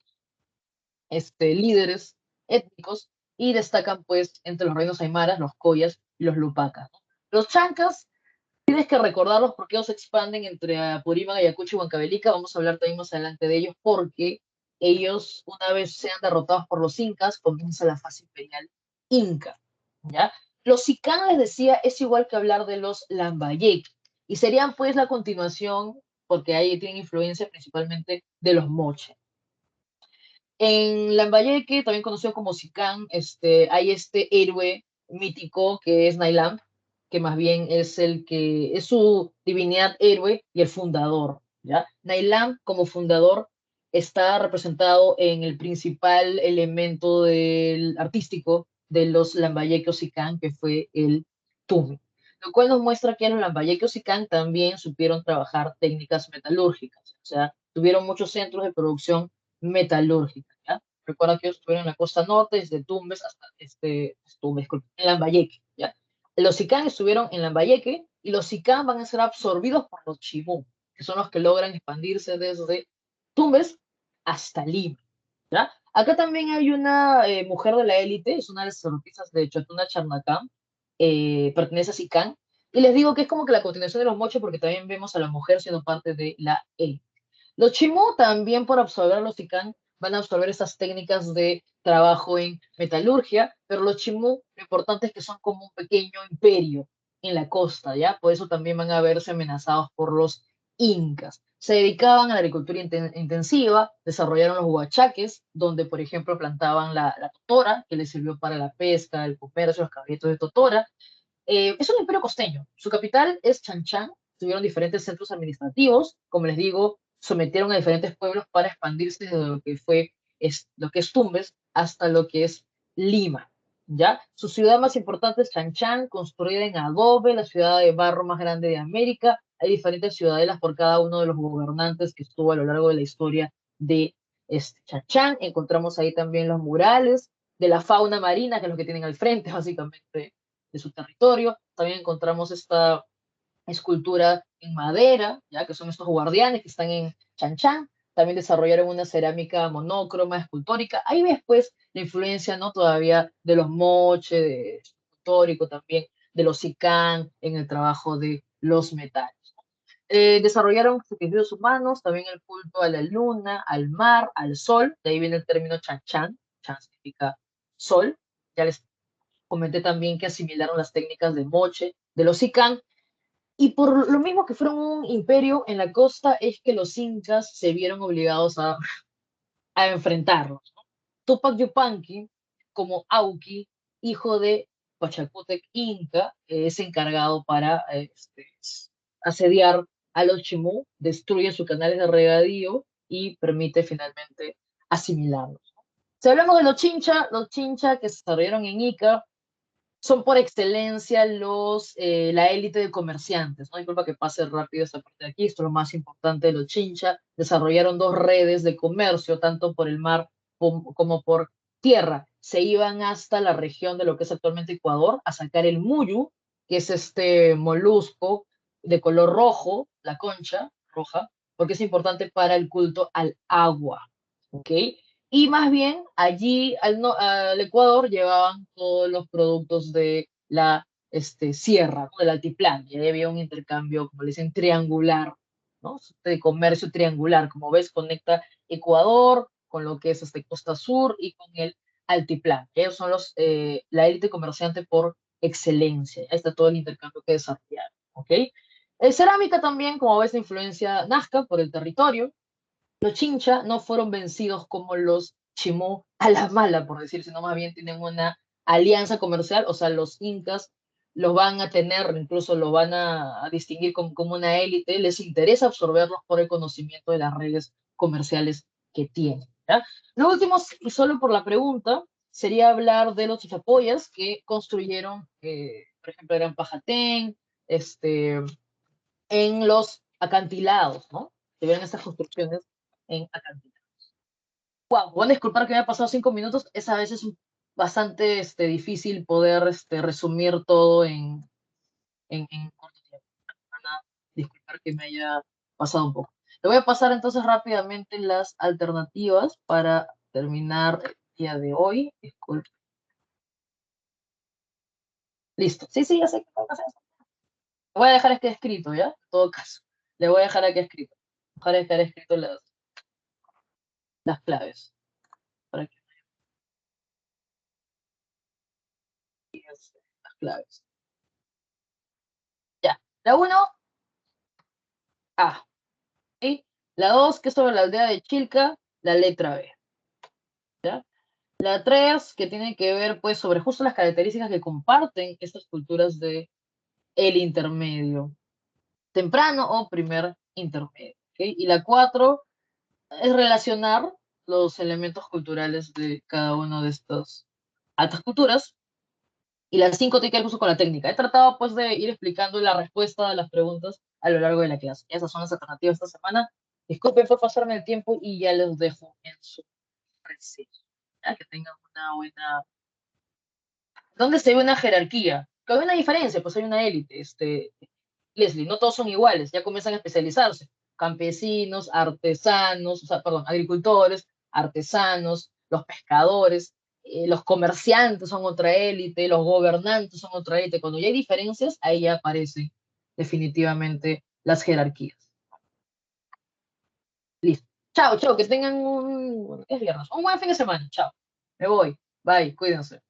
líderes étnicos y destacan pues entre los reinos aymaras, los collas y los lupacas, ¿no? Los chancas, tienes que recordarlos porque ellos se expanden entre Apurímac, Ayacucho y Huancavelica, vamos a hablar también más adelante de ellos porque ellos, una vez sean derrotados por los incas, comienza la fase imperial inca, ¿ya? Los Sicán, les decía, es igual que hablar de los Lambayeque, y serían pues la continuación, porque ahí tienen influencia principalmente de los moche. En Lambayeque, también conocido como Sicán, hay este héroe mítico que es Nailam, que más bien es el que es su divinidad héroe y el fundador, ¿ya? Nailam, como fundador, está representado en el principal elemento artístico de los Lambayeque o Sicán, que fue el tume. Lo cual nos muestra que los Lambayeque o Sicán también supieron trabajar técnicas metalúrgicas, o sea, tuvieron muchos centros de producción metalúrgica, ¿ya? Recuerda que ellos estuvieron en la costa norte, desde Tumbes hasta Tumbes, disculpe, en Lambayeque, ¿ya? Los Sicán estuvieron en Lambayeque y los Sicán van a ser absorbidos por los Chimú, que son los que logran expandirse desde Tumbes hasta Lima, ¿ya? Acá también hay una mujer de la élite, es una de las sacerdotisas de Chotuna Charnacán, pertenece a Sicán, y les digo que es como que la continuación de los mochos porque también vemos a la mujer siendo parte de la élite. Los Chimú también por absorber a los Sicán van a absorber estas técnicas de trabajo en metalurgia, pero los Chimú lo importante es que son como un pequeño imperio en la costa, ¿ya? Por eso también van a verse amenazados por los incas. Se dedicaban a la agricultura intensiva, desarrollaron los huachaques, donde por ejemplo plantaban la totora, que les sirvió para la pesca, el comercio, los caballitos de totora. Es un imperio costeño. Su capital es Chanchán. Tuvieron diferentes centros administrativos. Como les digo, sometieron a diferentes pueblos para expandirse desde lo que es Tumbes hasta lo que es Lima. ¿Ya? Su ciudad más importante es Chanchán, construida en adobe, la ciudad de barro más grande de América. Hay diferentes ciudadelas por cada uno de los gobernantes que estuvo a lo largo de la historia de Chanchán. Encontramos ahí también los murales de la fauna marina, que es lo que tienen al frente, básicamente de su territorio. También encontramos esta escultura en madera, ya que son estos guardianes que están en Chanchán. También desarrollaron una cerámica monócroma, escultórica. Ahí ves, pues, la influencia, ¿no? Todavía de los moche, de escultórico también, de los sicán en el trabajo de los metales. Desarrollaron sacrificios humanos, también el culto a la luna, al mar, al sol. De ahí viene el término Chanchan. Chan significa sol. Ya les comenté también que asimilaron las técnicas de moche, de los sicán, y por lo mismo que fueron un imperio en la costa, es que los incas se vieron obligados a enfrentarlos, ¿no? Tupac Yupanqui, como Auqui, hijo de Pachacútec Inca, es encargado para asediar a los Chimú, destruye sus canales de regadío y permite finalmente asimilarlos. Si hablamos de los Chincha que se desarrollaron en Ica, son por excelencia la élite de comerciantes, ¿no? Disculpa que pase rápido esta parte de aquí, esto es lo más importante de los Chincha. Desarrollaron dos redes de comercio, tanto por el mar como por tierra. Se iban hasta la región de lo que es actualmente Ecuador a sacar el muyu, que es este molusco de color rojo, la concha roja, porque es importante para el culto al agua, ¿ok? Y más bien allí al Ecuador llevaban todos los productos de la sierra, ¿no? Del altiplano, y ahí había un intercambio, como le dicen, triangular ¿no? De comercio triangular, como ves, conecta Ecuador con lo que es Costa Sur y con el Altiplano. Ellos son la élite comerciante por excelencia. Ahí está todo el intercambio que desarrollaron, ¿ok? Cerámica también, como ves, la influencia nazca por el territorio. Los Chincha no fueron vencidos como los Chimú a la mala, por decir, sino más bien tienen una alianza comercial, o sea, los incas los van a tener, incluso lo van a distinguir como una élite, les interesa absorberlos por el conocimiento de las redes comerciales que tienen. ¿Ya? Lo último, y solo por la pregunta, sería hablar de los chichapoyas que construyeron, por ejemplo, eran Pajatén, en los acantilados, ¿no? Se ven estas construcciones en acantilados. Wow, van a disculpar que me haya pasado 5 minutos, es a veces bastante difícil poder resumir todo en corto tiempo. Van a disculpar que me haya pasado un poco. Le voy a pasar entonces rápidamente las alternativas para terminar el día de hoy. Disculpe. Listo. Sí, sí, ya sé que tengo que hacer eso. Voy a dejar aquí escrito, ¿ya? En todo caso. Le voy a dejar aquí escrito. Voy a dejar escrito las claves. Para que veas las claves. Ya. La 1, A. ¿Sí? La 2, que es sobre la aldea de Chilca, la letra B. ¿Ya? La 3, que tiene que ver pues sobre justo las características que comparten estas culturas de el intermedio, temprano o primer intermedio. ¿Okay? Y la 4 es relacionar los elementos culturales de cada una de estas altas culturas. Y la 5 tiene que ver justo con la técnica. He tratado pues de ir explicando la respuesta a las preguntas a lo largo de la clase. Esas son las alternativas esta semana. Disculpen por pasarme el tiempo y ya les dejo en su receso. Ya que tengan una buena... ¿Dónde se ve una jerarquía? Que hay una diferencia, pues hay una élite. Leslie, no todos son iguales, ya comienzan a especializarse. Campesinos, artesanos, o sea, perdón, agricultores, artesanos, los pescadores, los comerciantes son otra élite, los gobernantes son otra élite. Cuando ya hay diferencias, ahí ya aparecen definitivamente las jerarquías. Listo. Chao, chao, que tengan es viernes, un buen fin de semana. Chao. Me voy. Bye, cuídense.